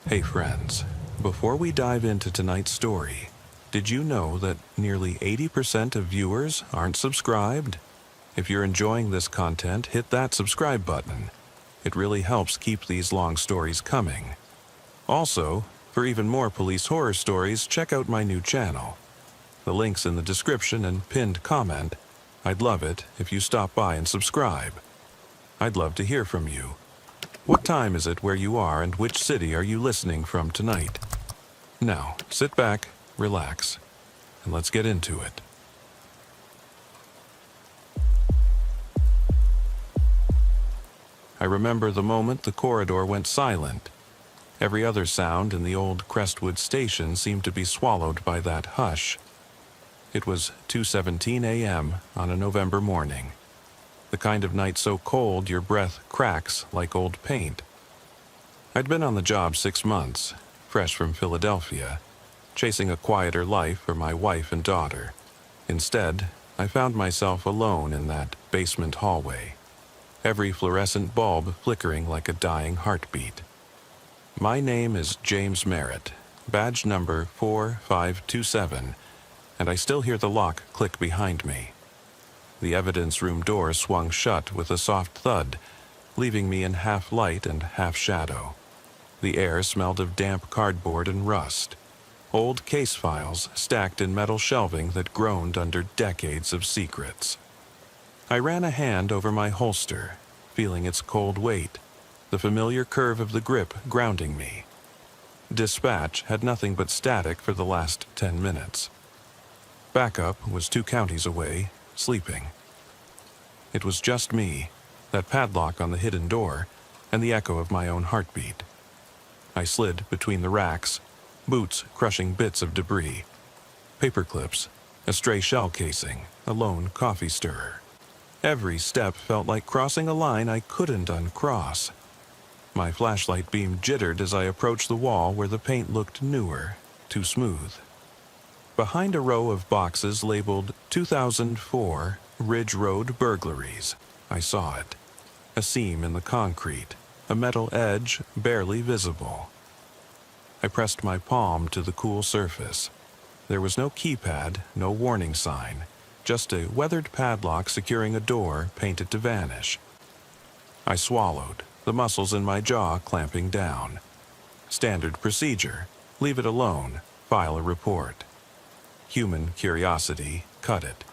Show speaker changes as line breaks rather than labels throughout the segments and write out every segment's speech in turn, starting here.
Hey friends, before we dive into tonight's story, did you know that nearly 80% of viewers aren't subscribed? If you're enjoying this content, hit that subscribe button. It really helps keep these long stories coming. Also, for even more police horror stories, check out my new channel. The link's in the description and pinned comment. I'd love it if you stop by and subscribe. I'd love to hear from you. What time is it where you are and which city are you listening from tonight? Now, sit back, relax, and let's get into it. I remember the moment the corridor went silent. Every other sound in the old Crestwood station seemed to be swallowed by that hush. It was 2:17 a.m. on a November morning. The kind of night so cold your breath cracks like old paint. I'd been on the job 6 months, fresh from Philadelphia, chasing a quieter life for my wife and daughter. Instead, I found myself alone in that basement hallway, every fluorescent bulb flickering like a dying heartbeat. My name is James Merritt, badge number 4527, and I still hear the lock click behind me. The evidence room door swung shut with a soft thud, leaving me in half light and half shadow. The air smelled of damp cardboard and rust. Old case files stacked in metal shelving that groaned under decades of secrets. I ran a hand over my holster, feeling its cold weight, the familiar curve of the grip grounding me. Dispatch had nothing but static for the last 10 minutes. Backup was 2 counties away, sleeping. It was just me, that padlock on the hidden door, and the echo of my own heartbeat. I slid between the racks, boots crushing bits of debris, paperclips, a stray shell casing, a lone coffee stirrer. Every step felt like crossing a line I couldn't uncross. My flashlight beam jittered as I approached the wall where the paint looked newer, too smooth. Behind a row of boxes labeled 2004 Ridge Road Burglaries, I saw it. A seam in the concrete, a metal edge barely visible. I pressed my palm to the cool surface. There was no keypad, no warning sign, just a weathered padlock securing a door painted to vanish. I swallowed, the muscles in my jaw clamping down. Standard procedure: leave it alone, file a report. Human curiosity cut it.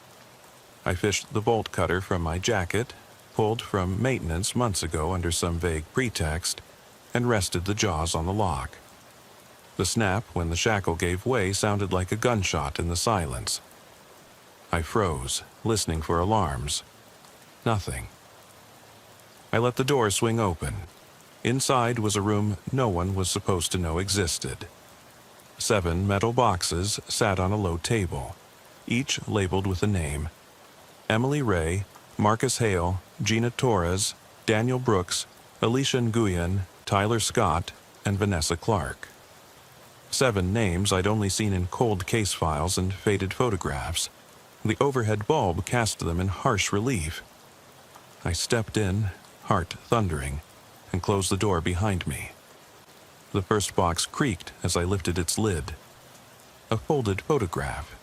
I fished the bolt cutter from my jacket, pulled from maintenance months ago under some vague pretext, and rested the jaws on the lock. The snap when the shackle gave way sounded like a gunshot in the silence. I froze, listening for alarms. Nothing. I let the door swing open. Inside was a room no one was supposed to know existed. 7 metal boxes sat on a low table, each labeled with a name: Emily Ray, Marcus Hale, Gina Torres, Daniel Brooks, Alicia Nguyen, Tyler Scott, and Vanessa Clark. 7 names I'd only seen in cold case files and faded photographs. The overhead bulb cast them in harsh relief. I stepped in, heart thundering, and closed the door behind me. The first box creaked as I lifted its lid. A folded photograph,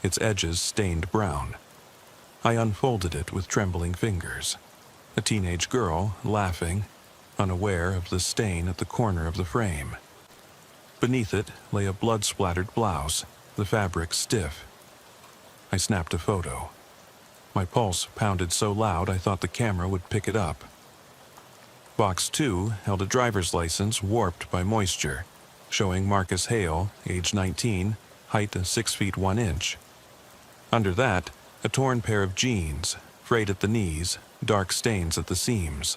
its edges stained brown. I unfolded it with trembling fingers. A teenage girl, laughing, unaware of the stain at the corner of the frame. Beneath it lay a blood-splattered blouse, the fabric stiff. I snapped a photo. My pulse pounded so loud I thought the camera would pick it up. Box 2 held a driver's license warped by moisture, showing Marcus Hale, age 19, height 6 feet 1 inch. Under that, a torn pair of jeans, frayed at the knees, dark stains at the seams.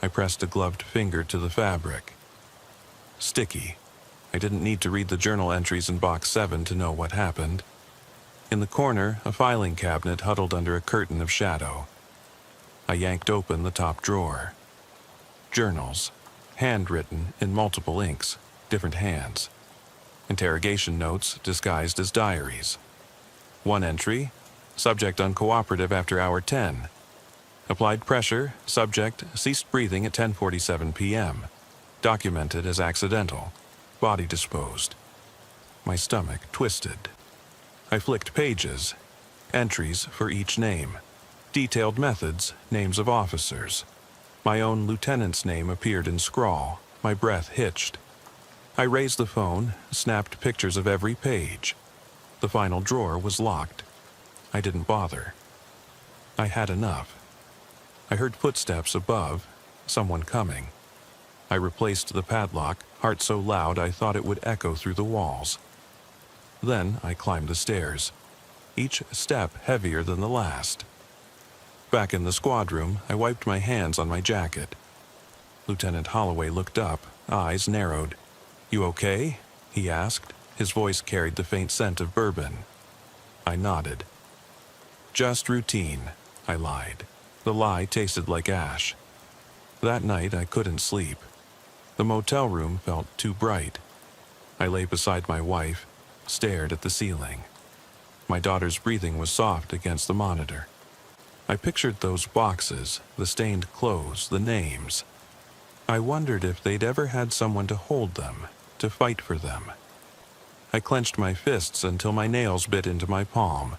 I pressed a gloved finger to the fabric. Sticky. I didn't need to read the journal entries in Box 7 to know what happened. In the corner, a filing cabinet huddled under a curtain of shadow. I yanked open the top drawer. Journals, handwritten in multiple inks, different hands. Interrogation notes disguised as diaries. One entry: subject uncooperative after hour 10. Applied pressure, subject ceased breathing at 10:47 p.m. Documented as accidental. Body disposed. My stomach twisted. I flicked pages. Entries for each name. Detailed methods, names of officers. My own lieutenant's name appeared in scrawl. My breath hitched. I raised the phone, snapped pictures of every page. The final drawer was locked. I didn't bother. I had enough. I heard footsteps above, someone coming. I replaced the padlock, heart so loud I thought it would echo through the walls. Then I climbed the stairs, each step heavier than the last. Back in the squad room, I wiped my hands on my jacket. Lieutenant Holloway looked up, eyes narrowed. "You okay?" he asked. His voice carried the faint scent of bourbon. I nodded. "Just routine," I lied. The lie tasted like ash. That night I couldn't sleep. The motel room felt too bright. I lay beside my wife, stared at the ceiling. My daughter's breathing was soft against the monitor. I pictured those boxes, the stained clothes, the names. I wondered if they'd ever had someone to hold them, to fight for them. I clenched my fists until my nails bit into my palm.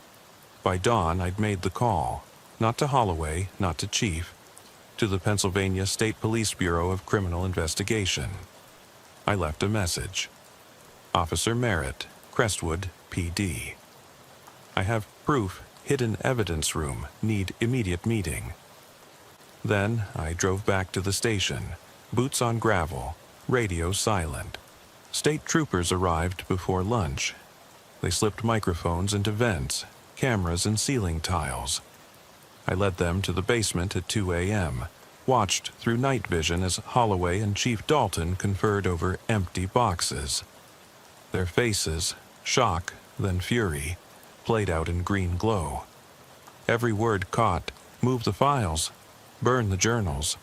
By dawn, I'd made the call, not to Holloway, not to Chief, to the Pennsylvania State Police Bureau of Criminal Investigation. I left a message. Officer Merritt, Crestwood, PD. I have proof, hidden evidence room, need immediate meeting. Then I drove back to the station, boots on gravel, radio silent. State troopers arrived before lunch. They slipped microphones into vents, cameras in ceiling tiles. I led them to the basement at 2 a.m., watched through night vision as Holloway and Chief Dalton conferred over empty boxes. Their faces, shock, then fury, played out in green glow. Every word caught, move the files, burn the journals,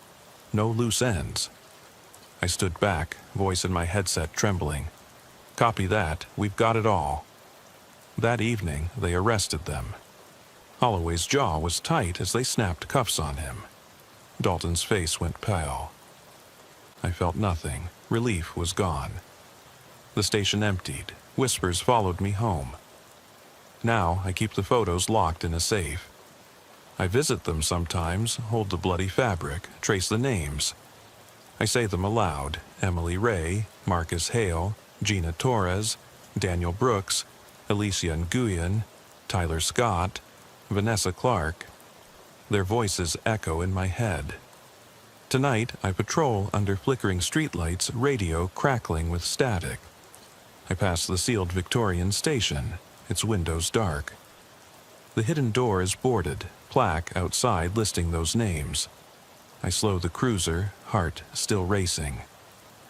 no loose ends. I stood back, voice in my headset trembling. Copy that, we've got it all. That evening, they arrested them. Holloway's jaw was tight as they snapped cuffs on him. Dalton's face went pale. I felt nothing. Relief was gone. The station emptied. Whispers followed me home. Now I keep the photos locked in a safe. I visit them sometimes, hold the bloody fabric, trace the names. I say them aloud: Emily Ray, Marcus Hale, Gina Torres, Daniel Brooks, Alicia Nguyen, Tyler Scott, Vanessa Clark. Their voices echo in my head. Tonight, I patrol under flickering streetlights, radio crackling with static. I pass the sealed Victorian station, its windows dark. The hidden door is boarded, plaque outside listing those names. I slow the cruiser, heart still racing.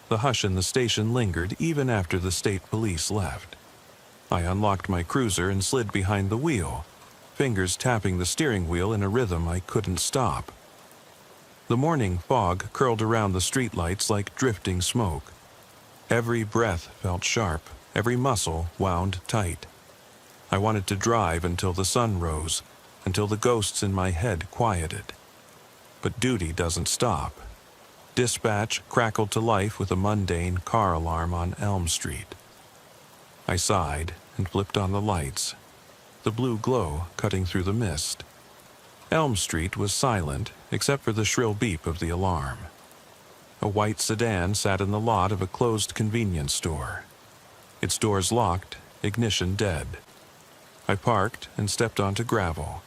The hush in the station lingered even after the state police left. I unlocked my cruiser and slid behind the wheel, fingers tapping the steering wheel in a rhythm I couldn't stop. The morning fog curled around the streetlights like drifting smoke. Every breath felt sharp, every muscle wound tight. I wanted to drive until the sun rose, until the ghosts in my head quieted. But duty doesn't stop. Dispatch crackled to life with a mundane car alarm on Elm Street. I sighed and flipped on the lights, the blue glow cutting through the mist. Elm Street was silent except for the shrill beep of the alarm. A white sedan sat in the lot of a closed convenience store. Its doors locked, ignition dead. I parked and stepped onto gravel,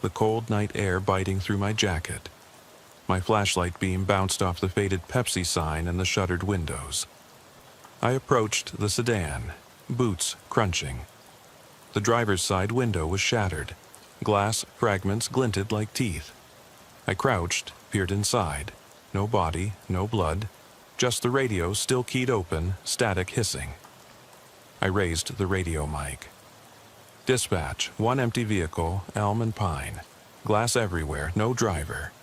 the cold night air biting through my jacket. My flashlight beam bounced off the faded Pepsi sign and the shuttered windows. I approached the sedan, boots crunching. The driver's side window was shattered. Glass fragments glinted like teeth. I crouched, peered inside. No body, no blood, just the radio still keyed open, static hissing. I raised the radio mic. Dispatch, one empty vehicle, Elm and Pine. Glass everywhere, no driver.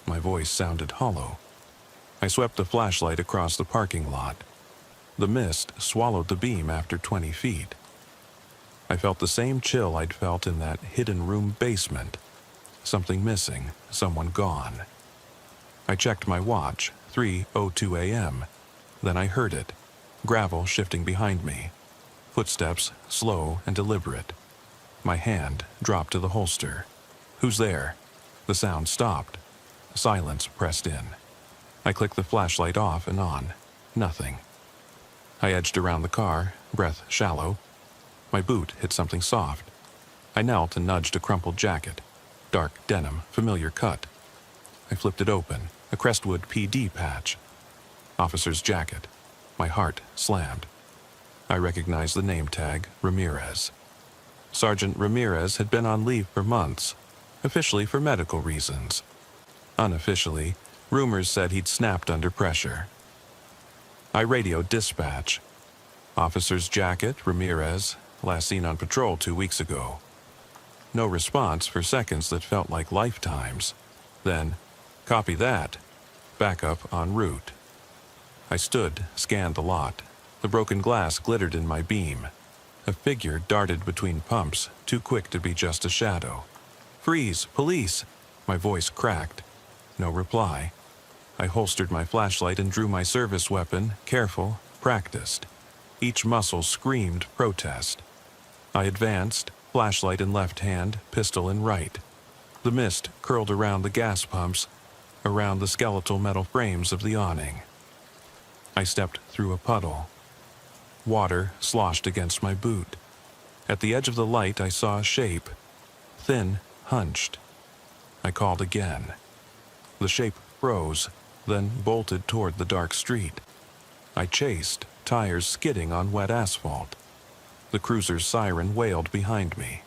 My voice sounded hollow. I swept the flashlight across the parking lot. The mist swallowed the beam after 20 feet. I felt the same chill I'd felt in that hidden room basement. Something missing, someone gone. I checked my watch, 3:02 a.m. Then I heard it, gravel shifting behind me. Footsteps, slow and deliberate. My hand dropped to the holster. "Who's there?" The sound stopped. Silence pressed in. I clicked the flashlight off and on. Nothing. I edged around the car, breath shallow. My boot hit something soft. I knelt and nudged a crumpled jacket. Dark denim, familiar cut. I flipped it open, a Crestwood PD patch. Officer's jacket. My heart slammed. I recognized the name tag, Ramirez. Sergeant Ramirez had been on leave for months, officially for medical reasons. Unofficially, rumors said he'd snapped under pressure. I radioed dispatch. Officer's jacket, Ramirez, last seen on patrol 2 weeks ago. No response for seconds that felt like lifetimes. Then, copy that. Backup en route. I stood, scanned the lot. The broken glass glittered in my beam. A figure darted between pumps, too quick to be just a shadow. "Freeze! Police!" My voice cracked. No reply. I holstered my flashlight and drew my service weapon, careful, practiced. Each muscle screamed protest. I advanced, flashlight in left hand, pistol in right. The mist curled around the gas pumps, around the skeletal metal frames of the awning. I stepped through a puddle. Water sloshed against my boot. At the edge of the light I saw a shape, thin, hunched. I called again. The shape froze, then bolted toward the dark street. I chased, tires skidding on wet asphalt. The cruiser's siren wailed behind me.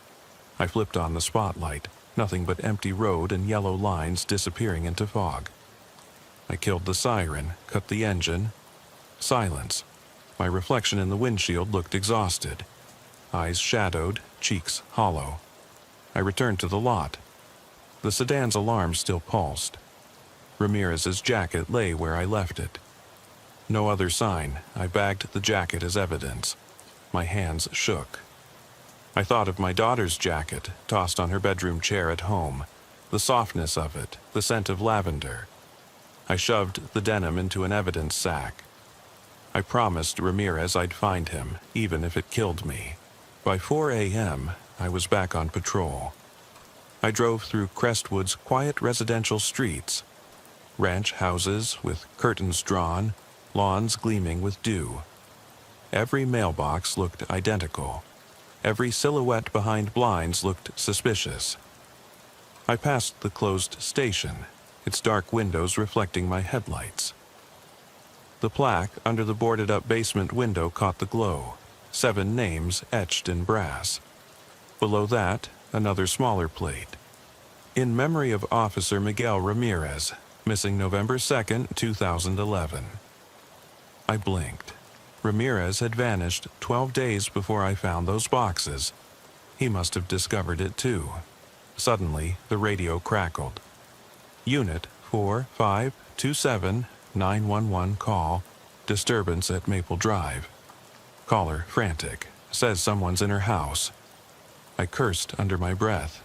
I flipped on the spotlight, nothing but empty road and yellow lines disappearing into fog. I killed the siren, cut the engine. Silence. My reflection in the windshield looked exhausted. Eyes shadowed, cheeks hollow. I returned to the lot. The sedan's alarm still pulsed. Ramirez's jacket lay where I left it. No other sign. I bagged the jacket as evidence. My hands shook. I thought of my daughter's jacket, tossed on her bedroom chair at home. The softness of it, the scent of lavender. I shoved the denim into an evidence sack. I promised Ramirez I'd find him, even if it killed me. By 4 a.m., I was back on patrol. I drove through Crestwood's quiet residential streets. Ranch houses with curtains drawn, lawns gleaming with dew. Every mailbox looked identical. Every silhouette behind blinds looked suspicious. I passed the closed station, its dark windows reflecting my headlights. The plaque under the boarded-up basement window caught the glow, 7 names etched in brass. Below that, another smaller plate. In memory of Officer Miguel Ramirez, missing November 2nd, 2011. I blinked. Ramirez had vanished 12 days before I found those boxes. He must have discovered it too. Suddenly, the radio crackled. Unit 4527 911 call. Disturbance at Maple Drive. Caller frantic. Says someone's in her house. I cursed under my breath.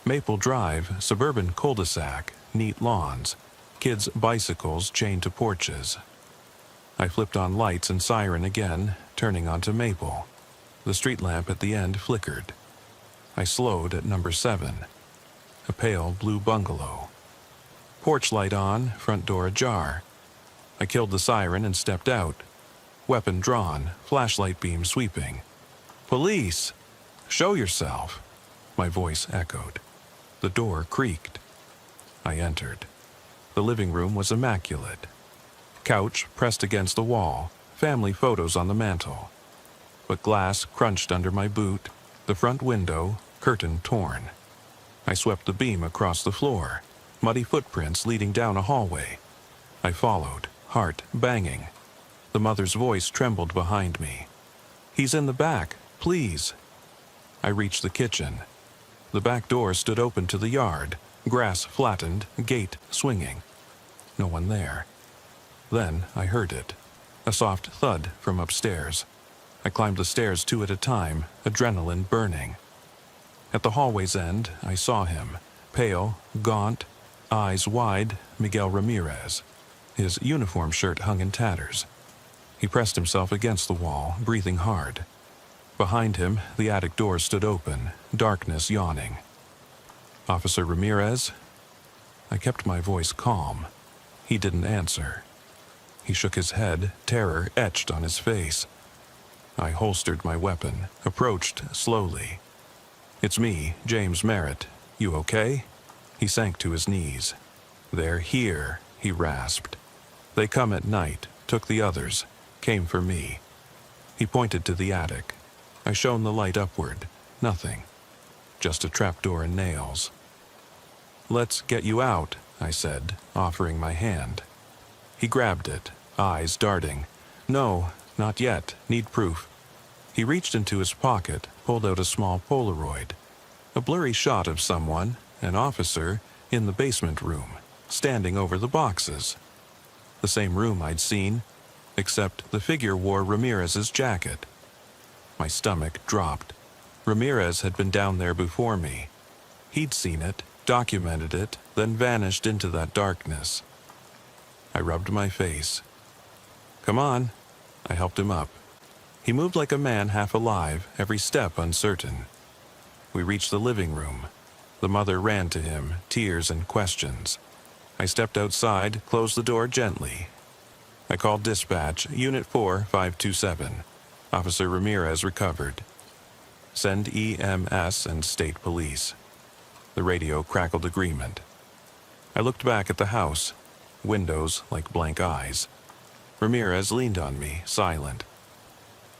Maple Drive, suburban cul-de-sac, neat lawns. Kids' bicycles chained to porches. I flipped on lights and siren again, turning onto Maple. The street lamp at the end flickered. I slowed at number 7. A pale blue bungalow. Porch light on, front door ajar. I killed the siren and stepped out. Weapon drawn, flashlight beam sweeping. "Police! Show yourself!" My voice echoed. The door creaked. I entered. The living room was immaculate. Couch pressed against the wall, family photos on the mantel. But glass crunched under my boot, the front window, curtain torn. I swept the beam across the floor, muddy footprints leading down a hallway. I followed, heart banging. The mother's voice trembled behind me. "He's in the back, please." I reached the kitchen. The back door stood open to the yard, grass flattened, gate swinging. No one there. Then I heard it, a soft thud from upstairs. I climbed the stairs 2 at a time, adrenaline burning. At the hallway's end, I saw him, pale, gaunt, eyes wide, Miguel Ramirez. His uniform shirt hung in tatters. He pressed himself against the wall, breathing hard. Behind him, the attic door stood open, darkness yawning. "Officer Ramirez?" I kept my voice calm. He didn't answer. He shook his head, terror etched on his face. I holstered my weapon, approached slowly. "It's me, James Merritt. You okay?" He sank to his knees. "They're here," he rasped. "They come at night, took the others, came for me." He pointed to the attic. I shone the light upward. Nothing. Just a trapdoor and nails. "Let's get you out," I said, offering my hand. He grabbed it, eyes darting. "No, not yet. Need proof." He reached into his pocket, pulled out a small Polaroid. A blurry shot of someone, an officer, in the basement room, standing over the boxes. The same room I'd seen, except the figure wore Ramirez's jacket. My stomach dropped. Ramirez had been down there before me. He'd seen it, documented it, then vanished into that darkness. I rubbed my face. "Come on." I helped him up. He moved like a man half alive, every step uncertain. We reached the living room. The mother ran to him, tears and questions. I stepped outside, closed the door gently. I called dispatch, Unit 4527. Officer Ramirez recovered. Send EMS and state police. The radio crackled agreement. I looked back at the house, windows like blank eyes. Ramirez leaned on me, silent.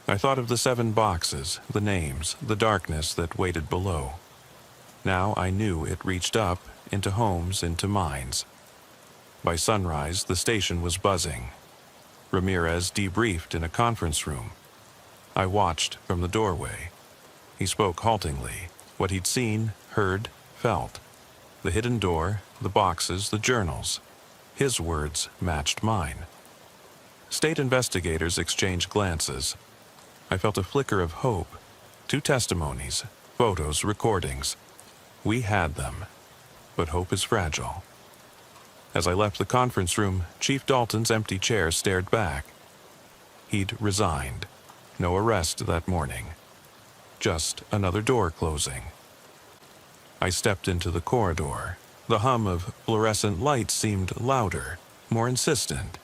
I thought of the 7 boxes, the names, the darkness that waited below. Now I knew it reached up, into homes, into minds. By sunrise, the station was buzzing. Ramirez debriefed in a conference room. I watched from the doorway. He spoke haltingly, what he'd seen, heard, felt. The hidden door, the boxes, the journals. His words matched mine. State investigators exchanged glances. I felt a flicker of hope. 2 testimonies, photos, recordings. We had them. But hope is fragile. As I left the conference room, Chief Dalton's empty chair stared back. He'd resigned. No arrest that morning. Just another door closing. I stepped into the corridor. The hum of fluorescent lights seemed louder, more insistent.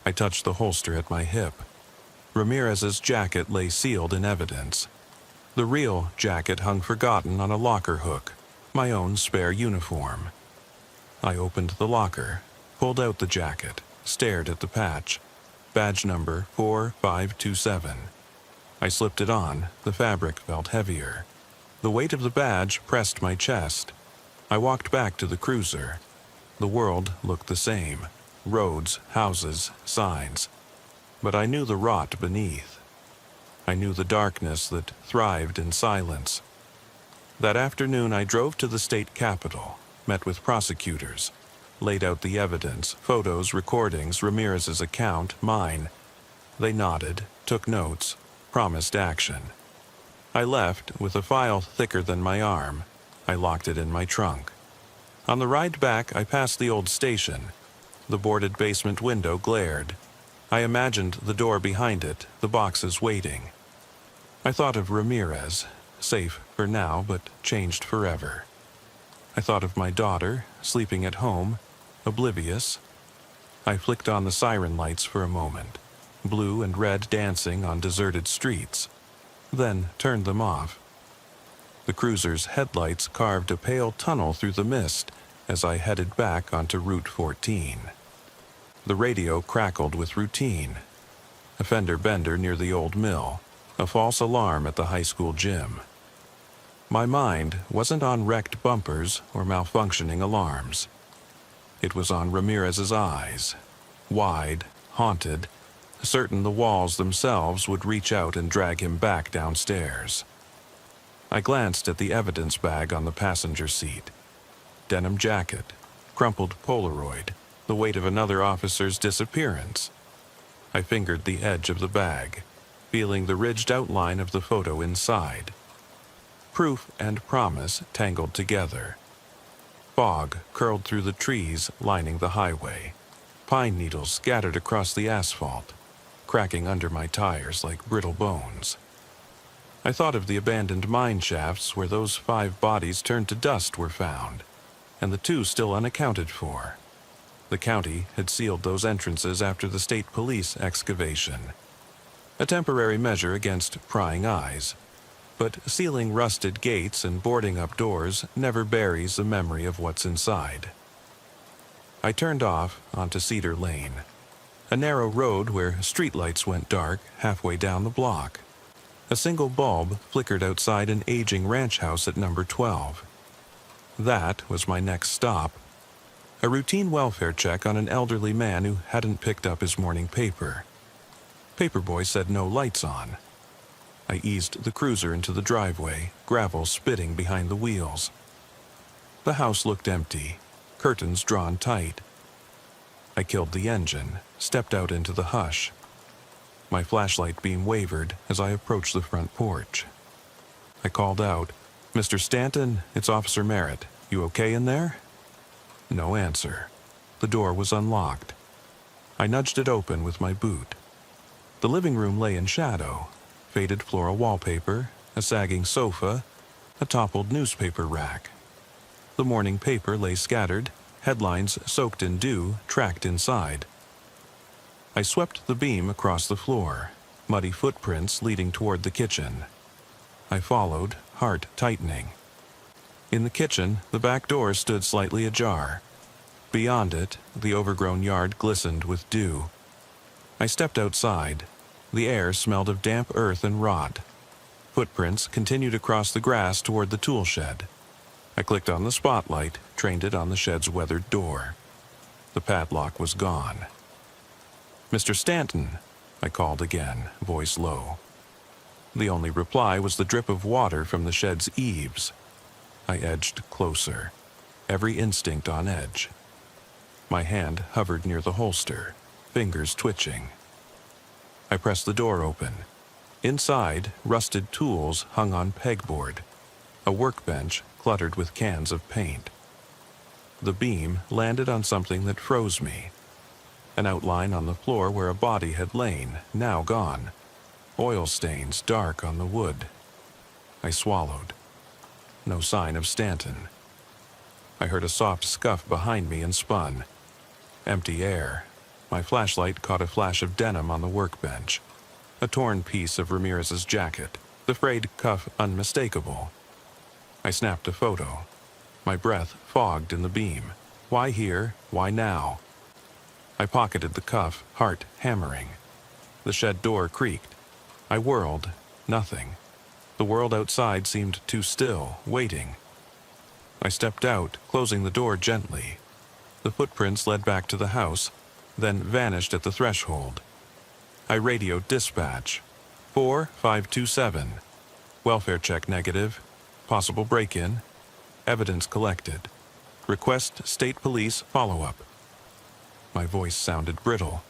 I touched the holster at my hip. Ramirez's jacket lay sealed in evidence. The real jacket hung forgotten on a locker hook, my own spare uniform. I opened the locker, pulled out the jacket, stared at the patch. Badge number 4527. I slipped it on, the fabric felt heavier. The weight of the badge pressed my chest. I walked back to the cruiser. The world looked the same. Roads, houses, signs. But I knew the rot beneath. I knew the darkness that thrived in silence. That afternoon I drove to the state capitol, met with prosecutors, laid out the evidence, photos, recordings, Ramirez's account, mine. They nodded, took notes, promised action. I left with a file thicker than my arm. I locked it in my trunk. On the ride back, I passed the old station. The boarded basement window glared. I imagined the door behind it, the boxes waiting. I thought of Ramirez, safe for now, but changed forever. I thought of my daughter, sleeping at home, oblivious. I flicked on the siren lights for a moment, blue and red dancing on deserted streets, then turned them off. The cruiser's headlights carved a pale tunnel through the mist as I headed back onto Route 14. The radio crackled with routine. A fender bender near the old mill, a false alarm at the high school gym. My mind wasn't on wrecked bumpers or malfunctioning alarms. It was on Ramirez's eyes, wide, haunted, certain the walls themselves would reach out and drag him back downstairs. I glanced at the evidence bag on the passenger seat. Denim jacket, crumpled Polaroid, the weight of another officer's disappearance. I fingered the edge of the bag, feeling the ridged outline of the photo inside. Proof and promise tangled together. Fog curled through the trees lining the highway. pine needles scattered across the asphalt, cracking under my tires like brittle bones. I thought of the abandoned mine shafts where those 5 bodies turned to dust were found, and the 2 still unaccounted for. The county had sealed those entrances after the state police excavation, a temporary measure against prying eyes. But sealing rusted gates and boarding up doors never buries the memory of what's inside. I turned off onto Cedar Lane, a narrow road where streetlights went dark halfway down the block. A single bulb flickered outside an aging ranch house at number 12. That was my next stop. A routine welfare check on an elderly man who hadn't picked up his morning paper. Paperboy said no lights on. I eased the cruiser into the driveway, gravel spitting behind the wheels. The house looked empty, curtains drawn tight. I killed the engine, stepped out into the hush. My flashlight beam wavered as I approached the front porch. I called out, "Mr. Stanton, it's Officer Merritt. You okay in there?" No answer. The door was unlocked. I nudged it open with my boot. The living room lay in shadow. Faded floral wallpaper, a sagging sofa, a toppled newspaper rack. The morning paper lay scattered, headlines soaked in dew tracked inside. I swept the beam across the floor, muddy footprints leading toward the kitchen. I followed, heart tightening. In the kitchen, the back door stood slightly ajar. Beyond it, the overgrown yard glistened with dew. I stepped outside. The air smelled of damp earth and rot. Footprints continued across the grass toward the tool shed. I clicked on the spotlight, trained it on the shed's weathered door. The padlock was gone. "Mr. Stanton," I called again, voice low. The only reply was the drip of water from the shed's eaves. I edged closer, every instinct on edge. My hand hovered near the holster, fingers twitching. I pressed the door open. Inside, rusted tools hung on pegboard, a workbench cluttered with cans of paint. The beam landed on something that froze me. An outline on the floor where a body had lain, now gone. Oil stains dark on the wood. I swallowed. No sign of Stanton. I heard a soft scuff behind me and spun. Empty air. My flashlight caught a flash of denim on the workbench. A torn piece of Ramirez's jacket, the frayed cuff unmistakable. I snapped a photo. My breath fogged in the beam. Why here? Why now? I pocketed the cuff, heart hammering. The shed door creaked. I whirled. Nothing. The world outside seemed too still, waiting. I stepped out, closing the door gently. The footprints led back to the house, then vanished at the threshold. I radioed dispatch. 4527. Welfare check negative. Possible break-in. Evidence collected. Request state police follow-up. My voice sounded brittle.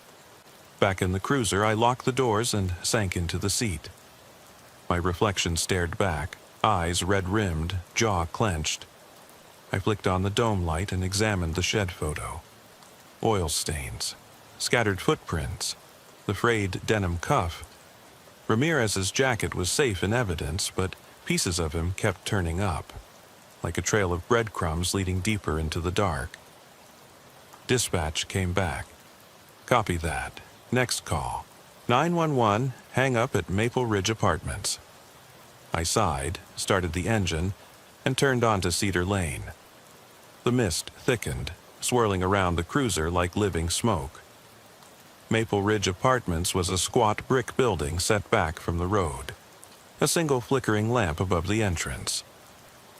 Back in the cruiser, I locked the doors and sank into the seat. My reflection stared back, eyes red-rimmed, jaw clenched. I flicked on the dome light and examined the shed photo. Oil stains, scattered footprints, the frayed denim cuff. Ramirez's jacket was safe in evidence, but pieces of him kept turning up, like a trail of breadcrumbs leading deeper into the dark. Dispatch came back. Copy that. Next call. 911, hang up at Maple Ridge Apartments. I sighed, started the engine, and turned onto Cedar Lane. The mist thickened, swirling around the cruiser like living smoke. Maple Ridge Apartments was a squat brick building set back from the road, a single flickering lamp above the entrance.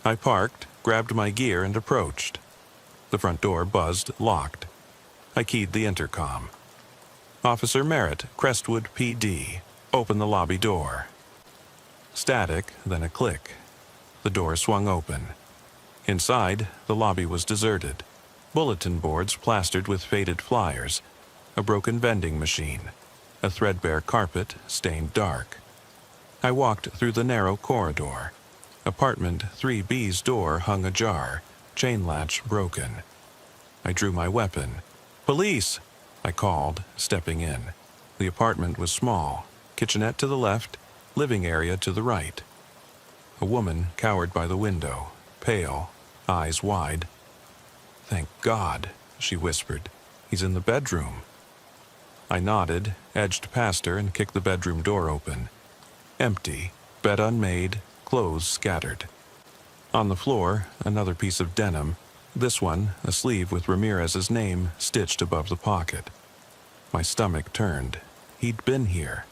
I parked, grabbed my gear, and approached. The front door buzzed, locked. I keyed the intercom. "Officer Merritt, Crestwood PD. Open the lobby door." Static, then a click. The door swung open. Inside, the lobby was deserted. Bulletin boards plastered with faded flyers, a broken vending machine, a threadbare carpet stained dark. I walked through the narrow corridor. Apartment 3B's door hung ajar, chain latch broken. I drew my weapon. "Police!" I called, stepping in. The apartment was small, kitchenette to the left, living area to the right. A woman cowered by the window, pale, eyes wide. "Thank God," she whispered. "He's in the bedroom." I nodded, edged past her, and kicked the bedroom door open. Empty, bed unmade, clothes scattered. On the floor, another piece of denim, this one a sleeve with Ramirez's name stitched above the pocket. My stomach turned. He'd been here.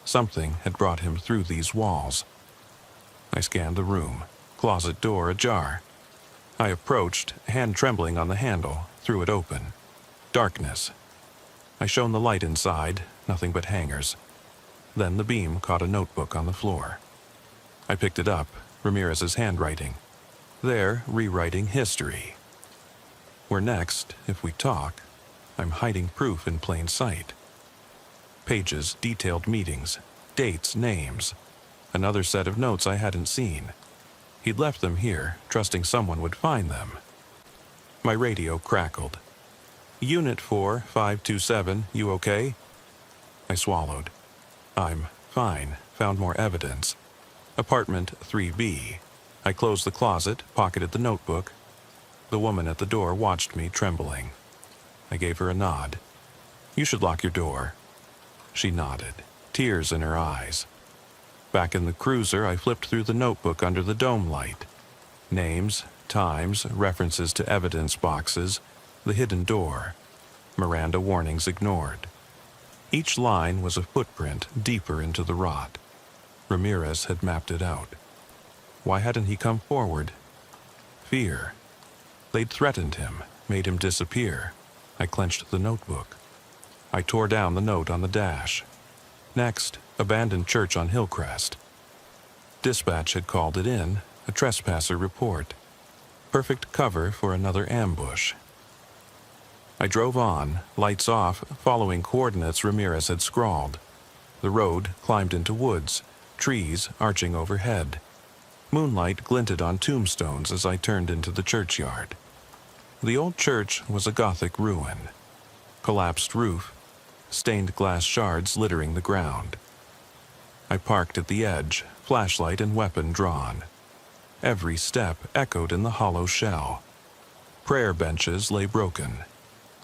Something had brought him through these walls. I scanned the room, closet door ajar. I approached, hand trembling on the handle, threw it open. Darkness. I shone the light inside, nothing but hangers. Then the beam caught a notebook on the floor. I picked it up, Ramirez's handwriting. There, rewriting history. Where next, if we talk, I'm hiding proof in plain sight. Pages detailed meetings, dates, names. Another set of notes I hadn't seen. He'd left them here, trusting someone would find them. My radio crackled. "Unit 4527, you okay?" I swallowed. "I'm fine. Found more evidence. Apartment 3B. I closed the closet, pocketed the notebook. The woman at the door watched me, trembling. I gave her a nod. "You should lock your door." She nodded, tears in her eyes. Back in the cruiser, I flipped through the notebook under the dome light. Names, times, references to evidence boxes, the hidden door. Miranda warnings ignored. Each line was a footprint deeper into the rot. Ramirez had mapped it out. Why hadn't he come forward? Fear. They'd threatened him, made him disappear. I clenched the notebook. I tore down the note on the dash. Next, abandoned church on Hillcrest. Dispatch had called it in, a trespasser report. Perfect cover for another ambush. I drove on, lights off, following coordinates Ramirez had scrawled. The road climbed into woods, trees arching overhead. Moonlight glinted on tombstones as I turned into the churchyard. The old church was a Gothic ruin. Collapsed roof, stained glass shards littering the ground. I parked at the edge, flashlight and weapon drawn. Every step echoed in the hollow shell. Prayer benches lay broken.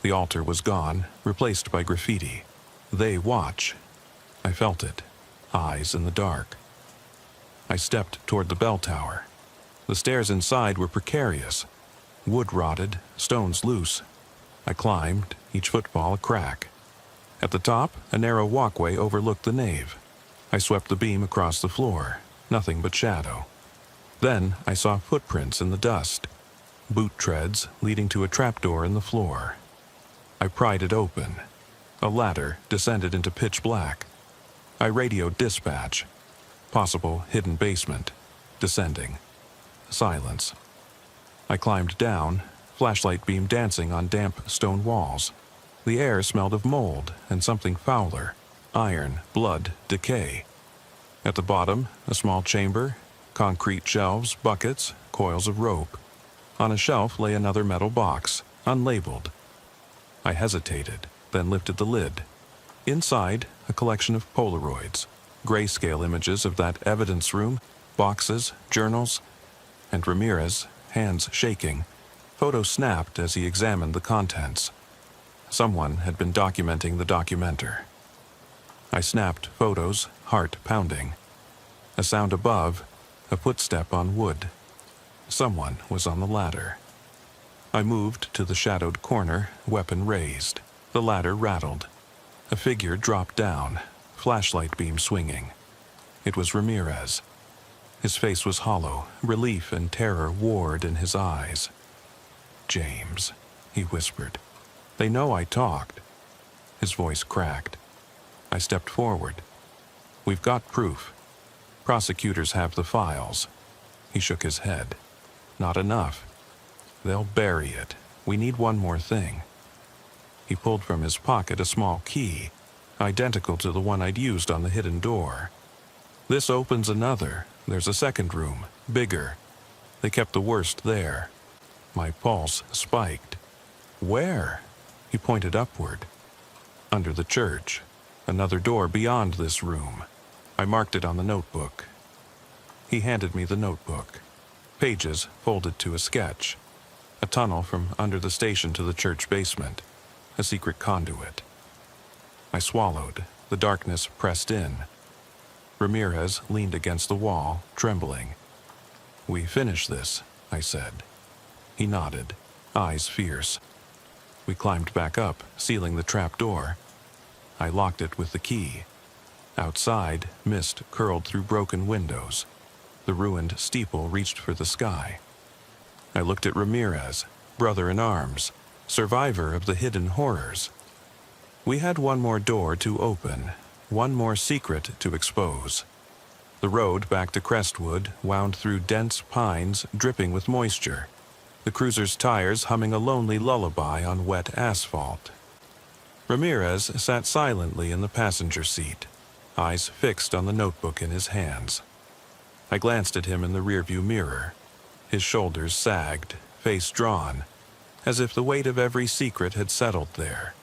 The altar was gone, replaced by graffiti. "They watch." I felt it, eyes in the dark. I stepped toward the bell tower. The stairs inside were precarious. Wood rotted, stones loose. I climbed, each footfall a crack. At the top, a narrow walkway overlooked the nave. I swept the beam across the floor, nothing but shadow. Then I saw footprints in the dust, boot treads leading to a trapdoor in the floor. I pried it open. A ladder descended into pitch black. I radioed dispatch. Possible hidden basement. Descending. Silence. I climbed down, flashlight beam dancing on damp stone walls. The air smelled of mold and something fouler. Iron, blood, decay. At the bottom, a small chamber, concrete shelves, buckets, coils of rope. On a shelf lay another metal box, unlabeled. I hesitated, then lifted the lid. Inside, a collection of Polaroids, grayscale images of that evidence room, boxes, journals, and Ramirez, hands shaking, photo snapped as he examined the contents. Someone had been documenting the documenter. I snapped photos, heart pounding. A sound above, a footstep on wood. Someone was on the ladder. I moved to the shadowed corner, weapon raised. The ladder rattled. A figure dropped down, flashlight beam swinging. It was Ramirez. His face was hollow, relief and terror warred in his eyes. "James," he whispered. "They know I talked." His voice cracked. I stepped forward. "We've got proof. Prosecutors have the files." He shook his head. "Not enough. They'll bury it. We need one more thing." He pulled from his pocket a small key, identical to the one I'd used on the hidden door. "This opens another. There's a second room, bigger. They kept the worst there." My pulse spiked. "Where?" He pointed upward. Under the church. Another door beyond this room. I marked it on the notebook. He handed me the notebook. Pages folded to a sketch. A tunnel from under the station to the church basement. A secret conduit. I swallowed. The darkness pressed in. Ramirez leaned against the wall, trembling. "We finish this," I said. He nodded, eyes fierce. We climbed back up, sealing the trap door. I locked it with the key. Outside, mist curled through broken windows. The ruined steeple reached for the sky. I looked at Ramirez, brother in arms, survivor of the hidden horrors. We had one more door to open, one more secret to expose. The road back to Crestwood wound through dense pines dripping with moisture, the cruiser's tires humming a lonely lullaby on wet asphalt. Ramirez sat silently in the passenger seat, eyes fixed on the notebook in his hands. I glanced at him in the rearview mirror. His shoulders sagged, face drawn, as if the weight of every secret had settled there.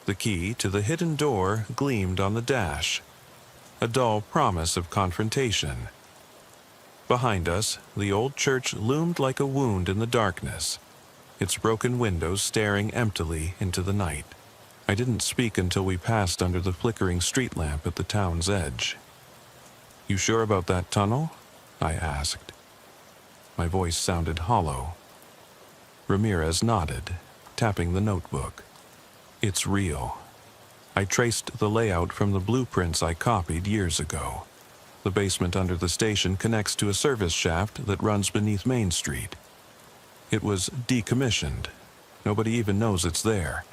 The key to the hidden door gleamed on the dash, a dull promise of confrontation. Behind us, the old church loomed like a wound in the darkness, its broken windows staring emptily into the night. I didn't speak until we passed under the flickering street lamp at the town's edge. "You sure about that tunnel?" I asked. My voice sounded hollow. Ramirez nodded, tapping the notebook. "It's real. I traced the layout from the blueprints I copied years ago. The basement under the station connects to a service shaft that runs beneath Main Street. It was decommissioned. Nobody even knows it's there."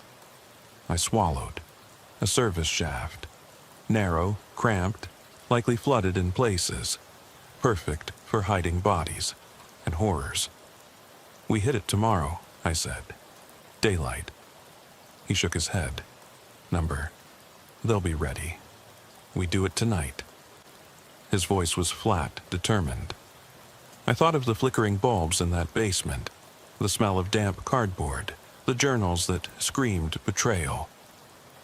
I swallowed. A service shaft. Narrow, cramped, likely flooded in places. Perfect for hiding bodies and horrors. "We hit it tomorrow," I said. "Daylight." He shook his head. They'll be ready. We do it tonight." His voice was flat, determined. I thought of the flickering bulbs in that basement, the smell of damp cardboard, the journals that screamed betrayal.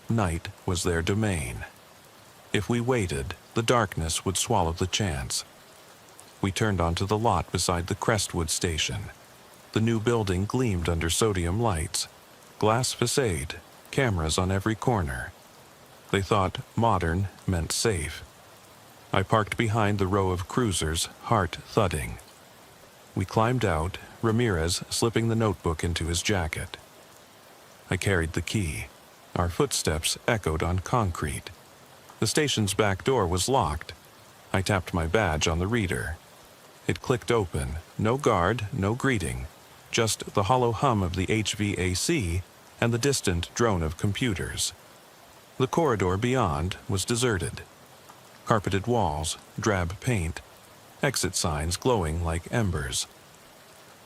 Night was their domain. If we waited, the darkness would swallow the chance. We turned onto the lot beside the Crestwood station. The new building gleamed under sodium lights. Glass facade, cameras on every corner. They thought modern meant safe. I parked behind the row of cruisers, heart thudding. We climbed out, Ramirez slipping the notebook into his jacket. I carried the key. Our footsteps echoed on concrete. The station's back door was locked. I tapped my badge on the reader. It clicked open, no guard, no greeting, just the hollow hum of the HVAC and the distant drone of computers. The corridor beyond was deserted. Carpeted walls, drab paint, exit signs glowing like embers.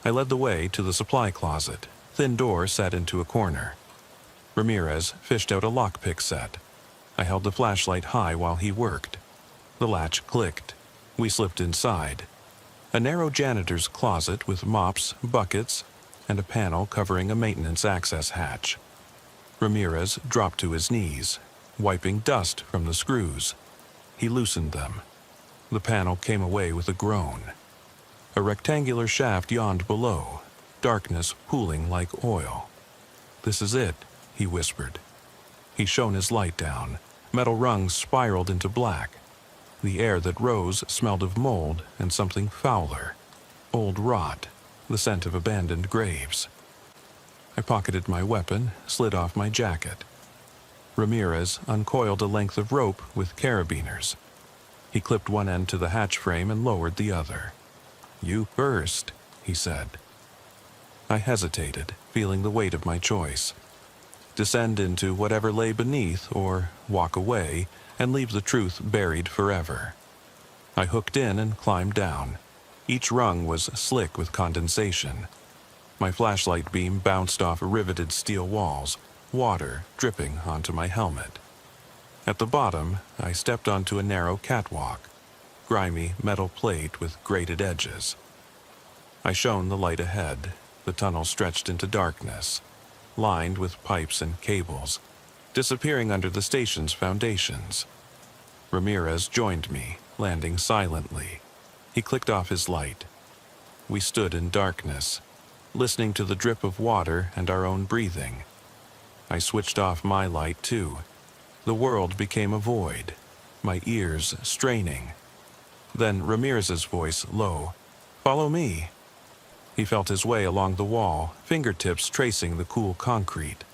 I led the way to the supply closet. Thin door set into a corner. Ramirez fished out a lockpick set. I held the flashlight high while he worked. The latch clicked. We slipped inside. A narrow janitor's closet with mops, buckets, and a panel covering a maintenance access hatch. Ramirez dropped to his knees, wiping dust from the screws. He loosened them. The panel came away with a groan. A rectangular shaft yawned below, darkness pooling like oil. "This is it," he whispered. He shone his light down. Metal rungs spiraled into black. The air that rose smelled of mold and something fouler. Old rot, the scent of abandoned graves. I pocketed my weapon, slid off my jacket. Ramirez uncoiled a length of rope with carabiners. He clipped one end to the hatch frame and lowered the other. "You first," he said. I hesitated, feeling the weight of my choice. Descend into whatever lay beneath or walk away and leave the truth buried forever. I hooked in and climbed down. Each rung was slick with condensation. My flashlight beam bounced off riveted steel walls, water dripping onto my helmet. At the bottom, I stepped onto a narrow catwalk, grimy metal plate with grated edges. I shone the light ahead. The tunnel stretched into darkness, lined with pipes and cables. disappearing under the station's foundations. Ramirez joined me, landing silently. He clicked off his light. We stood in darkness, listening to the drip of water and our own breathing. I switched off my light too. The world became a void, my ears straining. Then Ramirez's voice low, "Follow me." He felt his way along the wall, fingertips tracing the cool concrete.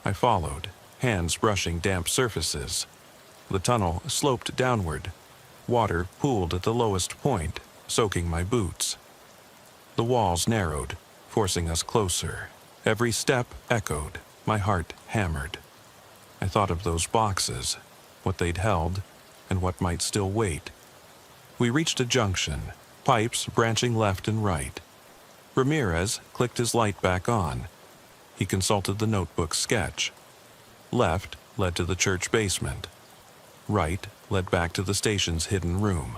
I followed, hands brushing damp surfaces. The tunnel sloped downward. Water pooled at the lowest point, soaking my boots. The walls narrowed, forcing us closer. Every step echoed, my heart hammered. I thought of those boxes, what they'd held, and what might still wait. We reached a junction, pipes branching left and right. Ramirez clicked his light back on. He consulted the notebook sketch. Left led to the church basement. Right led back to the station's hidden room.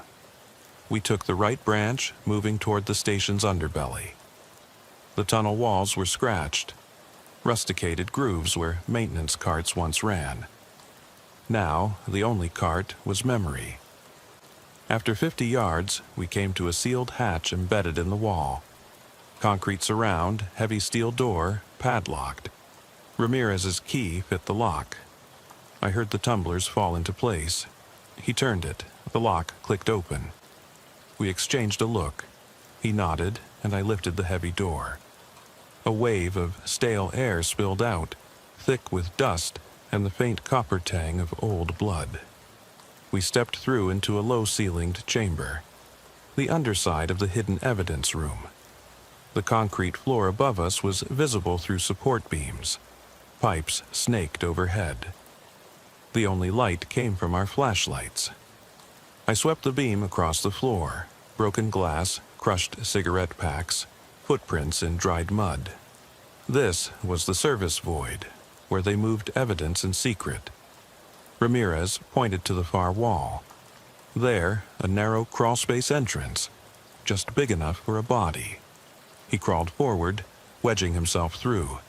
We took the right branch, moving toward the station's underbelly. The tunnel walls were scratched, rusticated grooves where maintenance carts once ran. Now, the only cart was memory. After 50 yards, we came to a sealed hatch embedded in the wall. Concrete surround, heavy steel door, padlocked. Ramirez's key fit the lock. I heard the tumblers fall into place. He turned it. The lock clicked open. We exchanged a look. He nodded, and I lifted the heavy door. A wave of stale air spilled out, thick with dust and the faint copper tang of old blood. We stepped through into a low-ceilinged chamber, the underside of the hidden evidence room. The concrete floor above us was visible through support beams. Pipes snaked overhead. The only light came from our flashlights. I swept the beam across the floor. Broken glass, crushed cigarette packs, footprints in dried mud. This was the service void, where they moved evidence in secret. Ramirez pointed to the far wall. There, a narrow crawlspace entrance, just big enough for a body. He crawled forward, wedging himself through.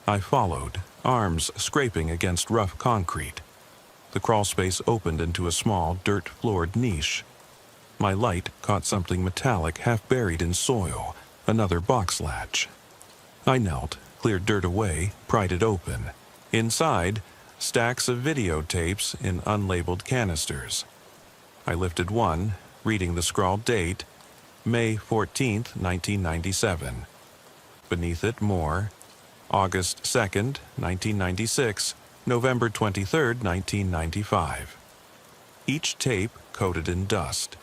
I followed, arms scraping against rough concrete. The crawlspace opened into a small, dirt-floored niche. My light caught something metallic half buried in soil, another box latch. I knelt, cleared dirt away, pried it open. Inside, stacks of videotapes in unlabeled canisters. I lifted one, reading the scrawled date, May 14th, 1997. Beneath it more, August 2nd, 1996, November 23rd, 1995. Each tape coated in dust.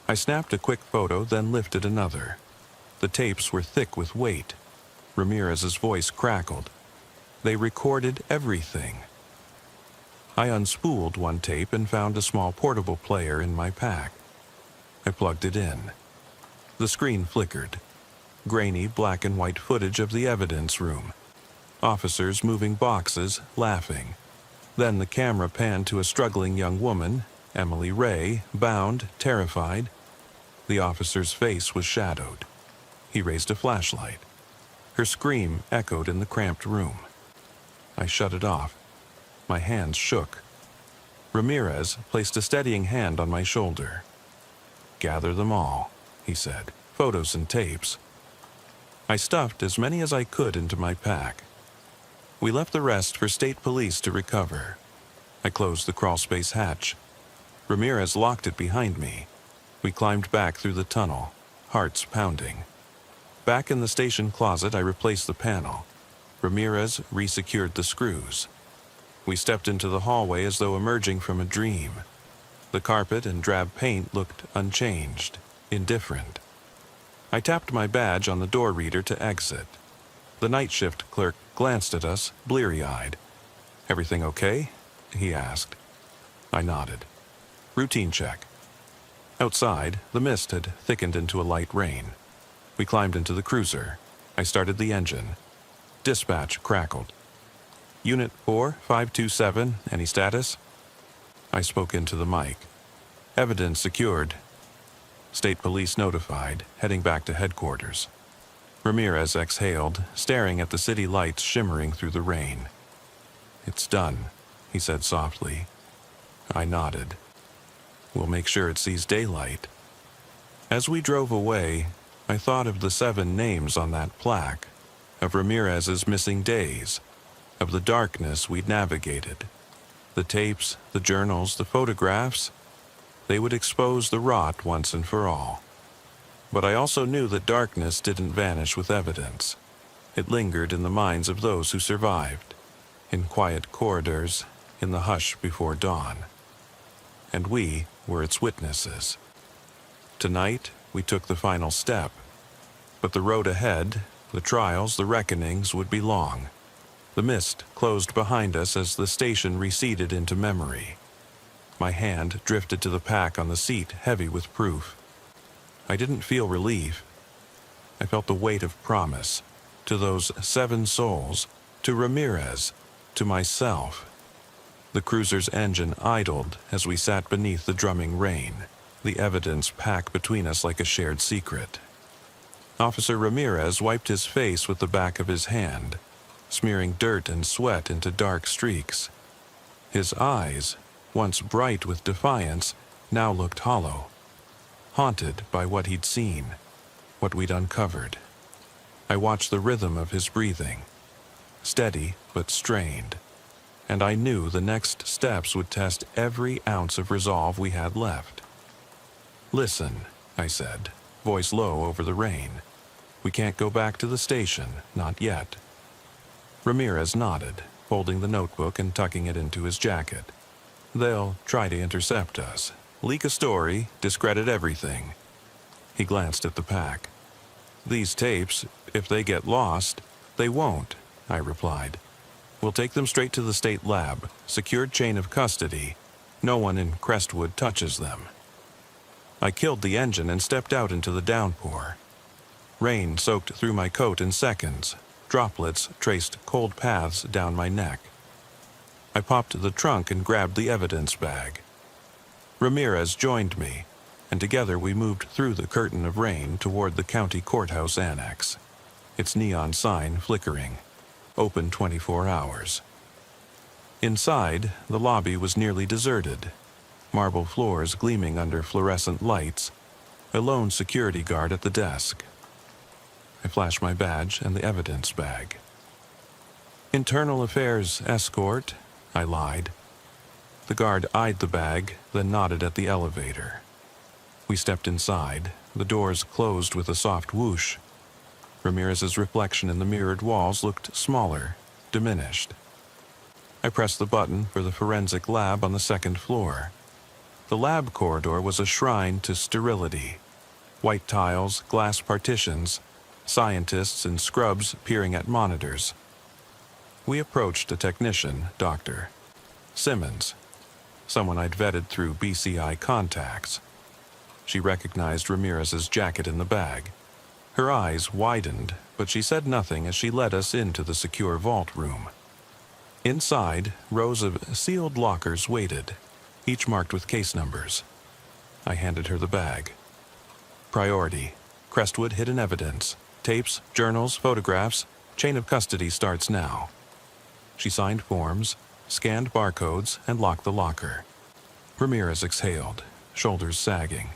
I snapped a quick photo, then lifted another. The tapes were thick with weight. Ramirez's voice crackled. They recorded everything. I unspooled one tape and found a small portable player in my pack. I plugged it in. The screen flickered. Grainy black and white footage of the evidence room. Officers moving boxes, laughing. Then the camera panned to a struggling young woman, Emily Ray, bound, terrified. The officer's face was shadowed. He raised a flashlight. Her scream echoed in the cramped room. I shut it off. My hands shook. Ramirez placed a steadying hand on my shoulder. "Gather them all," he said. "Photos and tapes." I stuffed as many as I could into my pack. We left the rest for state police to recover. I closed the crawlspace hatch. Ramirez locked it behind me. We climbed back through the tunnel, hearts pounding. Back in the station closet, I replaced the panel. Ramirez resecured the screws. We stepped into the hallway as though emerging from a dream. The carpet and drab paint looked unchanged, indifferent. I tapped my badge on the door reader to exit. The night shift clerk glanced at us, bleary-eyed. "Everything okay?" he asked. I nodded. "Routine check." Outside, the mist had thickened into a light rain. We climbed into the cruiser. I started the engine. Dispatch crackled. "Unit 4527, any status?" I spoke into the mic. "Evidence secured." State police notified, heading back to headquarters. Ramirez exhaled, staring at the city lights shimmering through the rain. "It's done," he said softly. I nodded. "We'll make sure it sees daylight." As we drove away, I thought of the 7 names on that plaque, of Ramirez's missing days, of the darkness we'd navigated. The tapes, the journals, the photographs, they would expose the rot once and for all. But I also knew that darkness didn't vanish with evidence. It lingered in the minds of those who survived, in quiet corridors, in the hush before dawn. And we were its witnesses. Tonight, we took the final step. But the road ahead, the trials, the reckonings, would be long. The mist closed behind us as the station receded into memory. My hand drifted to the pack on the seat, heavy with proof. I didn't feel relief. I felt the weight of promise, to those 7 souls, to Ramirez, to myself. The cruiser's engine idled as we sat beneath the drumming rain, the evidence packed between us like a shared secret. Officer Ramirez wiped his face with the back of his hand, smearing dirt and sweat into dark streaks. His eyes, once bright with defiance, now looked hollow, haunted by what he'd seen, what we'd uncovered. I watched the rhythm of his breathing, steady but strained, and I knew the next steps would test every ounce of resolve we had left. "Listen," I said, voice low over the rain. "We can't go back to the station, not yet." Ramirez nodded, folding the notebook and tucking it into his jacket. "They'll try to intercept us, leak a story, discredit everything." He glanced at the pack. "These tapes, if they get lost—" "They won't," I replied. "We'll take them straight to the state lab, secured chain of custody. No one in Crestwood touches them." I killed the engine and stepped out into the downpour. Rain soaked through my coat in seconds. Droplets traced cold paths down my neck. I popped the trunk and grabbed the evidence bag. Ramirez joined me, and together we moved through the curtain of rain toward the county courthouse annex, its neon sign flickering, open 24 hours. Inside, the lobby was nearly deserted, marble floors gleaming under fluorescent lights, a lone security guard at the desk. I flashed my badge and the evidence bag. "Internal Affairs escort," I lied. The guard eyed the bag, then nodded at the elevator. We stepped inside. The doors closed with a soft whoosh. Ramirez's reflection in the mirrored walls looked smaller, diminished. I pressed the button for the forensic lab on the 2nd floor. The lab corridor was a shrine to sterility. White tiles, glass partitions, scientists in scrubs peering at monitors. We approached a technician, Dr. Simmons, someone I'd vetted through BCI contacts. She recognized Ramirez's jacket in the bag. Her eyes widened, but she said nothing as she led us into the secure vault room. Inside, rows of sealed lockers waited, each marked with case numbers. I handed her the bag. "Priority, Crestwood hidden evidence. Tapes, journals, photographs, chain of custody starts now." She signed forms, scanned barcodes, and locked the locker. Ramirez exhaled, shoulders sagging.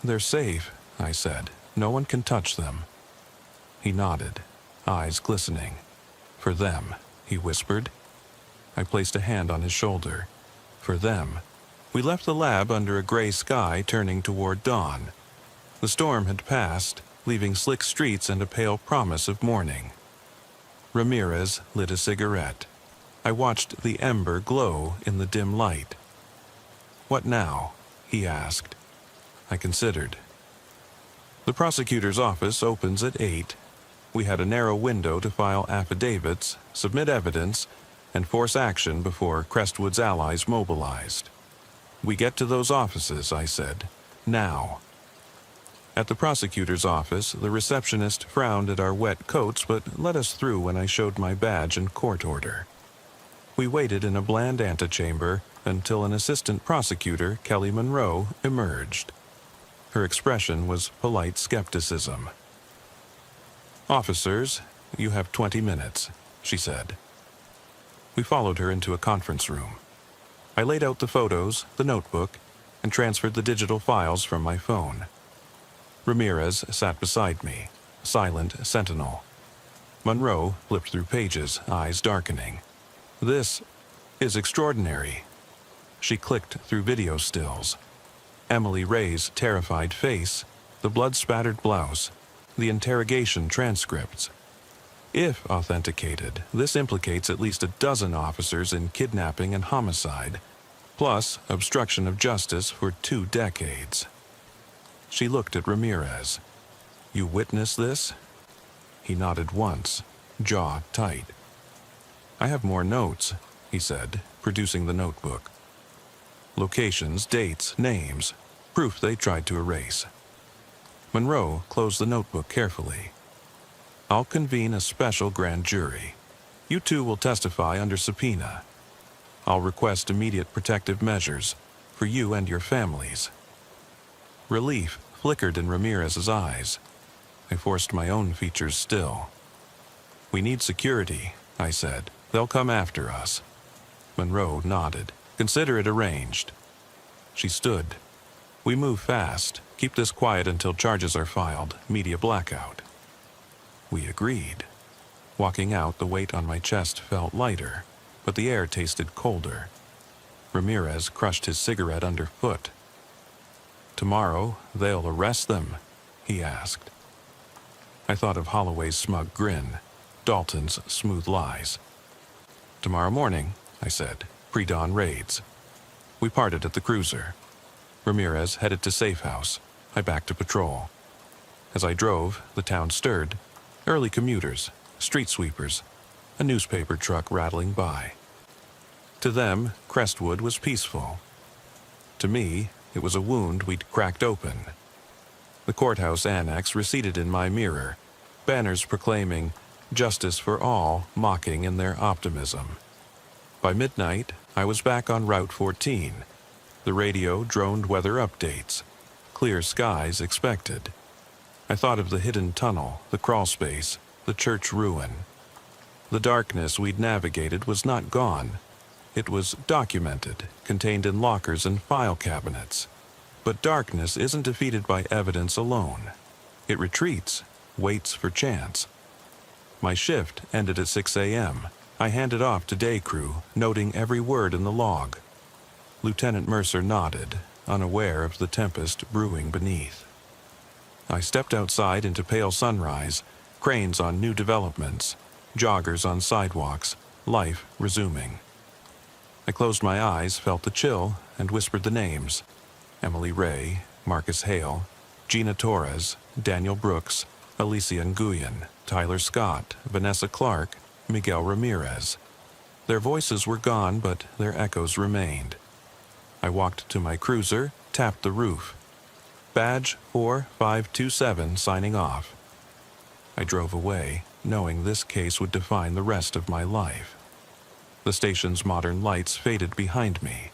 "They're safe," I said. "No one can touch them." He nodded, eyes glistening. "For them," he whispered. I placed a hand on his shoulder. "For them." We left the lab under a gray sky turning toward dawn. The storm had passed, leaving slick streets and a pale promise of morning. Ramirez lit a cigarette. I watched the ember glow in the dim light. "What now?" he asked. I considered. "The prosecutor's office opens at 8. We had a narrow window to file affidavits, submit evidence, and force action before Crestwood's allies mobilized. We get to those offices," I said, "now." At the prosecutor's office, the receptionist frowned at our wet coats but let us through when I showed my badge and court order. We waited in a bland antechamber until an assistant prosecutor, Kelly Monroe, emerged. Her expression was polite skepticism. "Officers, you have 20 minutes, she said. We followed her into a conference room. I laid out the photos, the notebook, and transferred the digital files from my phone. Ramirez sat beside me, silent sentinel. Monroe flipped through pages, eyes darkening. "This is extraordinary." She clicked through video stills. Emily Ray's terrified face, the blood-spattered blouse, the interrogation transcripts. If authenticated, this implicates at least a dozen officers in kidnapping and homicide, plus obstruction of justice for 2 decades. She looked at Ramirez. "You witnessed this?" He nodded once, jaw tight. "I have more notes," he said, producing the notebook. Locations, dates, names, proof they tried to erase. Monroe closed the notebook carefully. "I'll convene a special grand jury. You two will testify under subpoena. I'll request immediate protective measures for you and your families." Relief flickered in Ramirez's eyes. I forced my own features still. "We need security," I said. "They'll come after us." Monroe nodded. "Consider it arranged." She stood. "We move fast. Keep this quiet until charges are filed. Media blackout." We agreed. Walking out, the weight on my chest felt lighter, but the air tasted colder. Ramirez crushed his cigarette underfoot. "Tomorrow, they'll arrest them?" he asked. I thought of Holloway's smug grin, Dalton's smooth lies. "Tomorrow morning," I said, "pre-dawn raids." We parted at the cruiser. Ramirez headed to Safe House. I back to patrol. As I drove, the town stirred. Early commuters, street sweepers, a newspaper truck rattling by. To them, Crestwood was peaceful. To me, it was a wound we'd cracked open. The courthouse annex receded in my mirror, banners proclaiming "Justice for all" mocking in their optimism. By midnight, I was back on Route 14. The radio droned weather updates. Clear skies expected. I thought of the hidden tunnel, the crawl space, the church ruin. The darkness we'd navigated was not gone. It was documented, contained in lockers and file cabinets. But darkness isn't defeated by evidence alone. It retreats, waits for chance. My shift ended at 6 a.m. I handed off to day crew, noting every word in the log. Lieutenant Mercer nodded, unaware of the tempest brewing beneath. I stepped outside into pale sunrise, cranes on new developments, joggers on sidewalks, life resuming. I closed my eyes, felt the chill, and whispered the names. Emily Ray, Marcus Hale, Gina Torres, Daniel Brooks, Alicia Nguyen, Tyler Scott, Vanessa Clark, Miguel Ramirez. Their voices were gone, but their echoes remained. I walked to my cruiser, tapped the roof. Badge 4527 signing off. I drove away, knowing this case would define the rest of my life. The station's modern lights faded behind me.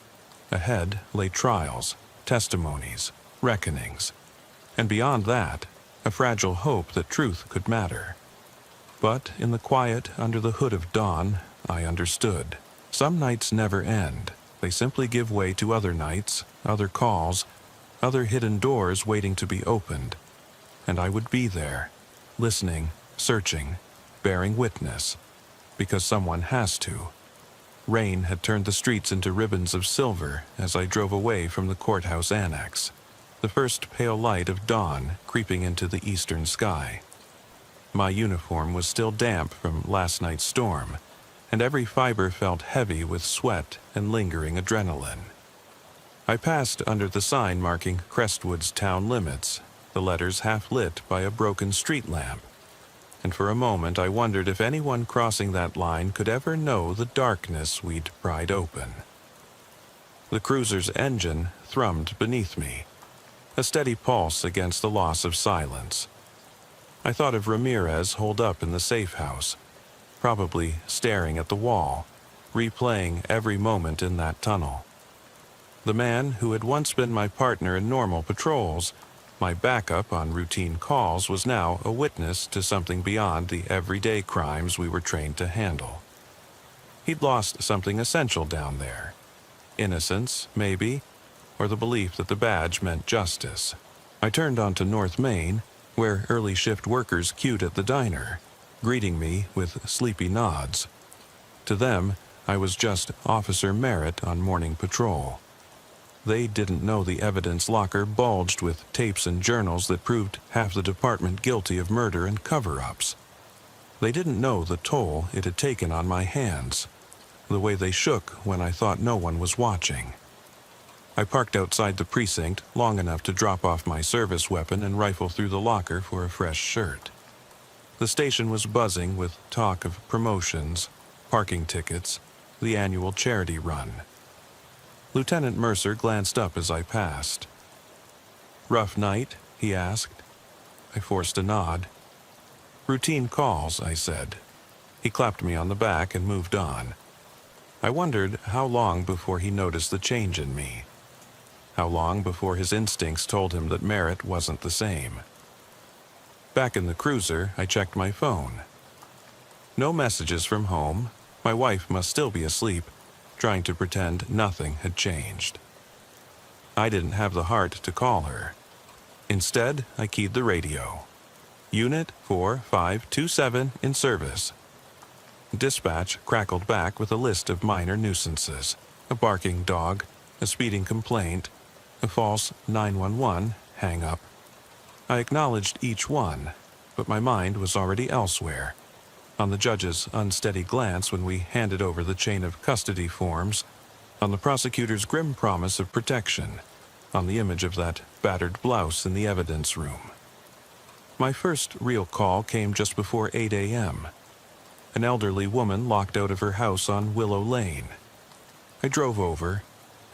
Ahead lay trials, testimonies, reckonings, and beyond that, a fragile hope that truth could matter. But in the quiet under the hood of dawn, I understood. Some nights never end. They simply give way to other nights, other calls, other hidden doors waiting to be opened. And I would be there, listening, searching, bearing witness, because someone has to. Rain had turned the streets into ribbons of silver as I drove away from the courthouse annex, the first pale light of dawn creeping into the eastern sky. My uniform was still damp from last night's storm, and every fiber felt heavy with sweat and lingering adrenaline. I passed under the sign marking Crestwood's town limits, the letters half lit by a broken street lamp. And for a moment I wondered if anyone crossing that line could ever know the darkness we'd pried open. The cruiser's engine thrummed beneath me, a steady pulse against the loss of silence. I thought of Ramirez holed up in the safe house, probably staring at the wall, replaying every moment in that tunnel. The man who had once been my partner in normal patrols, my backup on routine calls, was now a witness to something beyond the everyday crimes we were trained to handle. He'd lost something essential down there. Innocence, maybe, or the belief that the badge meant justice. I turned onto North Main, where early shift workers queued at the diner, greeting me with sleepy nods. To them, I was just Officer Merritt on morning patrol. They didn't know the evidence locker bulged with tapes and journals that proved half the department guilty of murder and cover-ups. They didn't know the toll it had taken on my hands, the way they shook when I thought no one was watching. I parked outside the precinct long enough to drop off my service weapon and rifle through the locker for a fresh shirt. The station was buzzing with talk of promotions, parking tickets, the annual charity run. Lieutenant Mercer glanced up as I passed. "Rough night?" he asked. I forced a nod. "Routine calls," I said. He clapped me on the back and moved on. I wondered how long before he noticed the change in me. How long before his instincts told him that Merritt wasn't the same. Back in the cruiser, I checked my phone. No messages from home. My wife must still be asleep, trying to pretend nothing had changed. I didn't have the heart to call her. Instead, I keyed the radio. "Unit 4527 in service." Dispatch crackled back with a list of minor nuisances: a barking dog, a speeding complaint, a false 911 hang-up. I acknowledged each one, but my mind was already elsewhere. On the judge's unsteady glance when we handed over the chain of custody forms, on the prosecutor's grim promise of protection, on the image of that battered blouse in the evidence room. My first real call came just before 8 a.m. An elderly woman locked out of her house on Willow Lane. I drove over,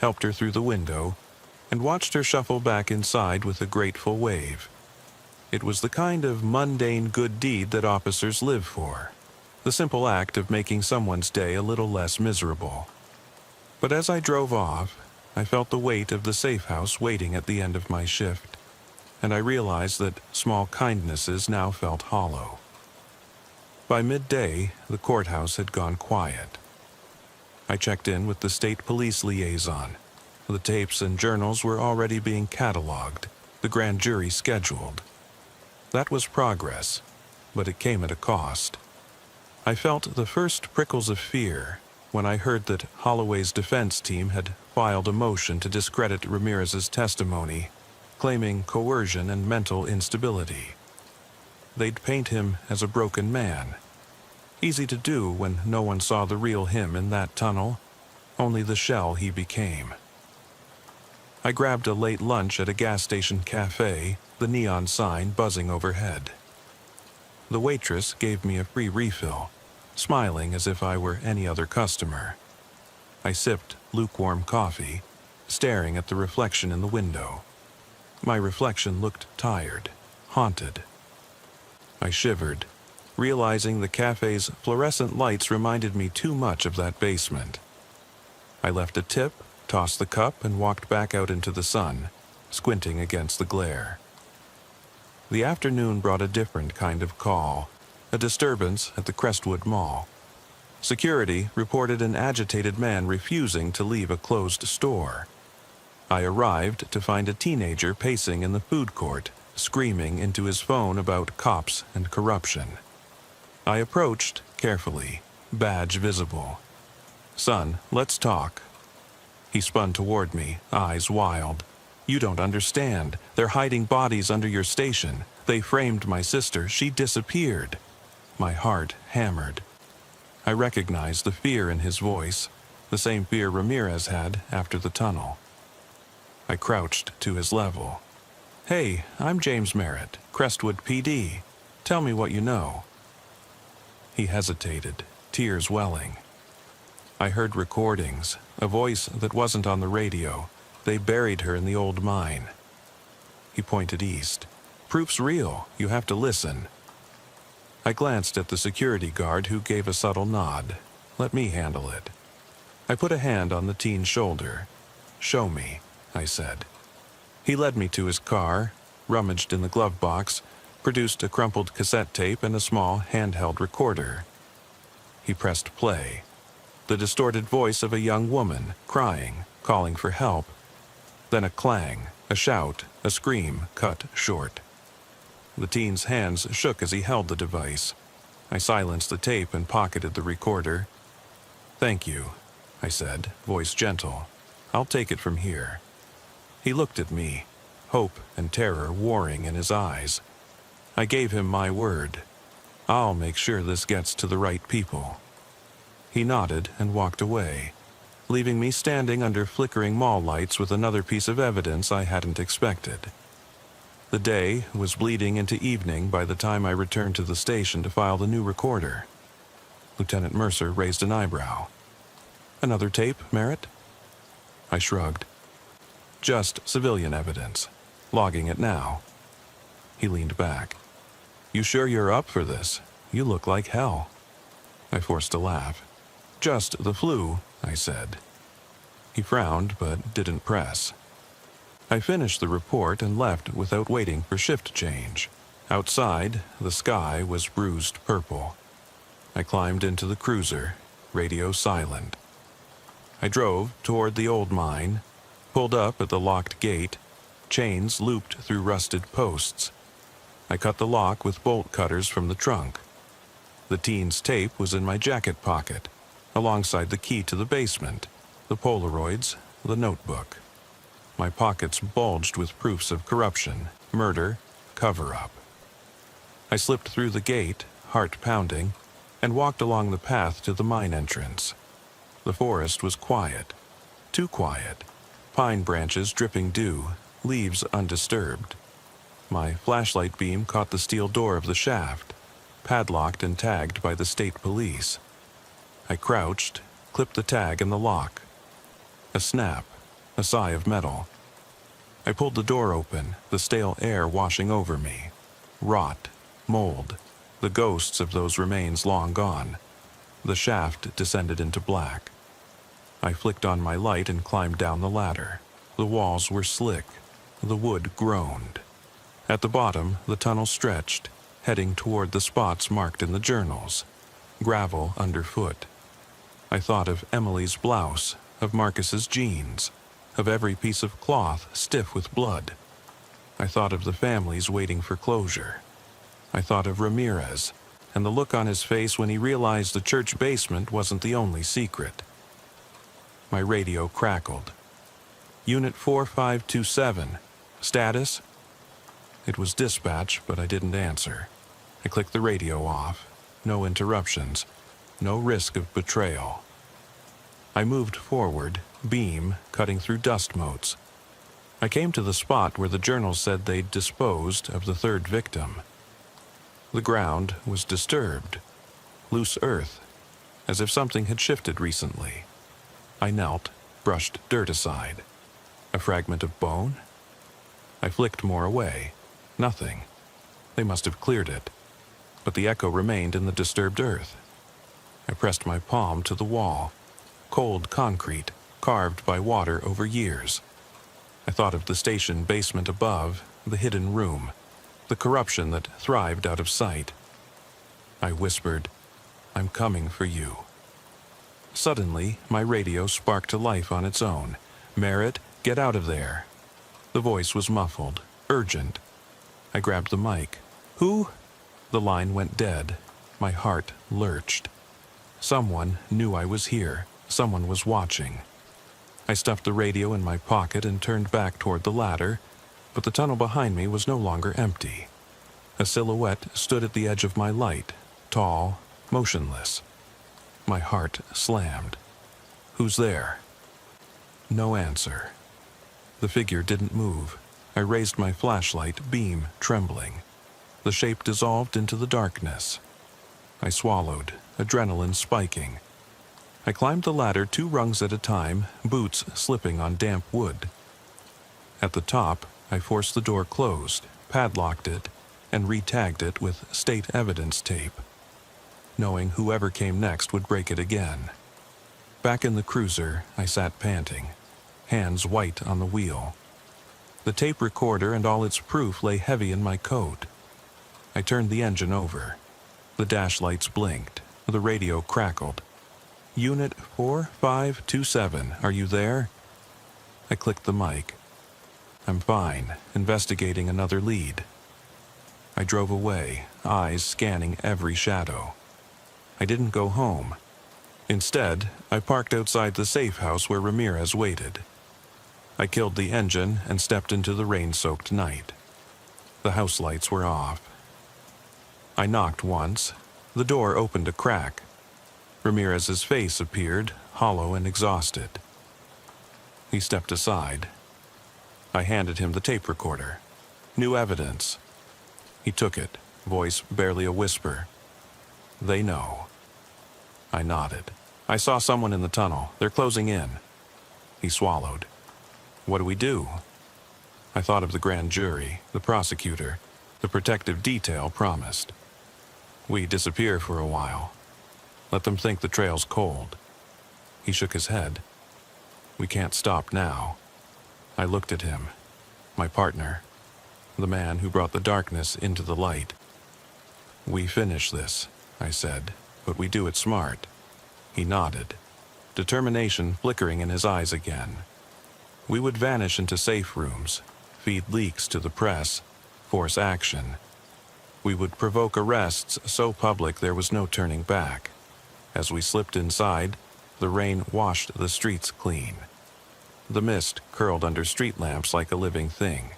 helped her through the window, and watched her shuffle back inside with a grateful wave. It was the kind of mundane good deed that officers live for, the simple act of making someone's day a little less miserable. But as I drove off, I felt the weight of the safe house waiting at the end of my shift, and I realized that small kindnesses now felt hollow. By midday, the courthouse had gone quiet. I checked in with the state police liaison. The tapes and journals were already being cataloged, the grand jury scheduled. That was progress, but it came at a cost. I felt the first prickles of fear when I heard that Holloway's defense team had filed a motion to discredit Ramirez's testimony, claiming coercion and mental instability. They'd paint him as a broken man. Easy to do when no one saw the real him in that tunnel, only the shell he became. I grabbed a late lunch at a gas station cafe, the neon sign buzzing overhead. The waitress gave me a free refill, smiling as if I were any other customer. I sipped lukewarm coffee, staring at the reflection in the window. My reflection looked tired, haunted. I shivered, realizing the cafe's fluorescent lights reminded me too much of that basement. I left a tip, tossed the cup, and walked back out into the sun, squinting against the glare. The afternoon brought a different kind of call, a disturbance at the Crestwood Mall. Security reported an agitated man refusing to leave a closed store. I arrived to find a teenager pacing in the food court, screaming into his phone about cops and corruption. I approached carefully, badge visible. "Son, let's talk." He spun toward me, eyes wild. "You don't understand. They're hiding bodies under your station. They framed my sister. She disappeared." My heart hammered. I recognized the fear in his voice, the same fear Ramirez had after the tunnel. I crouched to his level. "Hey, I'm James Merritt, Crestwood PD. Tell me what you know." He hesitated, tears welling. I heard recordings, a voice that wasn't on the radio. They buried her in the old mine. He pointed east. "Proof's real. You have to listen." I glanced at the security guard who gave a subtle nod. "Let me handle it." I put a hand on the teen's shoulder. "Show me," I said. He led me to his car, rummaged in the glove box, produced a crumpled cassette tape and a small handheld recorder. He pressed play. the distorted voice of a young woman, crying, calling for help. Then a clang, a shout, a scream cut short. The teen's hands shook as he held the device. I silenced the tape and pocketed the recorder. "Thank you," I said, voice gentle. "I'll take it from here." He looked at me, hope and terror warring in his eyes. I gave him my word. "I'll make sure this gets to the right people." He nodded and walked away, leaving me standing under flickering mall lights with another piece of evidence I hadn't expected. The day was bleeding into evening by the time I returned to the station to file the new recorder. Lieutenant Mercer raised an eyebrow. "Another tape, Merritt?" I shrugged. "Just civilian evidence. Logging it now." He leaned back. "You sure you're up for this? You look like hell." I forced a laugh. "Just the flu," I said. He frowned but didn't press. I finished the report and left without waiting for shift change. Outside, the sky was bruised purple. I climbed into the cruiser, radio silent. I drove toward the old mine, pulled up at the locked gate, chains looped through rusted posts. I cut the lock with bolt cutters from the trunk. The teen's tape was in my jacket pocket, alongside the key to the basement, the Polaroids, the notebook. My pockets bulged with proofs of corruption, murder, cover-up. I slipped through the gate, heart pounding, and walked along the path to the mine entrance. The forest was quiet, too quiet, pine branches dripping dew, leaves undisturbed. My flashlight beam caught the steel door of the shaft, padlocked and tagged by the state police. I crouched, clipped the tag in the lock. A snap, a sigh of metal. I pulled the door open, the stale air washing over me. Rot, mold, the ghosts of those remains long gone. The shaft descended into black. I flicked on my light and climbed down the ladder. The walls were slick. The wood groaned. At the bottom, the tunnel stretched, heading toward the spots marked in the journals. Gravel underfoot. I thought of Emily's blouse, of Marcus's jeans, of every piece of cloth stiff with blood. I thought of the families waiting for closure. I thought of Ramirez, and the look on his face when he realized the church basement wasn't the only secret. My radio crackled. "Unit 4527. Status?" It was dispatch, but I didn't answer. I clicked the radio off. No interruptions. No risk of betrayal. I moved forward, beam cutting through dust motes. I came to the spot where the journal said they'd disposed of the third victim. The ground was disturbed. Loose earth, as if something had shifted recently. I knelt, brushed dirt aside. A fragment of bone? I flicked more away. Nothing. They must have cleared it. But the echo remained in the disturbed earth. I pressed my palm to the wall. Cold concrete, carved by water over years. I thought of the station basement above, the hidden room, the corruption that thrived out of sight. I whispered, "I'm coming for you." Suddenly, my radio sparked to life on its own. "Merritt, get out of there." The voice was muffled, urgent. I grabbed the mic. "Who?" The line went dead. My heart lurched. Someone knew I was here. Someone was watching. I stuffed the radio in my pocket and turned back toward the ladder, but the tunnel behind me was no longer empty. A silhouette stood at the edge of my light, tall, motionless. My heart slammed. "Who's there?" No answer. The figure didn't move. I raised my flashlight, beam trembling. The shape dissolved into the darkness. I swallowed, adrenaline spiking. I climbed the ladder 2 rungs at a time, boots slipping on damp wood. At the top, I forced the door closed, padlocked it, and re-tagged it with state evidence tape, knowing whoever came next would break it again. Back in the cruiser, I sat panting, hands white on the wheel. The tape recorder and all its proof lay heavy in my coat. I turned the engine over. The dash lights blinked. The radio crackled. Unit 4527, are you there? I clicked the mic. I'm fine, investigating another lead. I drove away, eyes scanning every shadow. I didn't go home. Instead, I parked outside the safe house where Ramirez waited. I killed the engine and stepped into the rain-soaked night. The house lights were off. I knocked once. The door opened a crack. Ramirez's face appeared, hollow and exhausted. He stepped aside. I handed him the tape recorder. New evidence. He took it, voice barely a whisper. They know. I nodded. I saw someone in the tunnel. They're closing in. He swallowed. What do we do? I thought of the grand jury, the prosecutor, the protective detail promised. We disappear for a while. Let them think the trail's cold. He shook his head. We can't stop now. I looked at him, my partner, the man who brought the darkness into the light. We finish this, I said, but we do it smart. He nodded, determination flickering in his eyes again. We would vanish into safe rooms, feed leaks to the press, force action. We would provoke arrests so public there was no turning back. As we slipped inside, the rain washed the streets clean. The mist curled under street lamps like a living thing.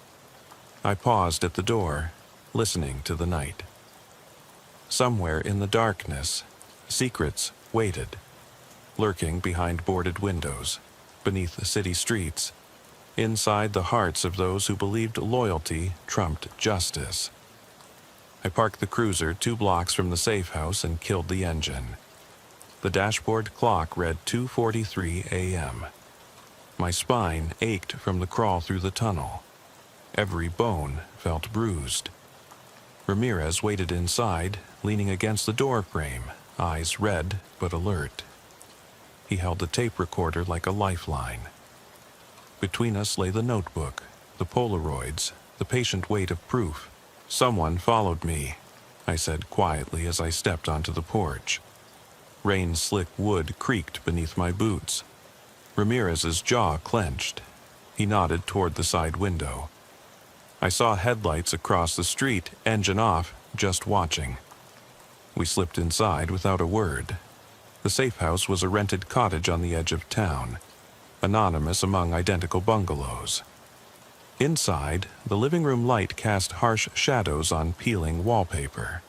I paused at the door, listening to the night. Somewhere in the darkness, secrets waited, lurking behind boarded windows, beneath the city streets, inside the hearts of those who believed loyalty trumped justice. I parked the cruiser 2 blocks from the safe house and killed the engine. The dashboard clock read 2:43 a.m. My spine ached from the crawl through the tunnel. Every bone felt bruised. Ramirez waited inside, leaning against the door frame, eyes red but alert. He held the tape recorder like a lifeline. Between us lay the notebook, the Polaroids, the patient weight of proof. Someone followed me, I said quietly as I stepped onto the porch. Rain-slick wood creaked beneath my boots. Ramirez's jaw clenched. He nodded toward the side window. I saw headlights across the street, engine off, just watching. We slipped inside without a word. The safe house was a rented cottage on the edge of town, anonymous among identical bungalows. Inside, the living room light cast harsh shadows on peeling wallpaper.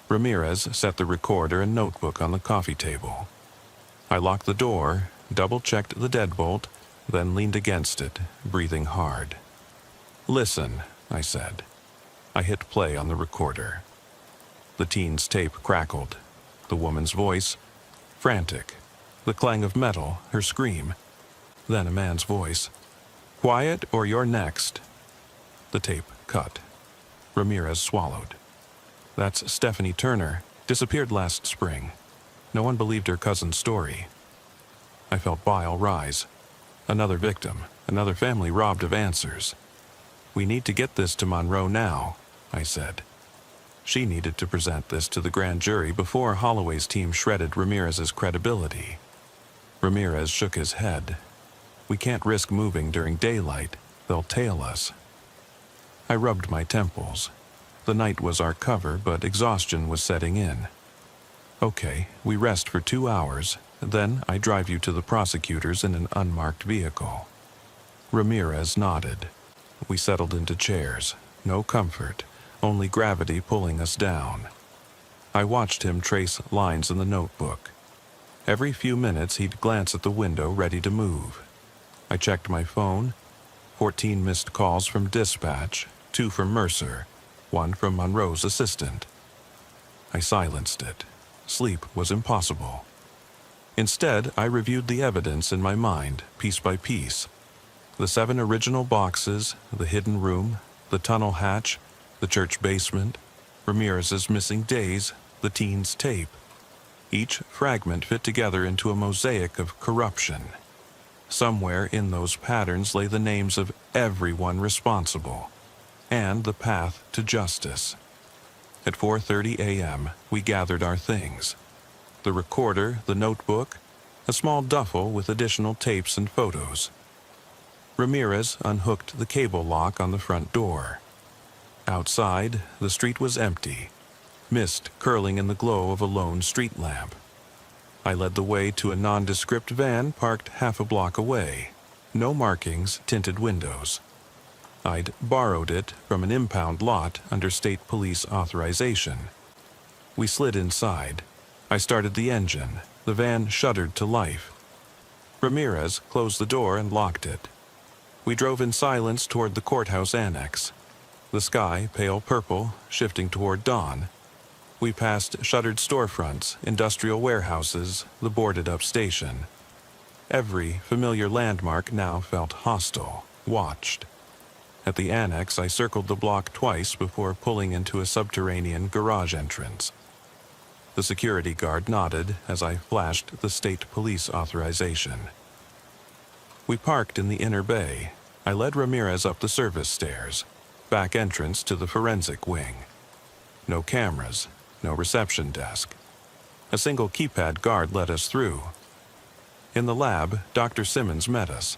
Ramirez set the recorder and notebook on the coffee table. I locked the door, double-checked the deadbolt, then leaned against it, breathing hard. Listen, I said. I hit play on the recorder. The teen's tape crackled. The woman's voice, frantic. The clang of metal, her scream. Then a man's voice. Quiet or you're next. The tape cut. Ramirez swallowed. That's Stephanie Turner, disappeared last spring. No one believed her cousin's story. I felt bile rise. Another victim, another family robbed of answers. We need to get this to Monroe now, I said. She needed to present this to the grand jury before Holloway's team shredded Ramirez's credibility. Ramirez shook his head. We can't risk moving during daylight. They'll tail us. I rubbed my temples. The night was our cover, but exhaustion was setting in. Okay, we rest for 2 hours, then I drive you to the prosecutors in an unmarked vehicle. Ramirez nodded. We settled into chairs. No comfort, only gravity pulling us down. I watched him trace lines in the notebook. Every few minutes he'd glance at the window ready to move. I checked my phone. 14 missed calls from dispatch, 2 from Mercer, 1 from Monroe's assistant. I silenced it. Sleep was impossible. Instead, I reviewed the evidence in my mind, piece by piece. The 7 original boxes, the hidden room, the tunnel hatch, the church basement, Ramirez's missing days, the teen's tape. Each fragment fit together into a mosaic of corruption. Somewhere in those patterns lay the names of everyone responsible, and the path to justice. At 4:30 a.m., we gathered our things. The recorder, the notebook, a small duffel with additional tapes and photos. Ramirez unhooked the cable lock on the front door. Outside, the street was empty, mist curling in the glow of a lone street lamp. I led the way to a nondescript van parked half a block away. No markings, tinted windows. I'd borrowed it from an impound lot under state police authorization. We slid inside. I started the engine. The van shuddered to life. Ramirez closed the door and locked it. We drove in silence toward the courthouse annex. The sky, pale purple, shifting toward dawn. We passed shuttered storefronts, industrial warehouses, the boarded-up station. Every familiar landmark now felt hostile, watched. At the annex, I circled the block twice before pulling into a subterranean garage entrance. The security guard nodded as I flashed the state police authorization. We parked in the inner bay. I led Ramirez up the service stairs, back entrance to the forensic wing. No cameras, no reception desk. A single keypad guard let us through. In the lab, Dr. Simmons met us,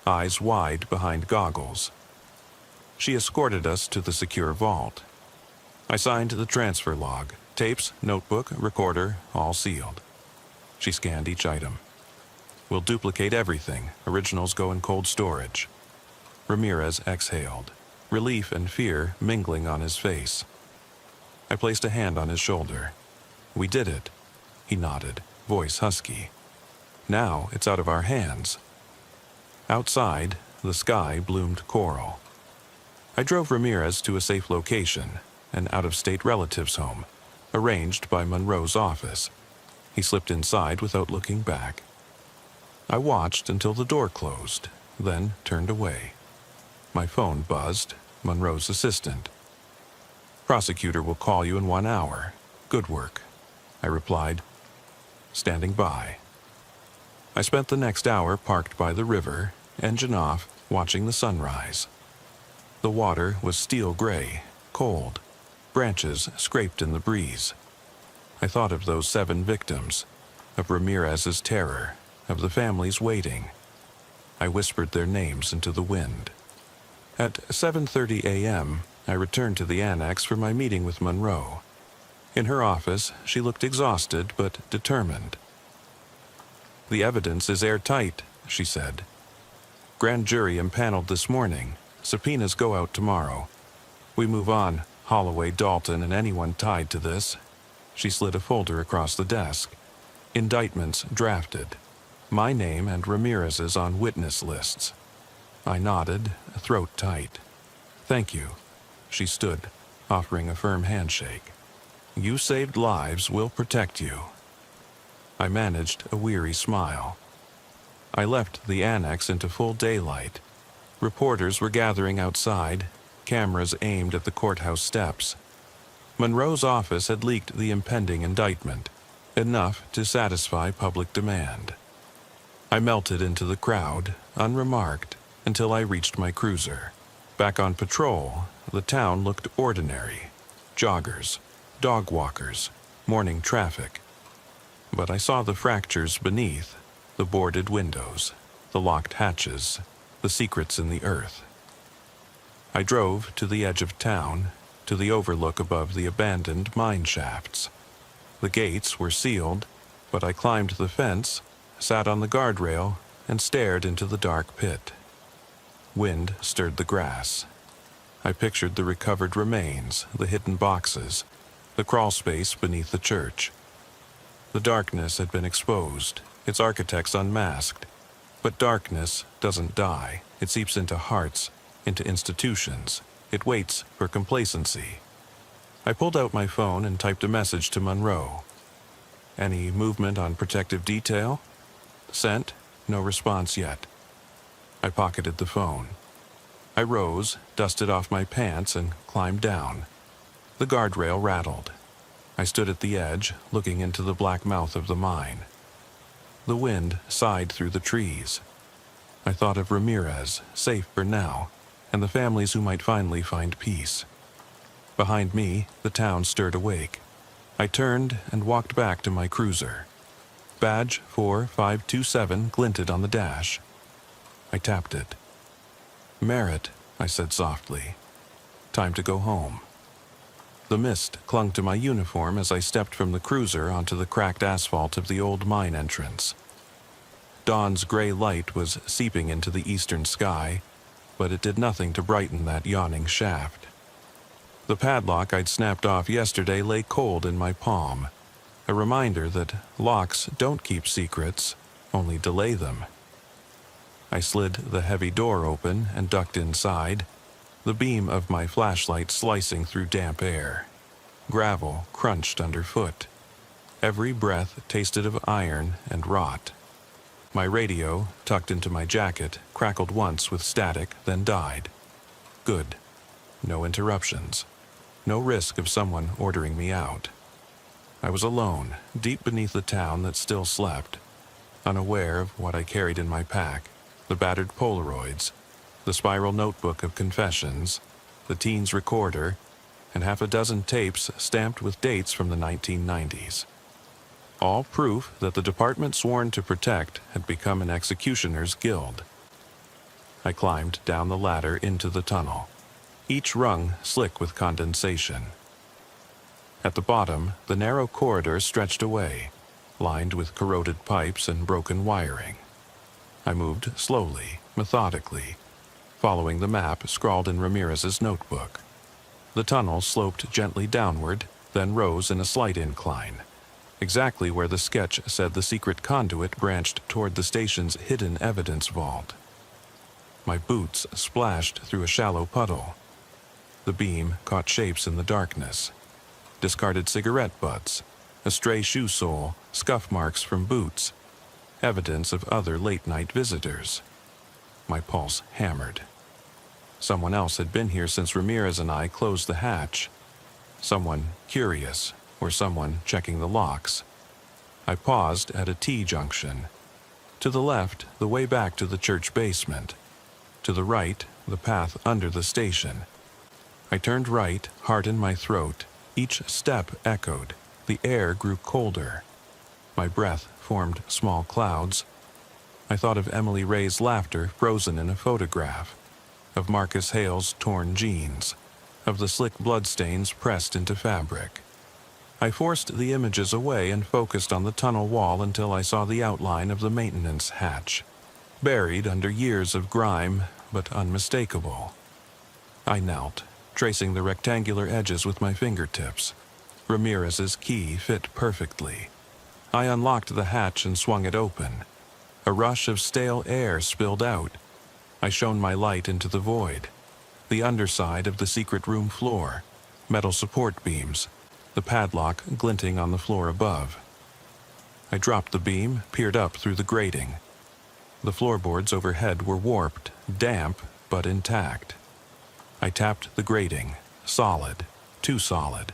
eyes wide behind goggles. She escorted us to the secure vault. I signed the transfer log, tapes, notebook, recorder, all sealed. She scanned each item. We'll duplicate everything. Originals go in cold storage. Ramirez exhaled, relief and fear mingling on his face. I placed a hand on his shoulder. We did it. He nodded, voice husky. Now it's out of our hands. Outside, the sky bloomed coral. I drove Ramirez to a safe location, an out-of-state relative's home, arranged by Monroe's office. He slipped inside without looking back. I watched until the door closed, then turned away. My phone buzzed, Monroe's assistant. "Prosecutor will call you in 1 hour. Good work," I replied, standing by. I spent the next hour parked by the river, engine off, watching the sunrise. The water was steel gray, cold. Branches scraped in the breeze. I thought of those 7 victims, of Ramirez's terror, of the families waiting. I whispered their names into the wind. At 7:30 a.m., I returned to the annex for my meeting with Monroe. In her office, she looked exhausted but determined. "The evidence is airtight," she said. "Grand jury impaneled this morning. Subpoenas go out tomorrow. We move on, Holloway, Dalton, and anyone tied to this." She slid a folder across the desk. "Indictments drafted. My name and Ramirez's on witness lists." I nodded, throat tight. "Thank you." She stood, offering a firm handshake. "You saved lives, we'll protect you." I managed a weary smile. I left the annex into full daylight. Reporters were gathering outside, cameras aimed at the courthouse steps. Monroe's office had leaked the impending indictment, enough to satisfy public demand. I melted into the crowd, unremarked, until I reached my cruiser. Back on patrol, the town looked ordinary. Joggers, dog walkers, morning traffic. But I saw the fractures beneath, the boarded windows, the locked hatches, the secrets in the earth. I drove to the edge of town, to the overlook above the abandoned mine shafts. The gates were sealed, but I climbed the fence, sat on the guardrail, and stared into the dark pit. Wind stirred the grass. I pictured the recovered remains, the hidden boxes, the crawl space beneath the church. The darkness had been exposed, its architects unmasked. But darkness doesn't die. It seeps into hearts, into institutions. It waits for complacency. I pulled out my phone and typed a message to Monroe. "Any movement on protective detail?" "Sent. No response yet." I pocketed the phone. I rose, dusted off my pants, and climbed down. The guardrail rattled. I stood at the edge, looking into the black mouth of the mine. The wind sighed through the trees. I thought of Ramirez, safe for now, and the families who might finally find peace. Behind me, the town stirred awake. I turned and walked back to my cruiser. Badge 4527 glinted on the dash. I tapped it. "Merritt," I said softly. "Time to go home." The mist clung to my uniform as I stepped from the cruiser onto the cracked asphalt of the old mine entrance. Dawn's gray light was seeping into the eastern sky, but it did nothing to brighten that yawning shaft. The padlock I'd snapped off yesterday lay cold in my palm, a reminder that locks don't keep secrets, only delay them. I slid the heavy door open and ducked inside, the beam of my flashlight slicing through damp air. Gravel crunched underfoot. Every breath tasted of iron and rot. My radio, tucked into my jacket, crackled once with static, then died. Good. No interruptions. No risk of someone ordering me out. I was alone, deep beneath the town that still slept, unaware of what I carried in my pack, the battered Polaroids, the spiral notebook of confessions, the teen's recorder, and half a dozen tapes stamped with dates from the 1990s. All proof that the department sworn to protect had become an executioner's guild. I climbed down the ladder into the tunnel, each rung slick with condensation. At the bottom, the narrow corridor stretched away, lined with corroded pipes and broken wiring. I moved slowly, methodically, following the map scrawled in Ramirez's notebook. The tunnel sloped gently downward, then rose in a slight incline, exactly where the sketch said the secret conduit branched toward the station's hidden evidence vault. My boots splashed through a shallow puddle. The beam caught shapes in the darkness. Discarded cigarette butts, a stray shoe sole, scuff marks from boots, evidence of other late-night visitors. My pulse hammered. Someone else had been here since Ramirez and I closed the hatch. Someone curious, or someone checking the locks. I paused at a T-junction. To the left, the way back to the church basement. To the right, the path under the station. I turned right, heart in my throat. Each step echoed. The air grew colder. My breath formed small clouds. I thought of Emily Ray's laughter frozen in a photograph, of Marcus Hale's torn jeans, of the slick bloodstains pressed into fabric. I forced the images away and focused on the tunnel wall until I saw the outline of the maintenance hatch, buried under years of grime, but unmistakable. I knelt, tracing the rectangular edges with my fingertips. Ramirez's key fit perfectly. I unlocked the hatch and swung it open. A rush of stale air spilled out. I shone my light into the void. The underside of the secret room floor, metal support beams, the padlock glinting on the floor above. I dropped the beam, peered up through the grating. The floorboards overhead were warped, damp, but intact. I tapped the grating, solid, too solid.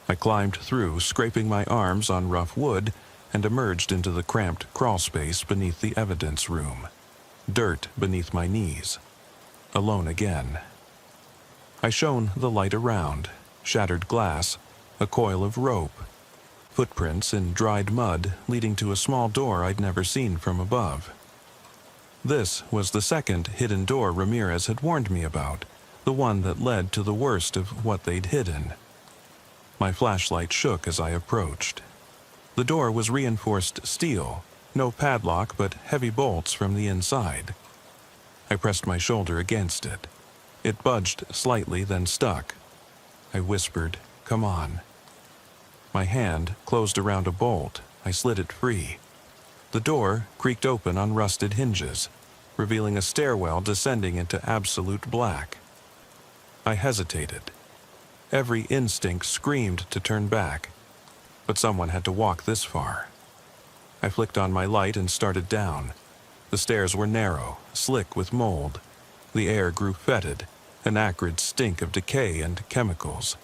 I climbed through, scraping my arms on rough wood, and emerged into the cramped crawl space beneath the evidence room. Dirt beneath my knees. Alone again. I shone the light around, shattered glass, a coil of rope, footprints in dried mud leading to a small door I'd never seen from above. This was the second hidden door Ramirez had warned me about, the one that led to the worst of what they'd hidden. My flashlight shook as I approached. The door was reinforced steel, no padlock but heavy bolts from the inside. I pressed my shoulder against it. It budged slightly, then stuck. I whispered, "Come on." My hand closed around a bolt. I slid it free. The door creaked open on rusted hinges, revealing a stairwell descending into absolute black. I hesitated. Every instinct screamed to turn back, but someone had to walk this far. I flicked on my light and started down. The stairs were narrow, slick with mold. The air grew fetid, an acrid stink of decay and chemicals.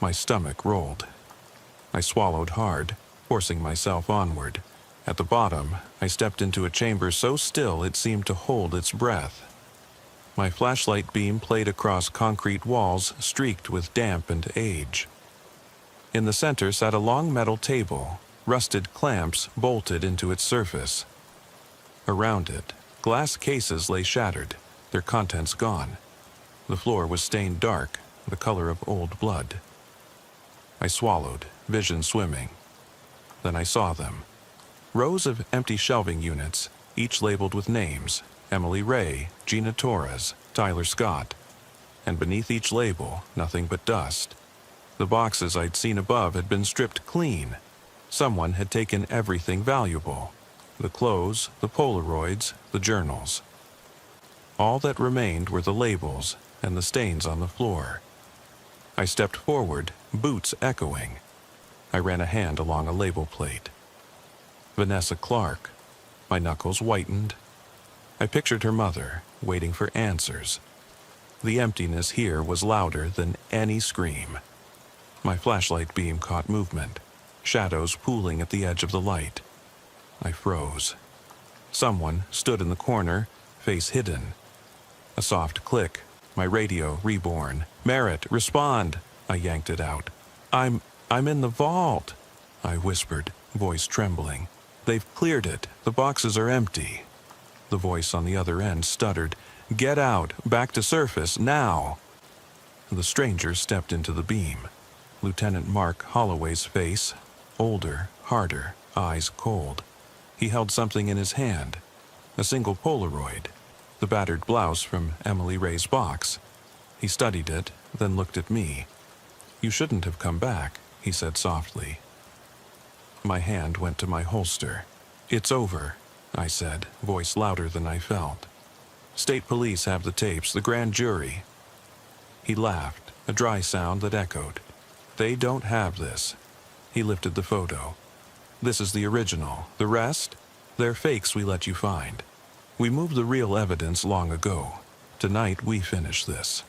My stomach rolled. I swallowed hard, forcing myself onward. At the bottom, I stepped into a chamber so still it seemed to hold its breath. My flashlight beam played across concrete walls streaked with damp and age. In the center sat a long metal table, rusted clamps bolted into its surface. Around it, glass cases lay shattered, their contents gone. The floor was stained dark, the color of old blood. I swallowed, vision swimming. Then I saw them. Rows of empty shelving units, each labeled with names: Emily Ray, Gina Torres, Tyler Scott. And beneath each label, nothing but dust. The boxes I'd seen above had been stripped clean. Someone had taken everything valuable: the clothes, the Polaroids, the journals. All that remained were the labels and the stains on the floor. I stepped forward, boots echoing. I ran a hand along a label plate. Vanessa Clark. My knuckles whitened. I pictured her mother, waiting for answers. The emptiness here was louder than any scream. My flashlight beam caught movement, shadows pooling at the edge of the light. I froze. Someone stood in the corner, face hidden. A soft click, my radio reborn. "Merritt, respond!" I yanked it out. I'm in the vault," I whispered, voice trembling. "They've cleared it. The boxes are empty." The voice on the other end stuttered, "Get out, back to surface, now!" The stranger stepped into the beam. Lieutenant Mark Holloway's face, older, harder, eyes cold. He held something in his hand, a single Polaroid, the battered blouse from Emily Ray's box. He studied it, then looked at me. "You shouldn't have come back," he said softly. My hand went to my holster. "It's over," I said, voice louder than I felt. "State police have the tapes, the grand jury." He laughed, a dry sound that echoed. "They don't have this." He lifted the photo. "This is the original. The rest? They're fakes we let you find. We moved the real evidence long ago. Tonight we finish this."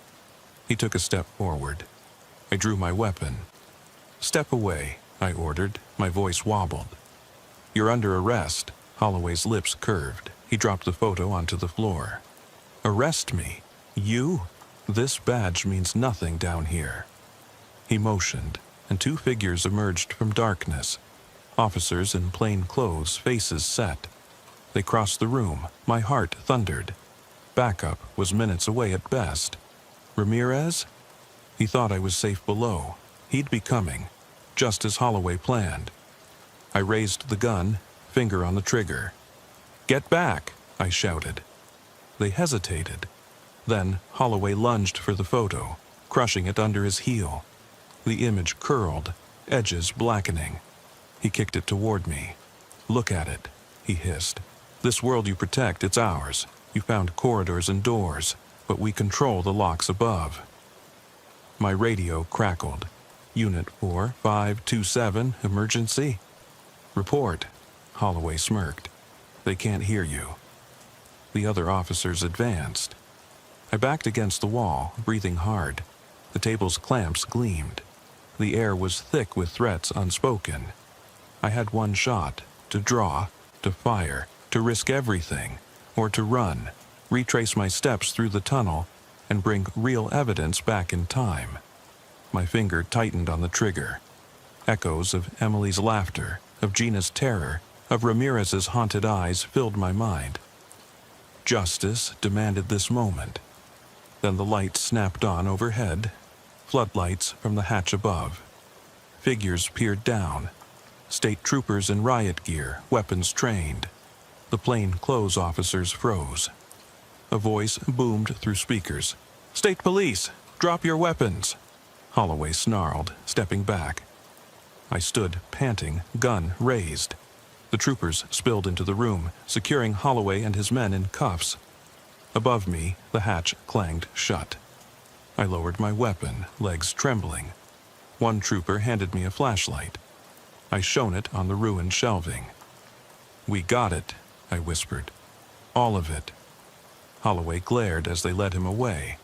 He took a step forward. I drew my weapon. "Step away," I ordered. My voice wobbled. "You're under arrest." Holloway's lips curved. He dropped the photo onto the floor. "Arrest me? You? This badge means nothing down here." He motioned, and two figures emerged from darkness. Officers in plain clothes, faces set. They crossed the room. My heart thundered. Backup was minutes away at best. Ramirez? He thought I was safe below. He'd be coming, just as Holloway planned. I raised the gun, finger on the trigger. "Get back!" I shouted. They hesitated. Then Holloway lunged for the photo, crushing it under his heel. The image curled, edges blackening. He kicked it toward me. "Look at it," he hissed. "This world you protect, it's ours. You found corridors and doors, but we control the locks above." My radio crackled. "Unit 4527, emergency?" "Report." Holloway smirked. "They can't hear you." The other officers advanced. I backed against the wall, breathing hard. The table's clamps gleamed. The air was thick with threats unspoken. I had one shot: to draw, to fire, to risk everything, or to run, retrace my steps through the tunnel, and bring real evidence back in time. My finger tightened on the trigger. Echoes of Emily's laughter, of Gina's terror, of Ramirez's haunted eyes filled my mind. Justice demanded this moment. Then the lights snapped on overhead, floodlights from the hatch above. Figures peered down. State troopers in riot gear, weapons trained. The plain-clothes officers froze. A voice boomed through speakers. "State police, drop your weapons!" Holloway snarled, stepping back. I stood, panting, gun raised. The troopers spilled into the room, securing Holloway and his men in cuffs. Above me, the hatch clanged shut. I lowered my weapon, legs trembling. One trooper handed me a flashlight. I shone it on the ruined shelving. "We got it," I whispered. "All of it." Holloway glared as they led him away.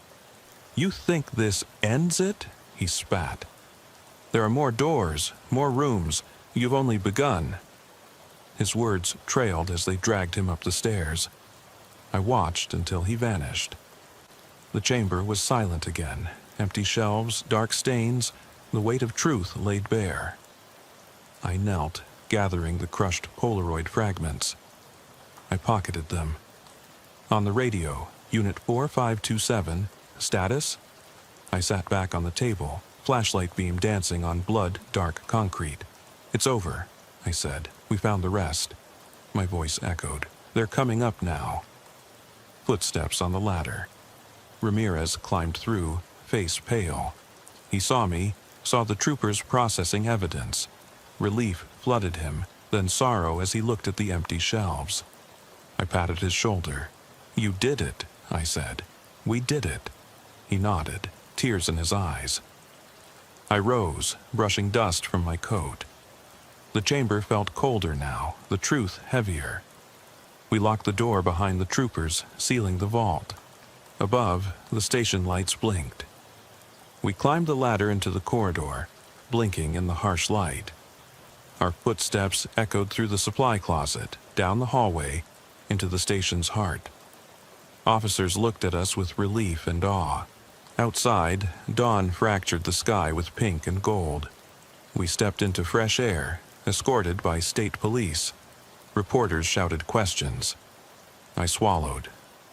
"You think this ends it?" he spat. "There are more doors, more rooms. You've only begun." His words trailed as they dragged him up the stairs. I watched until he vanished. The chamber was silent again. Empty shelves, dark stains, The weight of truth laid bare. I knelt, gathering the crushed Polaroid fragments. I pocketed them. On the radio, Unit 4527, status? I sat back on the table, flashlight beam dancing on blood-dark concrete. It's over, I said. We found the rest. My voice echoed. They're coming up now. Footsteps on the ladder. Ramirez climbed through, face pale. He saw me, saw the troopers processing evidence. Relief flooded him, then sorrow as he looked at the empty shelves. I patted his shoulder. You did it, I said. We did it. He nodded, tears in his eyes. I rose, brushing dust from my coat. The chamber felt colder now, the truth heavier. We locked the door behind the troopers, sealing the vault. Above, the station lights blinked. We climbed the ladder into the corridor, blinking in the harsh light. Our footsteps echoed through the supply closet, down the hallway, into the station's heart. Officers looked at us with relief and awe. Outside, dawn fractured the sky with pink and gold. We stepped into fresh air, escorted by state police. Reporters shouted questions. I swallowed.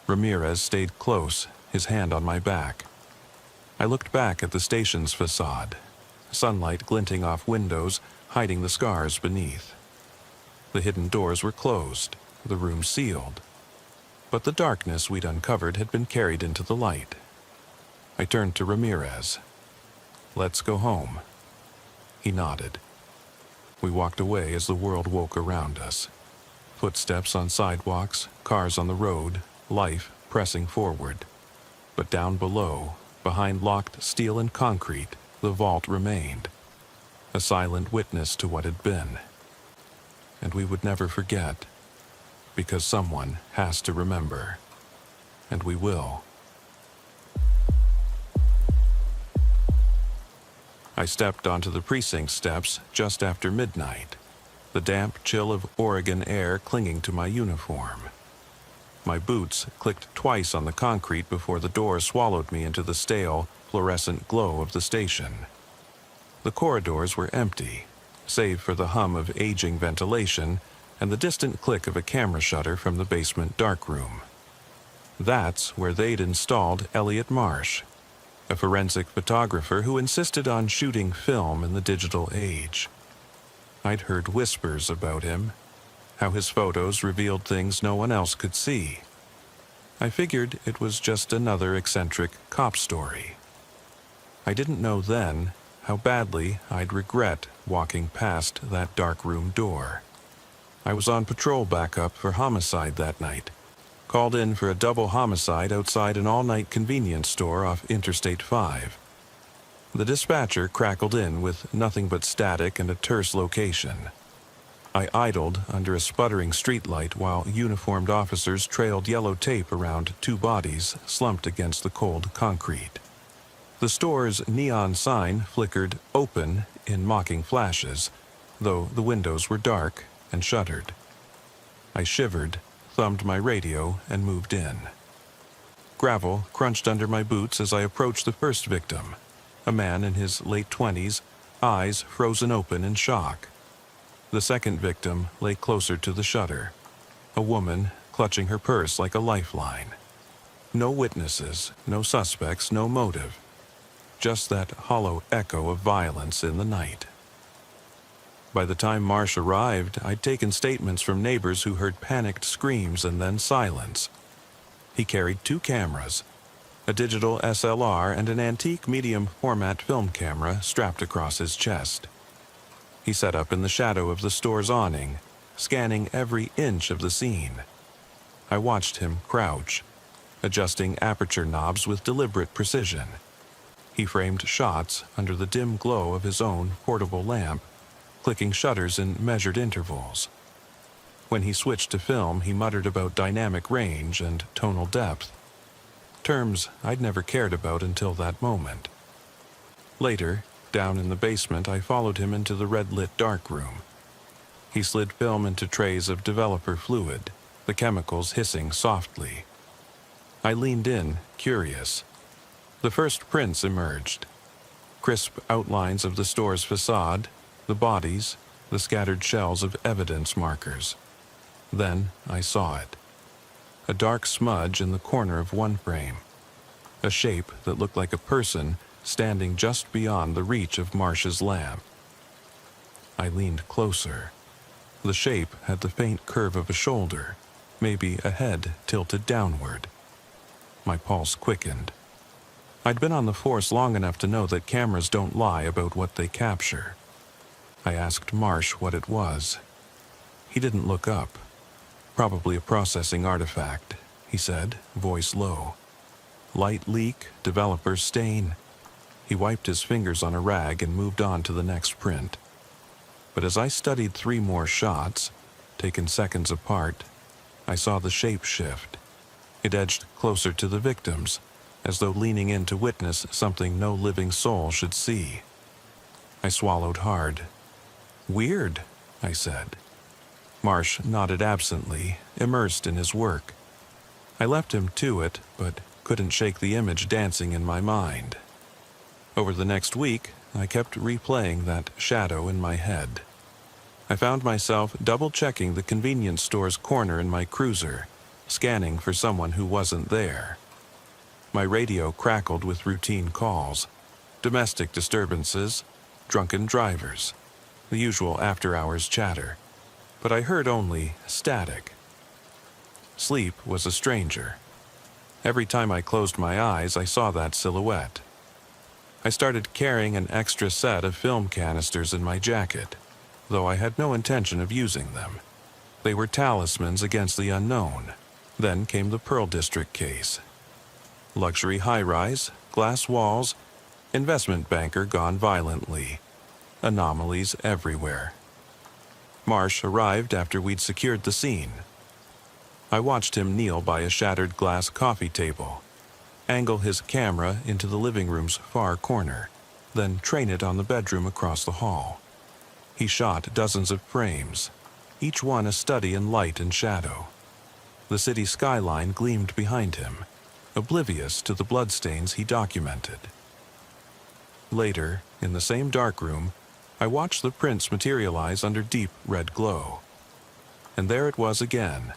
Ramirez stayed close, his hand on my back. I looked back at the station's facade, sunlight glinting off windows, hiding the scars beneath. The hidden doors were closed, the room sealed. But the darkness we'd uncovered had been carried into the light. I turned to Ramirez. Let's go home. He nodded. We walked away as the world woke around us. Footsteps on sidewalks, cars on the road, life pressing forward. But down below, behind locked steel and concrete, the vault remained. A silent witness to what had been. And we would never forget, because someone has to remember. And we will. I stepped onto the precinct steps just after midnight, the damp chill of Oregon air clinging to my uniform. My boots clicked twice on the concrete before the door swallowed me into the stale, fluorescent glow of the station. The corridors were empty, save for the hum of aging ventilation and the distant click of a camera shutter from the basement darkroom. That's where they'd installed Elliot Marsh, a forensic photographer who insisted on shooting film in the digital age. I'd heard whispers about him, how his photos revealed things no one else could see. I figured it was just another eccentric cop story. I didn't know then how badly I'd regret walking past that darkroom door. I was on patrol backup for homicide that night, called in for a double homicide outside an all-night convenience store off Interstate 5. The dispatcher crackled in with nothing but static and a terse location. I idled under a sputtering streetlight while uniformed officers trailed yellow tape around two bodies slumped against the cold concrete. The store's neon sign flickered open in mocking flashes, though the windows were dark and shuttered. I shivered, thumbed my radio, and moved in. Gravel crunched under my boots as I approached the first victim, a man in his late 20s, eyes frozen open in shock. The second victim lay closer to the shutter, a woman clutching her purse like a lifeline. No witnesses, no suspects, no motive. Just that hollow echo of violence in the night. By the time Marsh arrived, I'd taken statements from neighbors who heard panicked screams and then silence. He carried two cameras, a digital SLR and an antique medium-format film camera strapped across his chest. He sat up in the shadow of the store's awning, scanning every inch of the scene. I watched him crouch, adjusting aperture knobs with deliberate precision. He framed shots under the dim glow of his own portable lamp, clicking shutters in measured intervals. When he switched to film, he muttered about dynamic range and tonal depth, terms I'd never cared about until that moment. Later, down in the basement, I followed him into the red-lit darkroom. He slid film into trays of developer fluid, the chemicals hissing softly. I leaned in, curious. The first prints emerged. crisp outlines of the store's facade, the bodies, the scattered shells of evidence markers. Then I saw it. A dark smudge in the corner of one frame. A shape that looked like a person standing just beyond the reach of Marsh's lamp. I leaned closer. The shape had the faint curve of a shoulder, maybe a head tilted downward. My pulse quickened. I'd been on the force long enough to know that cameras don't lie about what they capture. I asked Marsh what it was. He didn't look up. Probably a processing artifact, he said, voice low. Light leak, developer stain. He wiped his fingers on a rag and moved on to the next print. But as I studied 3 more shots, taken seconds apart, I saw the shape shift. It edged closer to the victims, as though leaning in to witness something no living soul should see. I swallowed hard. Weird, I said. Marsh nodded absently, immersed in his work. I left him to it, but couldn't shake the image dancing in my mind. Over the next week, I kept replaying that shadow in my head. I found myself double-checking the convenience store's corner in my cruiser, scanning for someone who wasn't there. My radio crackled with routine calls, domestic disturbances, drunken drivers, the usual after-hours chatter, but I heard only static. Sleep was a stranger. Every time I closed my eyes, I saw that silhouette. I started carrying an extra set of film canisters in my jacket, though I had no intention of using them. They were talismans against the unknown. Then came the Pearl District case. Luxury high-rise, glass walls, investment banker gone violently. Anomalies everywhere. Marsh arrived after we'd secured the scene. I watched him kneel by a shattered glass coffee table, angle his camera into the living room's far corner, then train it on the bedroom across the hall. He shot dozens of frames, each one a study in light and shadow. The city skyline gleamed behind him, oblivious to the bloodstains he documented. Later, in the same darkroom, I watched the prints materialize under deep red glow. And there it was again,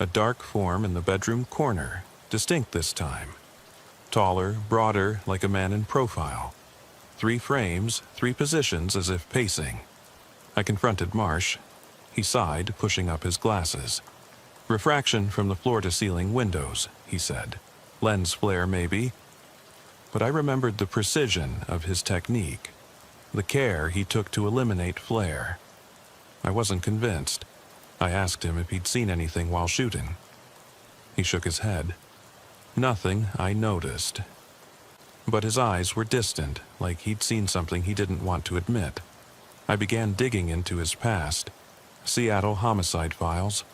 a dark form in the bedroom corner, distinct this time. Taller, broader, like a man in profile. 3 frames, 3 positions as if pacing. I confronted Marsh. He sighed, pushing up his glasses. Refraction from the floor-to-ceiling windows, he said. Lens flare, maybe. But I remembered the precision of his technique, the care he took to eliminate flare. I wasn't convinced. I asked him if he'd seen anything while shooting. He shook his head. Nothing I noticed. But his eyes were distant, like he'd seen something he didn't want to admit. I began digging into his past. Seattle homicide files,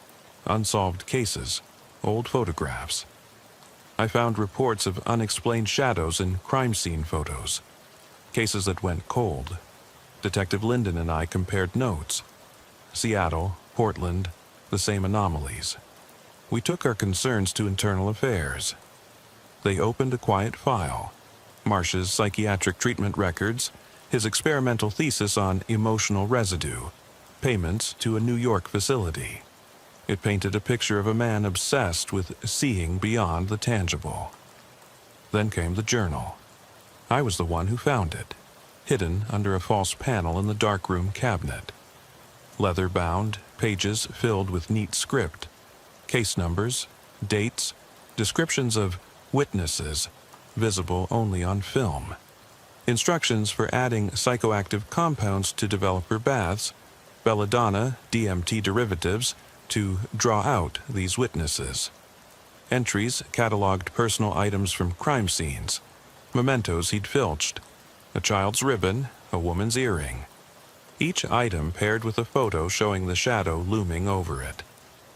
unsolved cases, old photographs. I found reports of unexplained shadows in crime scene photos, cases that went cold. Detective Linden and I compared notes. Seattle, Portland, the same anomalies. We took our concerns to internal affairs. They opened a quiet file, Marsh's psychiatric treatment records, his experimental thesis on emotional residue, payments to a New York facility. It painted a picture of a man obsessed with seeing beyond the tangible. Then came the journal. I was the one who found it, hidden under a false panel in the darkroom cabinet. Leather-bound, pages filled with neat script, case numbers, dates, descriptions of witnesses, visible only on film. Instructions for adding psychoactive compounds to developer baths, belladonna, DMT derivatives, to draw out these witnesses. Entries cataloged personal items from crime scenes, mementos he'd filched, a child's ribbon, a woman's earring. Each item paired with a photo showing the shadow looming over it.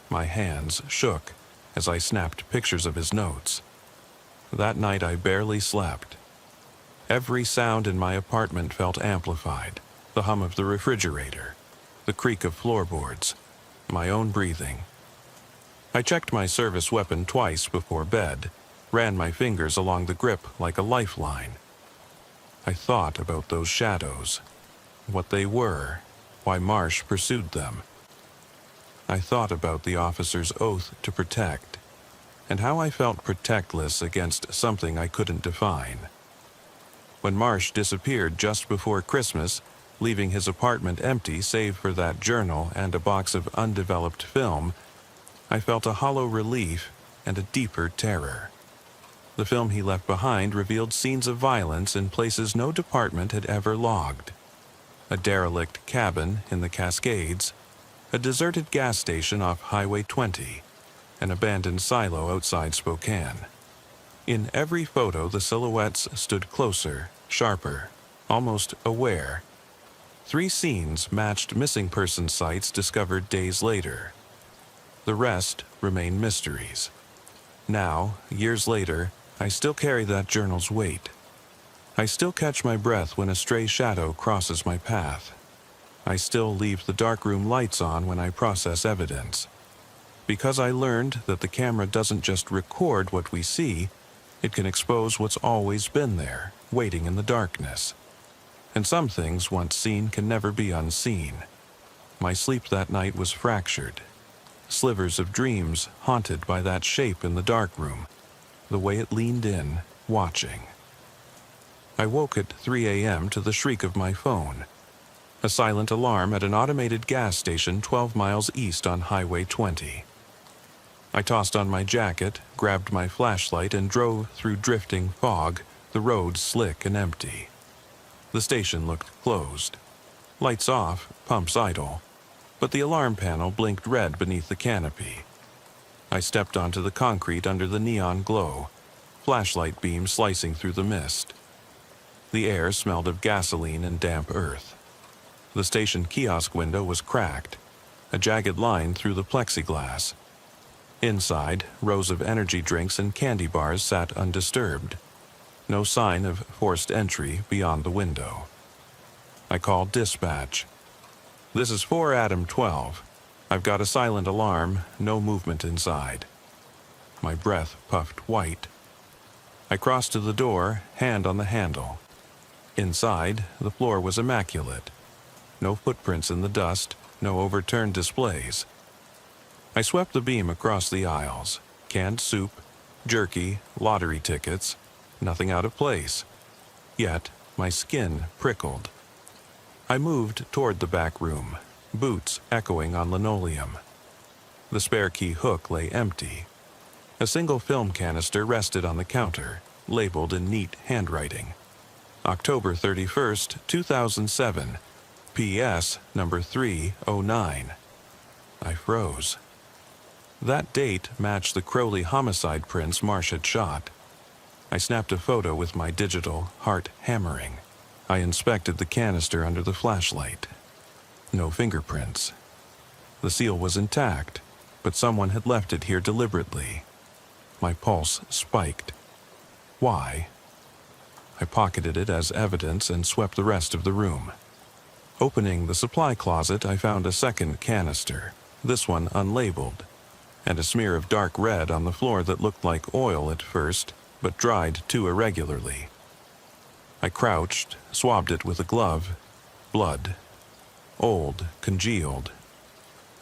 My hands shook as I snapped pictures of his notes. That night I barely slept. Every sound in my apartment felt amplified. The hum of the refrigerator, the creak of floorboards, my own breathing. I checked my service weapon twice before bed, ran my fingers along the grip like a lifeline. I thought about those shadows, what they were, why Marsh pursued them. I thought about the officer's oath to protect, and how I felt protectless against something I couldn't define. When Marsh disappeared just before Christmas, leaving his apartment empty save for that journal and a box of undeveloped film, I felt a hollow relief and a deeper terror. The film he left behind revealed scenes of violence in places no department had ever logged. A derelict cabin in the Cascades, a deserted gas station off Highway 20, an abandoned silo outside Spokane. In every photo, the silhouettes stood closer, sharper, almost aware. 3 scenes matched missing person sites discovered days later. The rest remain mysteries. Now, years later, I still carry that journal's weight. I still catch my breath when a stray shadow crosses my path. I still leave the darkroom lights on when I process evidence. Because I learned that the camera doesn't just record what we see, it can expose what's always been there, waiting in the darkness. And some things once seen can never be unseen. My sleep that night was fractured. Slivers of dreams haunted by that shape in the darkroom, the way it leaned in, watching. I woke at 3 a.m. to the shriek of my phone. A silent alarm at an automated gas station 12 miles east on Highway 20. I tossed on my jacket, grabbed my flashlight, and drove through drifting fog, the road slick and empty. The station looked closed. Lights off, pumps idle, but the alarm panel blinked red beneath the canopy. I stepped onto the concrete under the neon glow, flashlight beam slicing through the mist. The air smelled of gasoline and damp earth. The station kiosk window was cracked, a jagged line through the plexiglass. Inside, rows of energy drinks and candy bars sat undisturbed. No sign of forced entry beyond the window. I called dispatch. "This is 4 Adam 12. I've got a silent alarm, no movement inside." My breath puffed white. I crossed to the door, hand on the handle. Inside, the floor was immaculate. No footprints in the dust, no overturned displays. I swept the beam across the aisles. Canned soup, jerky, lottery tickets, nothing out of place. Yet, my skin prickled. I moved toward the back room, boots echoing on linoleum. The spare key hook lay empty. A single film canister rested on the counter, labeled in neat handwriting. October 31st, 2007, PS number 309. I froze. That date matched the Crowley homicide prints Marsh had shot. I snapped a photo with my digital, heart hammering. I inspected the canister under the flashlight. No fingerprints. The seal was intact, but someone had left it here deliberately. My pulse spiked. Why? I pocketed it as evidence and swept the rest of the room. Opening the supply closet, I found a second canister, this one unlabeled, and a smear of dark red on the floor that looked like oil at first, but dried too irregularly. I crouched, swabbed it with a glove. Blood. Old, congealed.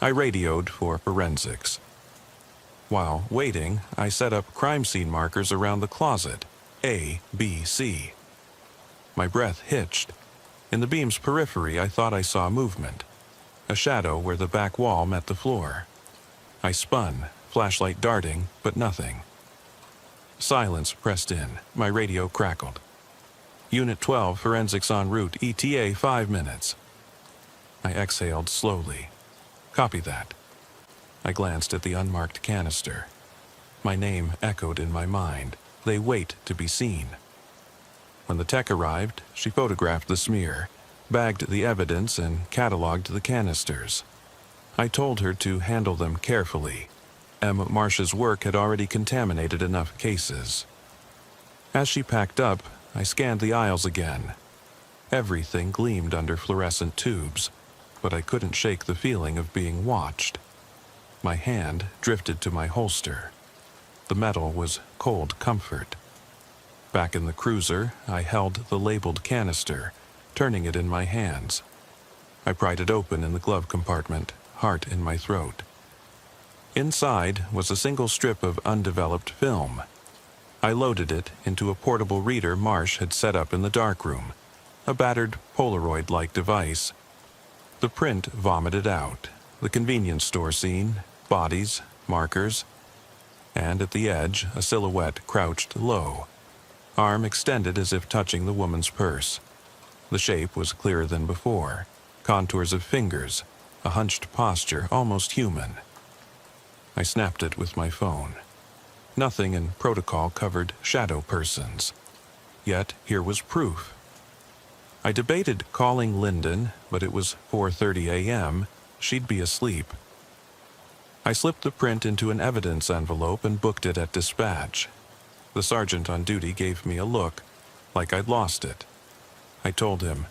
I radioed for forensics. While waiting, I set up crime scene markers around the closet, A, B, C. My breath hitched. In the beam's periphery, I thought I saw movement, a shadow where the back wall met the floor. I spun, flashlight darting, but nothing. Silence pressed in. My radio crackled. Unit 12, forensics en route, ETA 5 minutes. I exhaled slowly. Copy that. I glanced at the unmarked canister. My name echoed in my mind. They wait to be seen. When the tech arrived, she photographed the smear, bagged the evidence, and cataloged the canisters. I told her to handle them carefully. M. Marsh's work had already contaminated enough cases. As she packed up, I scanned the aisles again. Everything gleamed under fluorescent tubes, but I couldn't shake the feeling of being watched. My hand drifted to my holster. The metal was cold comfort. Back in the cruiser, I held the labeled canister, turning it in my hands. I pried it open in the glove compartment, heart in my throat. Inside was a single strip of undeveloped film. I loaded it into a portable reader Marsh had set up in the darkroom, a battered Polaroid-like device. The print vomited out, the convenience store scene, bodies, markers, and at the edge, a silhouette crouched low, arm extended as if touching the woman's purse. The shape was clearer than before, contours of fingers, a hunched posture almost human. I snapped it with my phone. Nothing in protocol covered shadow persons. Yet here was proof. I debated calling Lyndon, but it was 4:30 a.m. She'd be asleep. I slipped the print into an evidence envelope and booked it at dispatch. The sergeant on duty gave me a look, like I'd lost it. I told him,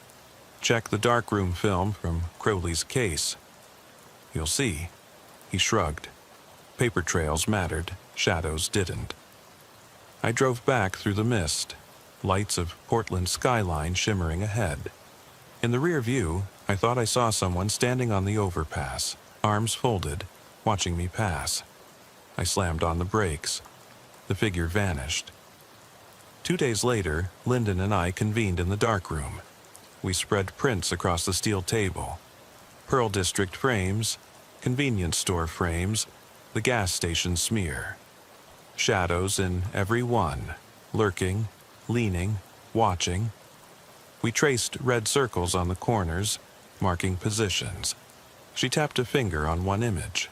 "Check the darkroom film from Crowley's case. You'll see." He shrugged. Paper trails mattered, shadows didn't. I drove back through the mist, lights of Portland skyline shimmering ahead. In the rear view, I thought I saw someone standing on the overpass, arms folded, watching me pass. I slammed on the brakes. The figure vanished. 2 days later, Lyndon and I convened in the darkroom. We spread prints across the steel table. Pearl District frames, convenience store frames, the gas station smear. Shadows in every one, lurking, leaning, watching. We traced red circles on the corners, marking positions. She tapped a finger on one image.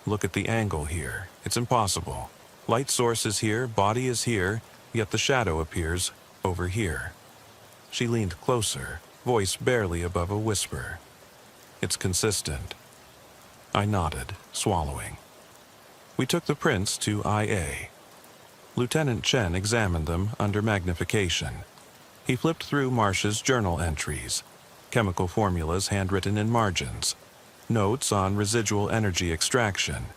"Look at the angle here. It's impossible. Light source is here, body is here, yet the shadow appears over here." She leaned closer, voice barely above a whisper. "It's consistent." I nodded, swallowing. We took the prints to IA. Lieutenant Chen examined them under magnification. He flipped through Marsh's journal entries, chemical formulas handwritten in margins, notes on residual energy extraction,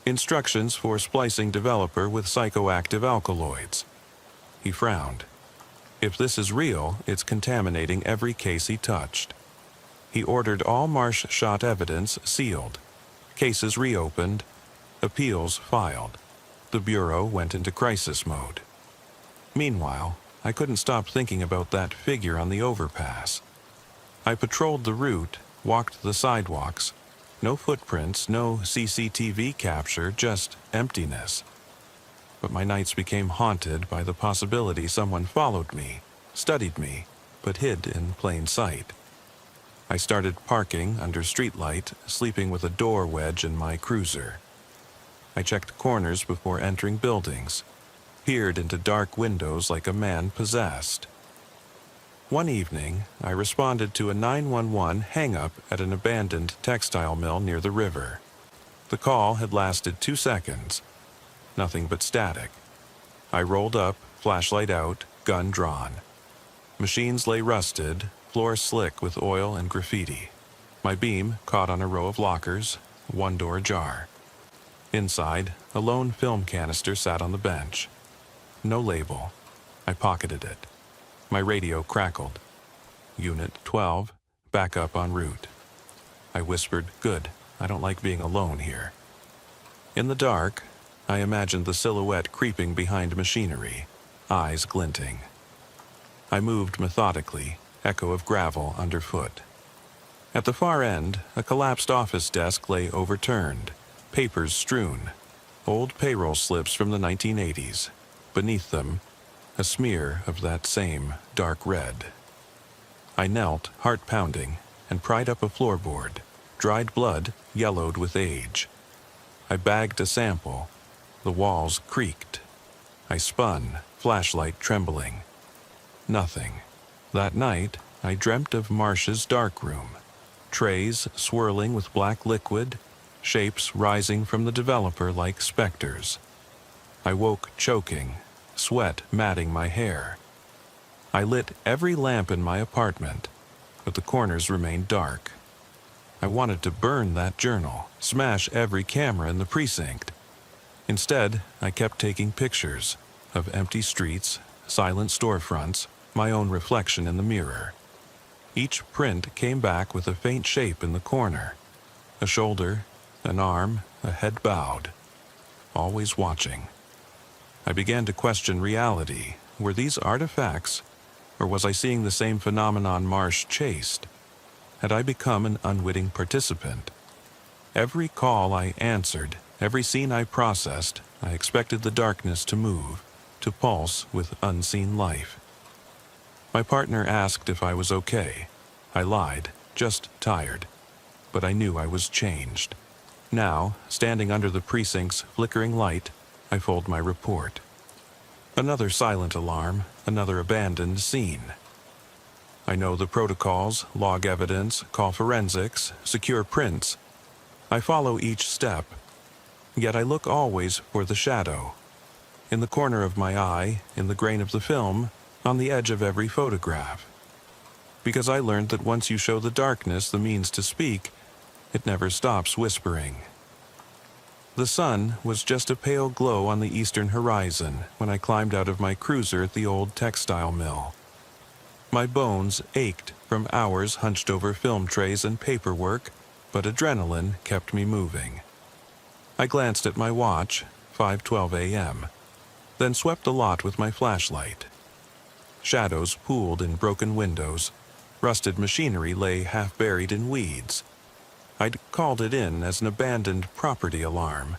instructions for splicing developer with psychoactive alkaloids. He frowned. If this is real, it's contaminating every case he touched. He ordered all Marsh shot evidence sealed, cases reopened, appeals filed. The Bureau went into crisis mode. Meanwhile, I couldn't stop thinking about that figure on the overpass. I patrolled the route, walked the sidewalks. No footprints, no CCTV capture, just emptiness. But my nights became haunted by the possibility someone followed me, studied me, but hid in plain sight. I started parking under streetlight, sleeping with a door wedge in my cruiser. I checked corners before entering buildings, peered into dark windows like a man possessed. One evening, I responded to a 911 hang-up at an abandoned textile mill near the river. The call had lasted 2 seconds. Nothing but static. I rolled up, flashlight out, gun drawn. Machines lay rusted, floor slick with oil and graffiti. My beam caught on a row of lockers, one door ajar. Inside, a lone film canister sat on the bench. No label. I pocketed it. My radio crackled. Unit 12, back up en route. I whispered, "Good, I don't like being alone here." In the dark, I imagined the silhouette creeping behind machinery, eyes glinting. I moved methodically, echo of gravel underfoot. At the far end, a collapsed office desk lay overturned, papers strewn, old payroll slips from the 1980s. Beneath them, a smear of that same dark red. I knelt, heart pounding, and pried up a floorboard, dried blood yellowed with age. I bagged a sample. The walls creaked. I spun, flashlight trembling. Nothing. That night, I dreamt of Marsh's darkroom. Trays swirling with black liquid, shapes rising from the developer like specters. I woke choking, sweat matting my hair. I lit every lamp in my apartment, but the corners remained dark. I wanted to burn that journal, smash every camera in the precinct. Instead, I kept taking pictures of empty streets, silent storefronts, my own reflection in the mirror. Each print came back with a faint shape in the corner. A shoulder, an arm, a head bowed. Always watching. I began to question reality. Were these artifacts, or was I seeing the same phenomenon Marsh chased? Had I become an unwitting participant? Every call I answered, every scene I processed, I expected the darkness to move, to pulse with unseen life. My partner asked if I was okay. I lied, just tired. But I knew I was changed. Now, standing under the precinct's flickering light, I fold my report. Another silent alarm, another abandoned scene. I know the protocols, log evidence, call forensics, secure prints. I follow each step. Yet I look always for the shadow. In the corner of my eye, in the grain of the film, on the edge of every photograph. Because I learned that once you show the darkness the means to speak, it never stops whispering. The sun was just a pale glow on the eastern horizon when I climbed out of my cruiser at the old textile mill. My bones ached from hours hunched over film trays and paperwork, but adrenaline kept me moving. I glanced at my watch, 5:12 a.m., then swept the lot with my flashlight. Shadows pooled in broken windows. Rusted machinery lay half buried in weeds. I'd called it in as an abandoned property alarm,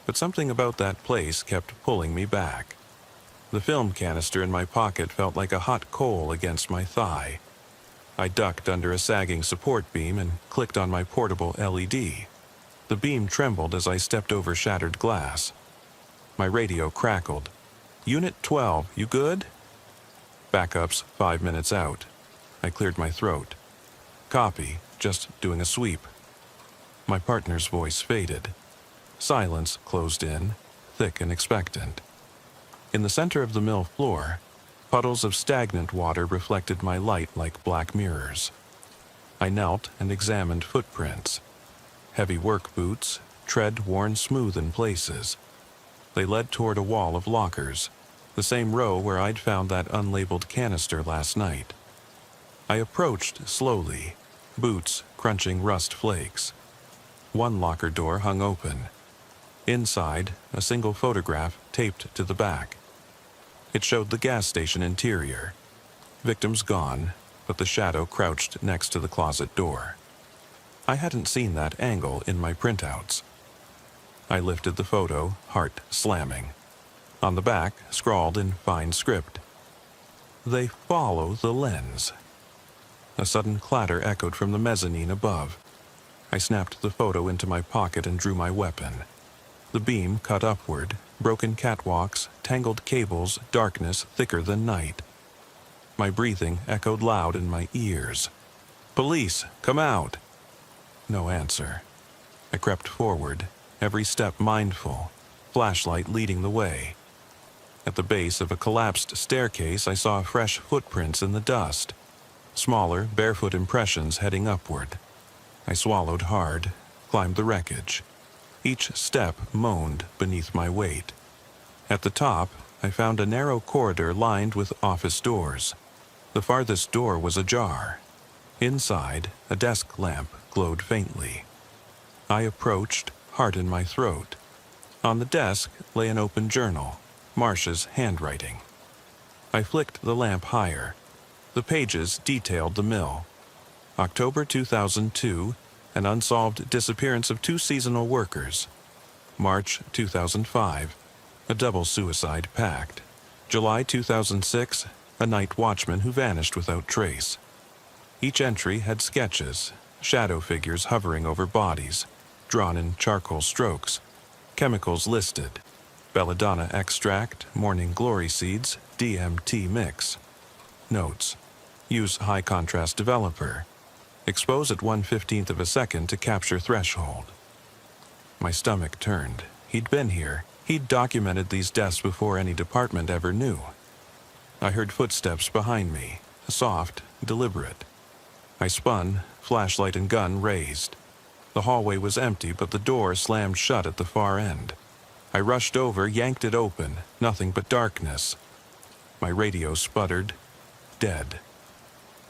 but something about that place kept pulling me back. The film canister in my pocket felt like a hot coal against my thigh. I ducked under a sagging support beam and clicked on my portable LED. The beam trembled as I stepped over shattered glass. My radio crackled. "Unit 12, you good?" Backup's 5 minutes out. I cleared my throat. "Copy, just doing a sweep." My partner's voice faded. Silence closed in, thick and expectant. In the center of the mill floor, puddles of stagnant water reflected my light like black mirrors. I knelt and examined footprints. Heavy work boots, tread worn smooth in places. They led toward a wall of lockers, the same row where I'd found that unlabeled canister last night. I approached slowly, boots crunching rust flakes. One locker door hung open. Inside, a single photograph taped to the back. It showed the gas station interior. Victims gone, but the shadow crouched next to the closet door. I hadn't seen that angle in my printouts. I lifted the photo, heart slamming. On the back, scrawled in fine script, "They follow the lens." A sudden clatter echoed from the mezzanine above. I snapped the photo into my pocket and drew my weapon. The beam cut upward, broken catwalks, tangled cables, darkness thicker than night. My breathing echoed loud in my ears. "Police, come out!" No answer. I crept forward, every step mindful, flashlight leading the way. At the base of a collapsed staircase, I saw fresh footprints in the dust. Smaller, barefoot impressions heading upward. I swallowed hard, climbed the wreckage. Each step moaned beneath my weight. At the top, I found a narrow corridor lined with office doors. The farthest door was ajar. Inside, a desk lamp glowed faintly. I approached, heart in my throat. On the desk lay an open journal, Marsh's handwriting. I flicked the lamp higher. The pages detailed the mill. October 2002, an unsolved disappearance of 2 seasonal workers. March 2005, a double suicide pact. July 2006, a night watchman who vanished without trace. Each entry had sketches, shadow figures hovering over bodies, drawn in charcoal strokes. Chemicals listed: belladonna extract, morning glory seeds, DMT mix. Notes: use high contrast developer. Expose at 1/15 of a second to capture threshold. My stomach turned. He'd been here. He'd documented these deaths before any department ever knew. I heard footsteps behind me, soft, deliberate. I spun, flashlight and gun raised. The hallway was empty, but the door slammed shut at the far end. I rushed over, yanked it open, nothing but darkness. My radio sputtered. Dead.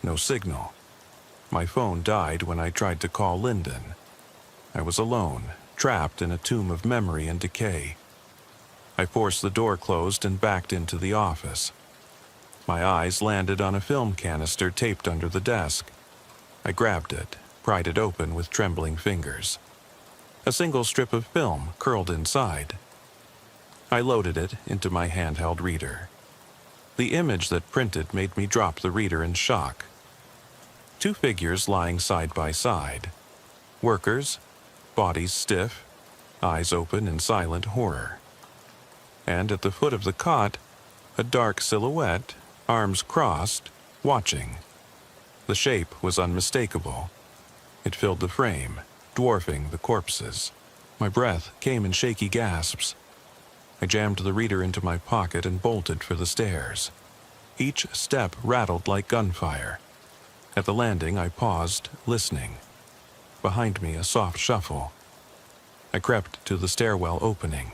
No signal. My phone died when I tried to call Lyndon. I was alone, trapped in a tomb of memory and decay. I forced the door closed and backed into the office. My eyes landed on a film canister taped under the desk. I grabbed it, pried it open with trembling fingers. A single strip of film curled inside. I loaded it into my handheld reader. The image that printed made me drop the reader in shock. Two figures lying side by side. Workers, bodies stiff, eyes open in silent horror. And at the foot of the cot, a dark silhouette, arms crossed, watching. The shape was unmistakable. It filled the frame, dwarfing the corpses. My breath came in shaky gasps. I jammed the reader into my pocket and bolted for the stairs. Each step rattled like gunfire. At the landing, I paused, listening. Behind me, a soft shuffle. I crept to the stairwell opening.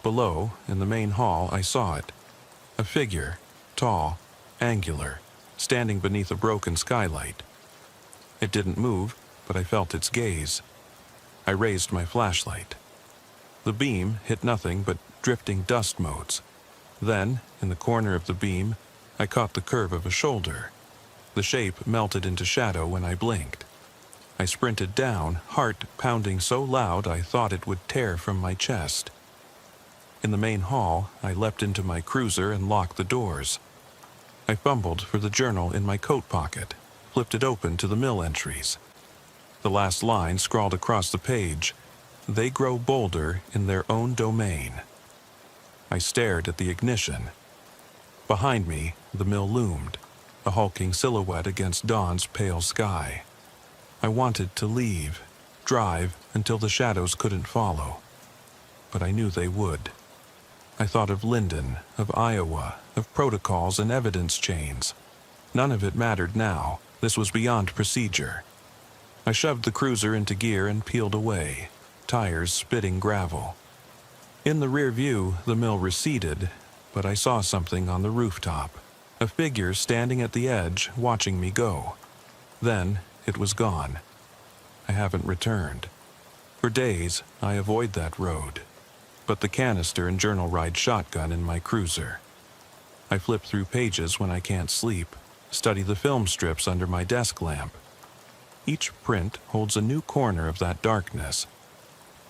Below, in the main hall, I saw it. A figure, tall, angular, standing beneath a broken skylight. It didn't move, but I felt its gaze. I raised my flashlight. The beam hit nothing but drifting dust motes. Then, in the corner of the beam, I caught the curve of a shoulder. The shape melted into shadow when I blinked. I sprinted down, heart pounding so loud I thought it would tear from my chest. In the main hall, I leapt into my cruiser and locked the doors. I fumbled for the journal in my coat pocket, flipped it open to the mill entries. The last line scrawled across the page, "They grow bolder in their own domain." I stared at the ignition. Behind me, the mill loomed, a hulking silhouette against dawn's pale sky. I wanted to leave, drive until the shadows couldn't follow. But I knew they would. I thought of Lyndon, of Iowa, of protocols and evidence chains. None of it mattered now. This was beyond procedure. I shoved the cruiser into gear and peeled away, tires spitting gravel. In the rear view, the mill receded, but I saw something on the rooftop. A figure standing at the edge, watching me go. Then it was gone. I haven't returned. For days, I avoid that road. But the canister and journal ride shotgun in my cruiser. I flip through pages when I can't sleep, study the film strips under my desk lamp. Each print holds a new corner of that darkness.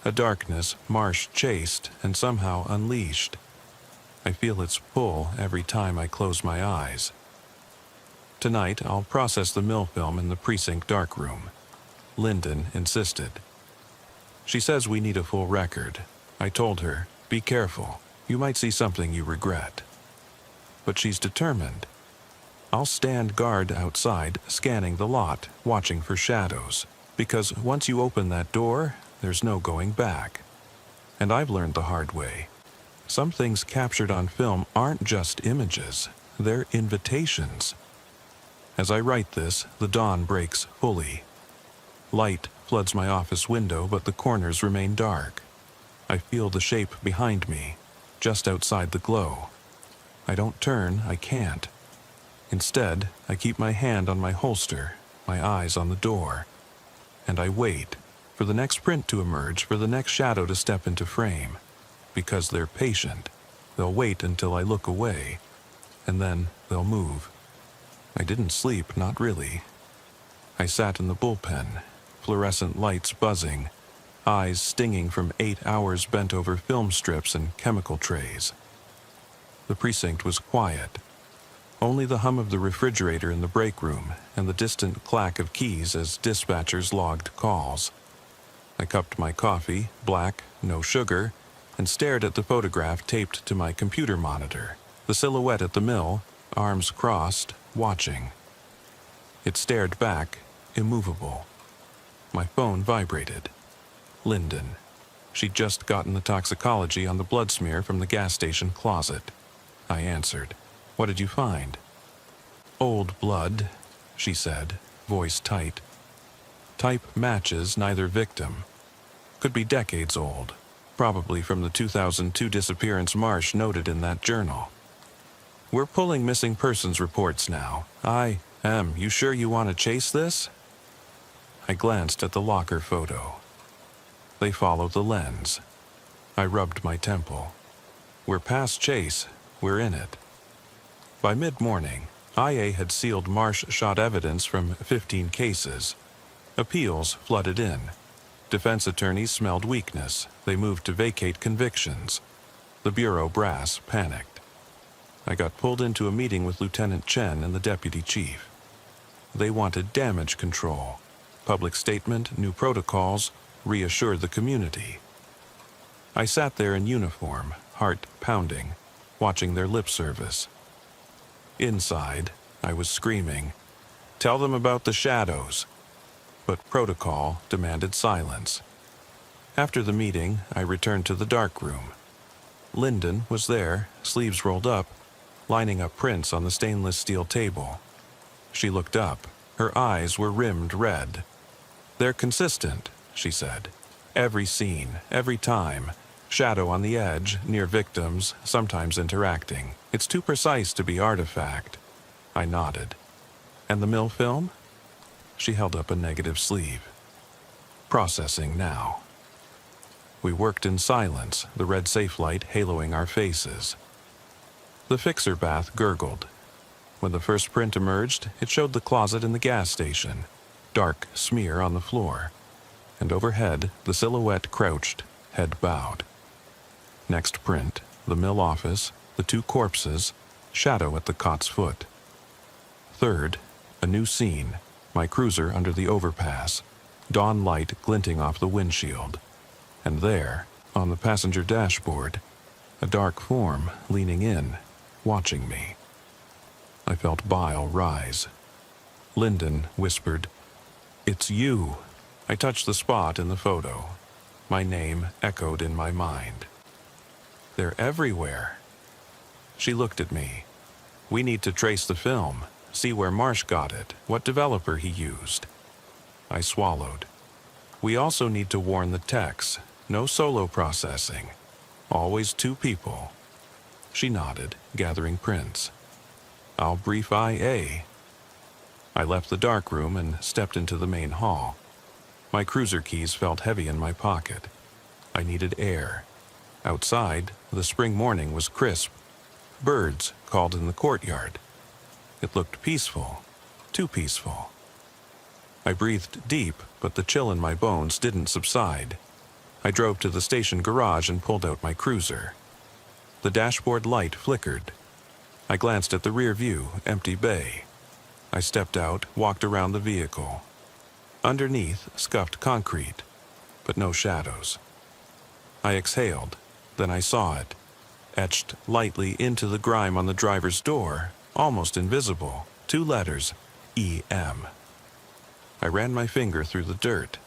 A darkness Marsh chased and somehow unleashed. I feel its pull every time I close my eyes. Tonight, I'll process the mill film in the precinct darkroom. Lyndon insisted. She says we need a full record. I told her, be careful. You might see something you regret. But she's determined. I'll stand guard outside, scanning the lot, watching for shadows. Because once you open that door, there's no going back. And I've learned the hard way. Some things captured on film aren't just images. They're invitations. As I write this, the dawn breaks fully. Light floods my office window, but the corners remain dark. I feel the shape behind me, just outside the glow. I don't turn, I can't. Instead, I keep my hand on my holster, my eyes on the door. And I wait for the next print to emerge, for the next shadow to step into frame. Because they're patient. They'll wait until I look away, and then they'll move. I didn't sleep, not really. I sat in the bullpen, fluorescent lights buzzing, eyes stinging from 8 hours bent over film strips and chemical trays. The precinct was quiet. Only the hum of the refrigerator in the break room and the distant clack of keys as dispatchers logged calls. I cupped my coffee, black, no sugar, and stared at the photograph taped to my computer monitor. The silhouette at the mill, arms crossed, watching. It stared back, immovable. My phone vibrated. Lyndon. She'd just gotten the toxicology on the blood smear from the gas station closet. I answered. What did you find? Old blood, she said, voice tight. Type matches neither victim. Could be decades old. Probably from the 2002 disappearance Marsh noted in that journal. We're pulling missing persons reports now. You sure you want to chase this? I glanced at the locker photo. They follow the lens. I rubbed my temple. We're past chase. We're in it. By mid-morning, IA had sealed Marsh-shot evidence from 15 cases. Appeals flooded in. Defense attorneys smelled weakness. They moved to vacate convictions. The bureau brass panicked. I got pulled into a meeting with Lieutenant Chen and the deputy chief. They wanted damage control. Public statement, new protocols, reassured the community. I sat there in uniform, heart pounding, watching their lip service. Inside, I was screaming, "Tell them about the shadows." But protocol demanded silence. After the meeting, I returned to the dark room. Lyndon was there, sleeves rolled up, lining up prints on the stainless steel table. She looked up. Her eyes were rimmed red. "They're consistent," she said. "Every scene, every time. Shadow on the edge, near victims, sometimes interacting. It's too precise to be artifact." I nodded. "And the mill film?" She held up a negative sleeve. "Processing now." We worked in silence, the red safe light haloing our faces. The fixer bath gurgled. When the first print emerged, it showed the closet in the gas station, dark smear on the floor, and overhead the silhouette crouched, head bowed. Next print, the mill office, the two corpses, shadow at the cot's foot. Third, a new scene, my cruiser under the overpass, dawn light glinting off the windshield. And there, on the passenger dashboard, a dark form leaning in, watching me. I felt bile rise. Lyndon whispered, "It's you." I touched the spot in the photo. My name echoed in my mind. "They're everywhere." She looked at me. "We need to trace the film, see where Marsh got it, what developer he used." I swallowed. "We also need to warn the techs. No solo processing. Always two people." She nodded, gathering prints. "I'll brief IA." I left the dark room and stepped into the main hall. My cruiser keys felt heavy in my pocket. I needed air. Outside, the spring morning was crisp. Birds called in the courtyard. It looked peaceful, too peaceful. I breathed deep, but the chill in my bones didn't subside. I drove to the station garage and pulled out my cruiser. The dashboard light flickered. I glanced at the rear view, empty bay. I stepped out, walked around the vehicle. Underneath, scuffed concrete, but no shadows. I exhaled. Then I saw it, etched lightly into the grime on the driver's door, almost invisible, 2 letters, EM. I ran my finger through the dirt.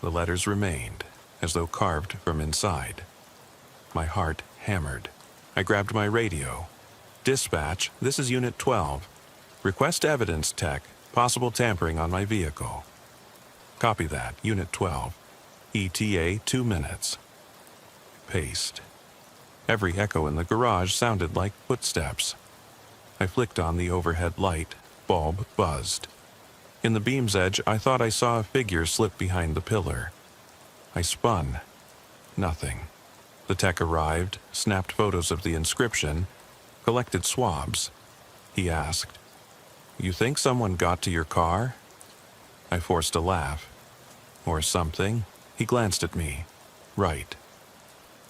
The letters remained, as though carved from inside. My heart hammered. I grabbed my radio. "Dispatch, this is Unit 12. Request evidence, tech, possible tampering on my vehicle." "Copy that, Unit 12. ETA 2 minutes. Paste. Every echo in the garage sounded like footsteps. I flicked on the overhead light. Bulb buzzed. In the beam's edge, I thought I saw a figure slip behind the pillar. I spun. Nothing. The tech arrived, snapped photos of the inscription, collected swabs. He asked, "You think someone got to your car?" I forced a laugh. "Or something." He glanced at me. "Right."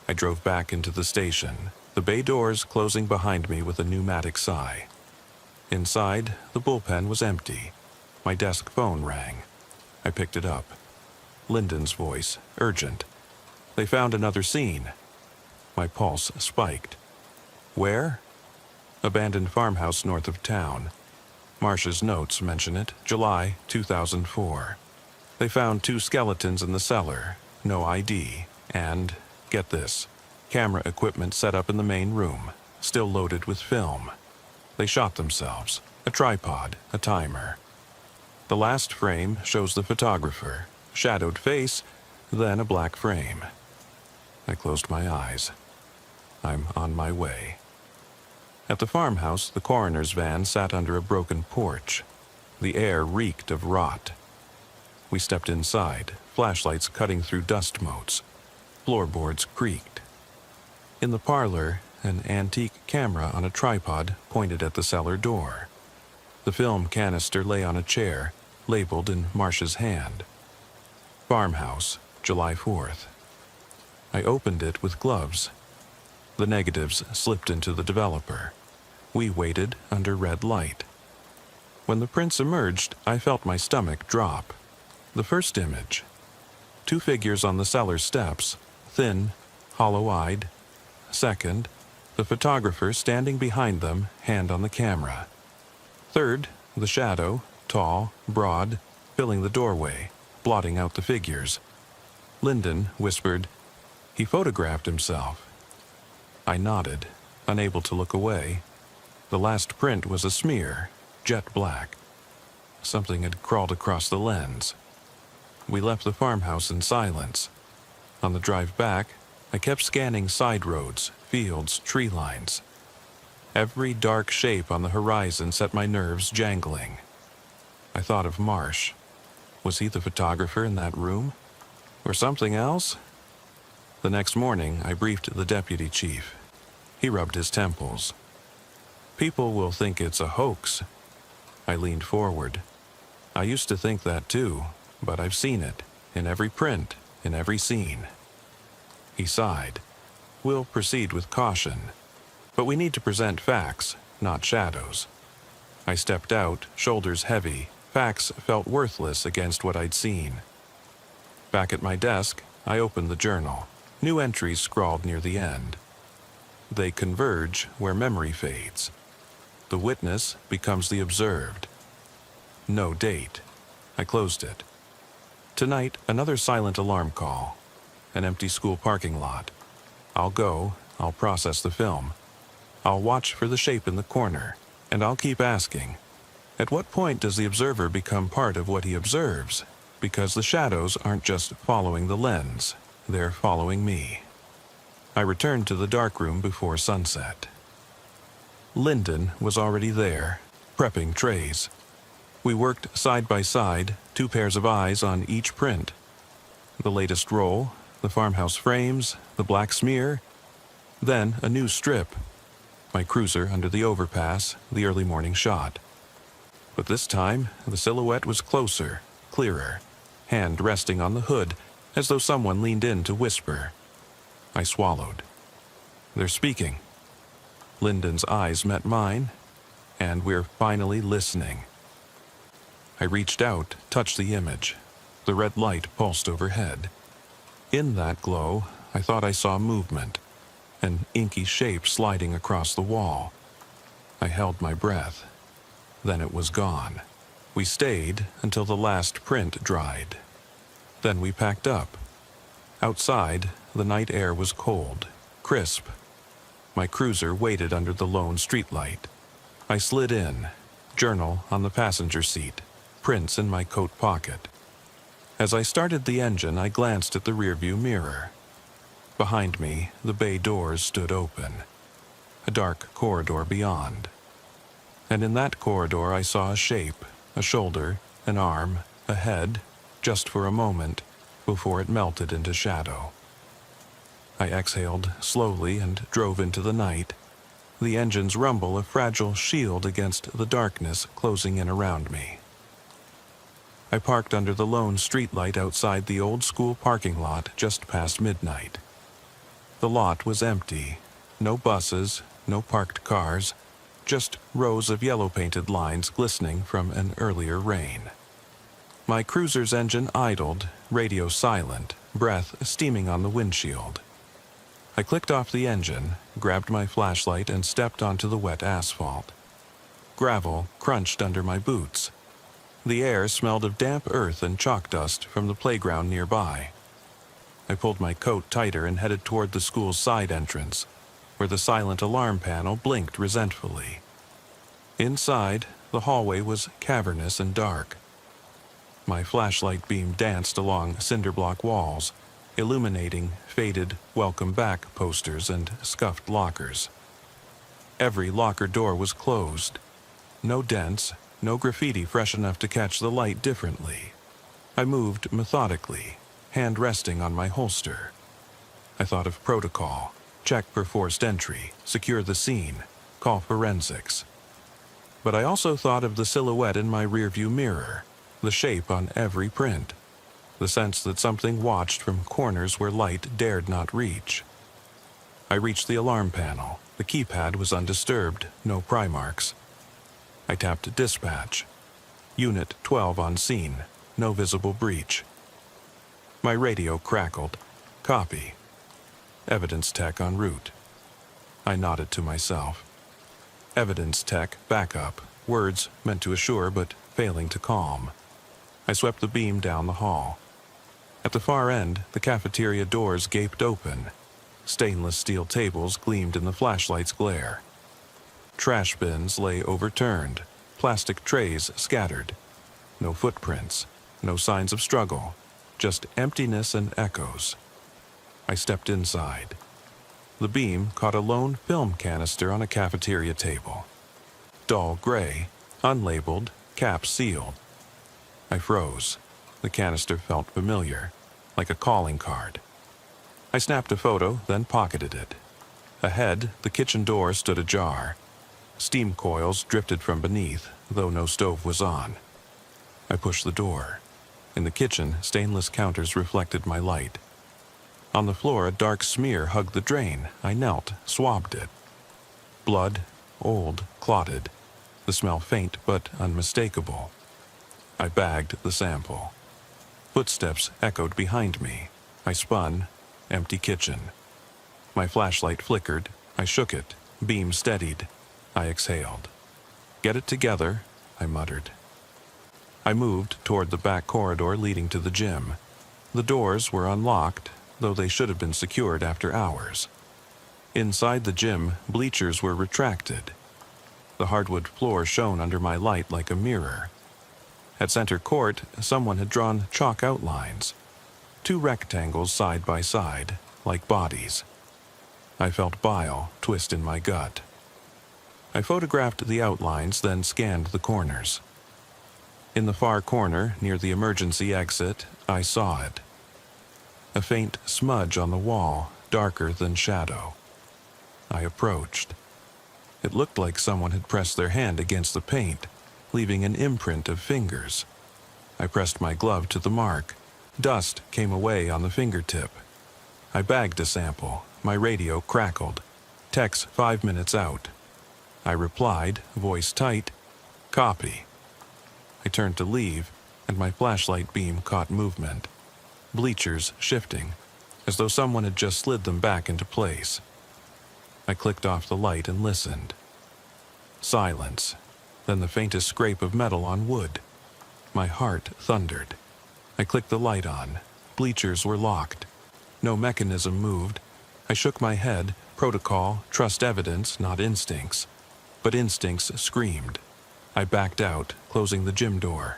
I drove back into the station, the bay doors closing behind me with a pneumatic sigh. Inside, the bullpen was empty. My desk phone rang. I picked it up. Lyndon's voice, urgent. "They found another scene." My pulse spiked. "Where?" "Abandoned farmhouse north of town. Marsh's notes mention it, July 2004. They found 2 skeletons in the cellar, no ID, and, get this, camera equipment set up in the main room, still loaded with film. They shot themselves, a tripod, a timer. The last frame shows the photographer, shadowed face, then a black frame." I closed my eyes. "I'm on my way." At the farmhouse, the coroner's van sat under a broken porch. The air reeked of rot. We stepped inside, flashlights cutting through dust motes. Floorboards creaked. In the parlor, an antique camera on a tripod pointed at the cellar door. The film canister lay on a chair, labeled in Marcia's hand. Farmhouse, July 4th. I opened it with gloves. The negatives slipped into the developer. We waited under red light. When the prints emerged, I felt my stomach drop. The first image. 2 figures on the cellar steps, thin, hollow-eyed. Second, the photographer standing behind them, hand on the camera. Third, the shadow, tall, broad, filling the doorway, blotting out the figures. Lyndon whispered, "He photographed himself." I nodded, unable to look away. The last print was a smear, jet black. Something had crawled across the lens. We left the farmhouse in silence. On the drive back, I kept scanning side roads, fields, tree lines. Every dark shape on the horizon set my nerves jangling. I thought of Marsh. Was he the photographer in that room? Or something else? The next morning, I briefed the deputy chief. He rubbed his temples. "People will think it's a hoax." I leaned forward. "I used to think that too, but I've seen it, in every print, in every scene." He sighed. "We'll proceed with caution, but we need to present facts, not shadows." I stepped out, shoulders heavy. Facts felt worthless against what I'd seen. Back at my desk, I opened the journal. New entries scrawled near the end. They converge where memory fades. The witness becomes the observed. No date. I closed it. Tonight, another silent alarm call. An empty school parking lot. I'll go, I'll process the film. I'll watch for the shape in the corner, and I'll keep asking, at what point does the observer become part of what he observes? Because the shadows aren't just following the lens, they're following me. I returned to the darkroom before sunset. Lyndon was already there, prepping trays. We worked side by side, 2 pairs of eyes on each print. The latest roll, the farmhouse frames, the black smear, then a new strip. My cruiser under the overpass, the early morning shot. But this time, the silhouette was closer, clearer, hand resting on the hood, as though someone leaned in to whisper. I swallowed. They're speaking. Lyndon's eyes met mine, and we're finally listening. I reached out, touched the image. The red light pulsed overhead. In that glow, I thought I saw movement, an inky shape sliding across the wall. I held my breath. Then it was gone. We stayed until the last print dried. Then we packed up. Outside, the night air was cold, crisp. My cruiser waited under the lone streetlight. I slid in, journal on the passenger seat, prints in my coat pocket. As I started the engine, I glanced at the rearview mirror. Behind me, the bay doors stood open. A dark corridor beyond. And in that corridor I saw a shape, a shoulder, an arm, a head, just for a moment, before it melted into shadow. I exhaled slowly and drove into the night, the engine's rumble a fragile shield against the darkness closing in around me. I parked under the lone streetlight outside the old school parking lot just past midnight. The lot was empty. No buses, no parked cars, just rows of yellow-painted lines glistening from an earlier rain. My cruiser's engine idled, radio silent, breath steaming on the windshield. I clicked off the engine, grabbed my flashlight, and stepped onto the wet asphalt. Gravel crunched under my boots. The air smelled of damp earth and chalk dust from the playground nearby. I pulled my coat tighter and headed toward the school's side entrance, where the silent alarm panel blinked resentfully. Inside, the hallway was cavernous and dark. My flashlight beam danced along cinder-block walls, illuminating faded "Welcome Back" posters and scuffed lockers. Every locker door was closed. No dents, no graffiti fresh enough to catch the light differently. I moved methodically, hand resting on my holster. I thought of protocol, check for forced entry, secure the scene, call forensics. But I also thought of the silhouette in my rearview mirror, the shape on every print, the sense that something watched from corners where light dared not reach. I reached the alarm panel. The keypad was undisturbed, no pry marks. I tapped dispatch. Unit 12 on scene, no visible breach. My radio crackled. Copy. Evidence tech en route. I nodded to myself. Evidence tech, backup. Words meant to assure but failing to calm. I swept the beam down the hall. At the far end, the cafeteria doors gaped open. Stainless steel tables gleamed in the flashlight's glare. Trash bins lay overturned, plastic trays scattered. No footprints, no signs of struggle, just emptiness and echoes. I stepped inside. The beam caught a lone film canister on a cafeteria table. Dull gray, unlabeled, cap sealed. I froze. The canister felt familiar, like a calling card. I snapped a photo, then pocketed it. Ahead, the kitchen door stood ajar. Steam coils drifted from beneath, though no stove was on. I pushed the door. In the kitchen, stainless counters reflected my light. On the floor, a dark smear hugged the drain. I knelt, swabbed it. Blood, old, clotted. The smell faint but unmistakable. I bagged the sample. Footsteps echoed behind me. I spun. Empty kitchen. My flashlight flickered. I shook it. Beam steadied. I exhaled. Get it together, I muttered. I moved toward the back corridor leading to the gym. The doors were unlocked, though they should have been secured after hours. Inside the gym, bleachers were retracted. The hardwood floor shone under my light like a mirror. At center court, someone had drawn chalk outlines. 2 rectangles side by side, like bodies. I felt bile twist in my gut. I photographed the outlines, then scanned the corners. In the far corner, near the emergency exit, I saw it. A faint smudge on the wall, darker than shadow. I approached. It looked like someone had pressed their hand against the paint, leaving an imprint of fingers. I pressed my glove to the mark. Dust came away on the fingertip. I bagged a sample. My radio crackled. Text 5 minutes out. I replied, voice tight, copy. I turned to leave, and my flashlight beam caught movement. Bleachers shifting, as though someone had just slid them back into place. I clicked off the light and listened. Silence, then the faintest scrape of metal on wood. My heart thundered. I clicked the light on. Bleachers were locked. No mechanism moved. I shook my head. Protocol, trust evidence, not instincts. But instincts screamed. I backed out, closing the gym door.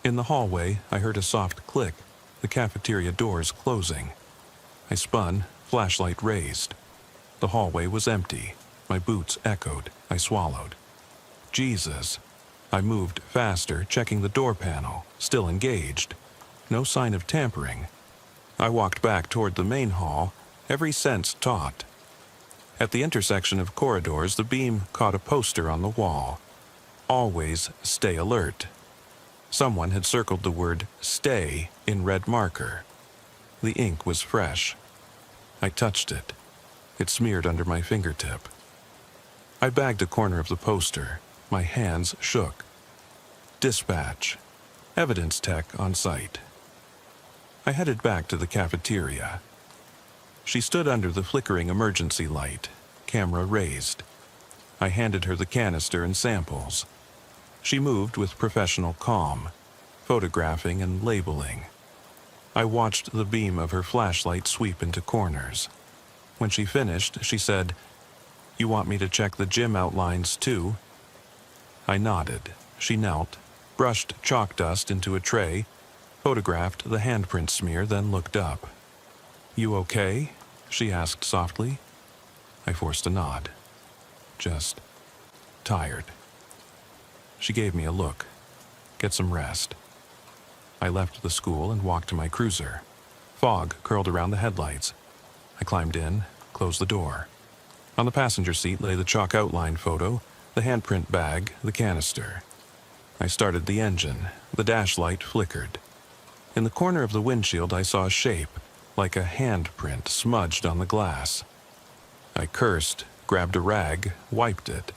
In the hallway, I heard a soft click, the cafeteria doors closing. I spun, flashlight raised. The hallway was empty. My boots echoed. I swallowed. Jesus. I moved faster, checking the door panel, still engaged. No sign of tampering. I walked back toward the main hall, every sense taut. At the intersection of corridors, the beam caught a poster on the wall. Always stay alert. Someone had circled the word stay in red marker. The ink was fresh. I touched it. It smeared under my fingertip. I bagged a corner of the poster. My hands shook. Dispatch. Evidence tech on site. I headed back to the cafeteria. She stood under the flickering emergency light, camera raised. I handed her the canister and samples. She moved with professional calm, photographing and labeling. I watched the beam of her flashlight sweep into corners. When she finished, she said, "You want me to check the gym outlines too?" I nodded. She knelt, brushed chalk dust into a tray, photographed the handprint smear, then looked up. "You okay?" she asked softly. I forced a nod. just tired. She gave me a look. Get some rest. I left the school and walked to my cruiser. Fog curled around the headlights. I climbed in, closed the door. On the passenger seat lay the chalk outline photo, the handprint bag, the canister. I started the engine. The dash light flickered. In the corner of the windshield I saw a shape, like a handprint smudged on the glass. I cursed, grabbed a rag, wiped it.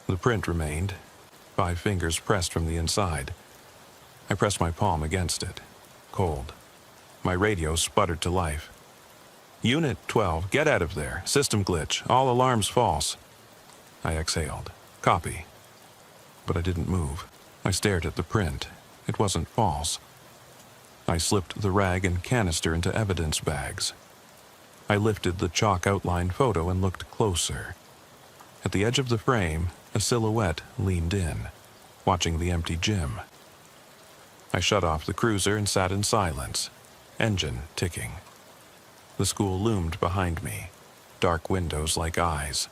The print remained, 5 fingers pressed from the inside. I pressed my palm against it, cold. My radio sputtered to life. Unit 12, get out of there. System glitch. All alarms false. I exhaled. Copy. But I didn't move. I stared at the print. It wasn't false. I slipped the rag and canister into evidence bags. I lifted the chalk outline photo and looked closer. At the edge of the frame, a silhouette leaned in, watching the empty gym. I shut off the cruiser and sat in silence, engine ticking. The school loomed behind me, dark windows like eyes.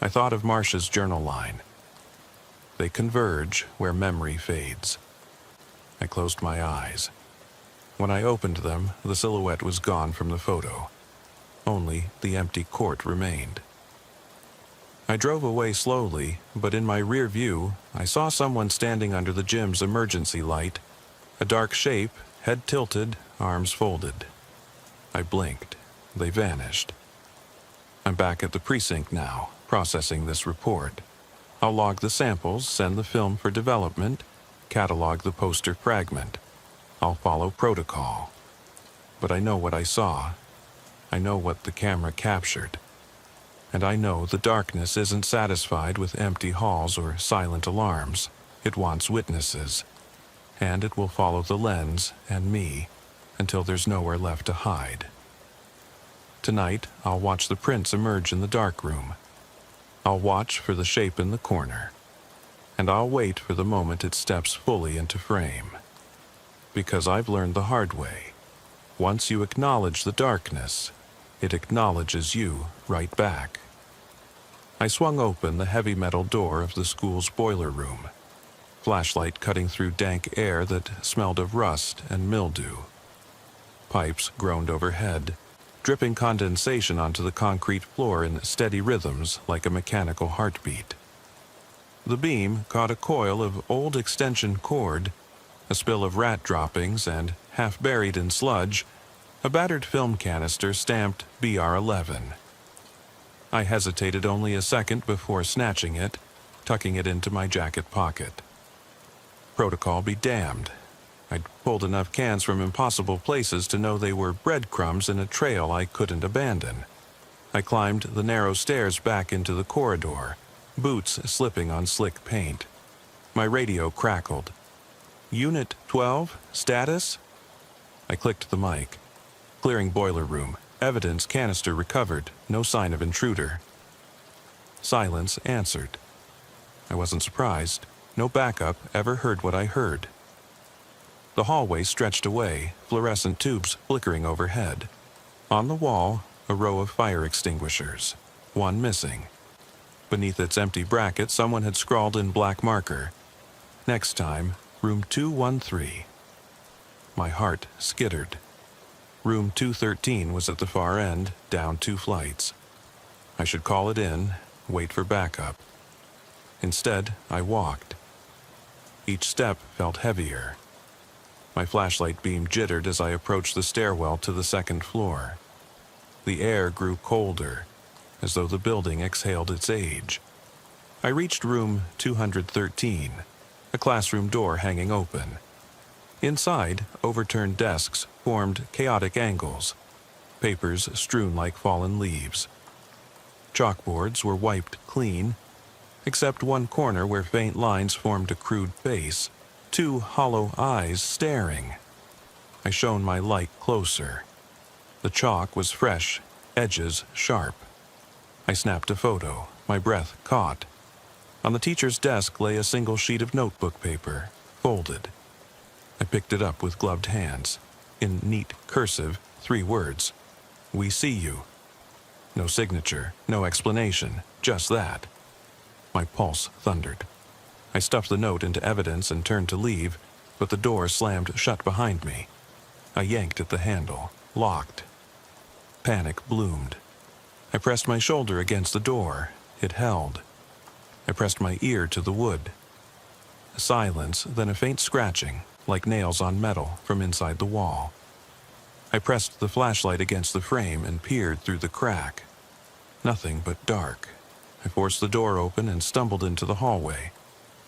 I thought of Marcia's journal line. They converge where memory fades. I closed my eyes. When I opened them, the silhouette was gone from the photo. Only the empty court remained. I drove away slowly, but in my rear view, I saw someone standing under the gym's emergency light. A dark shape, head tilted, arms folded. I blinked. They vanished. I'm back at the precinct now, processing this report. I'll log the samples, send the film for development, catalog the poster fragment. I'll follow protocol. But I know what I saw. I know what the camera captured. And I know the darkness isn't satisfied with empty halls or silent alarms. It wants witnesses. And it will follow the lens and me until there's nowhere left to hide. Tonight, I'll watch the prints emerge in the dark room. I'll watch for the shape in the corner. And I'll wait for the moment it steps fully into frame. Because I've learned the hard way. Once you acknowledge the darkness, it acknowledges you right back. I swung open the heavy metal door of the school's boiler room, flashlight cutting through dank air that smelled of rust and mildew. Pipes groaned overhead, dripping condensation onto the concrete floor in steady rhythms like a mechanical heartbeat. The beam caught a coil of old extension cord, a spill of rat droppings, and, half buried in sludge, a battered film canister stamped BR11. I hesitated only a second before snatching it, tucking it into my jacket pocket. Protocol be damned. I'd pulled enough cans from impossible places to know they were breadcrumbs in a trail I couldn't abandon. I climbed the narrow stairs back into the corridor, boots slipping on slick paint. My radio crackled. Unit 12, status? I clicked the mic. Clearing boiler room. Evidence canister recovered. No sign of intruder. Silence answered. I wasn't surprised. No backup ever heard what I heard. The hallway stretched away, fluorescent tubes flickering overhead. On the wall, a row of fire extinguishers. One missing. Beneath its empty bracket, someone had scrawled in black marker. Next time, room 213. My heart skittered. Room 213 was at the far end, down 2 flights. I should call it in, wait for backup. Instead, I walked. Each step felt heavier. My flashlight beam jittered as I approached the stairwell to the second floor. The air grew colder, as though the building exhaled its age. I reached room 213, a classroom door hanging open. Inside, overturned desks formed chaotic angles, papers strewn like fallen leaves. Chalkboards were wiped clean, except one corner where faint lines formed a crude face, 2 hollow eyes staring. I shone my light closer. The chalk was fresh, edges sharp. I snapped a photo, my breath caught. On the teacher's desk lay a single sheet of notebook paper, folded. I picked it up with gloved hands. In neat cursive, 3 words. We see you. No signature, no explanation, just that. My pulse thundered. I stuffed the note into evidence and turned to leave, but the door slammed shut behind me. I yanked at the handle, locked. Panic bloomed. I pressed my shoulder against the door. It held. I pressed my ear to the wood. Silence, then a faint scratching, like nails on metal, from inside the wall. I pressed the flashlight against the frame and peered through the crack. Nothing but dark. I forced the door open and stumbled into the hallway.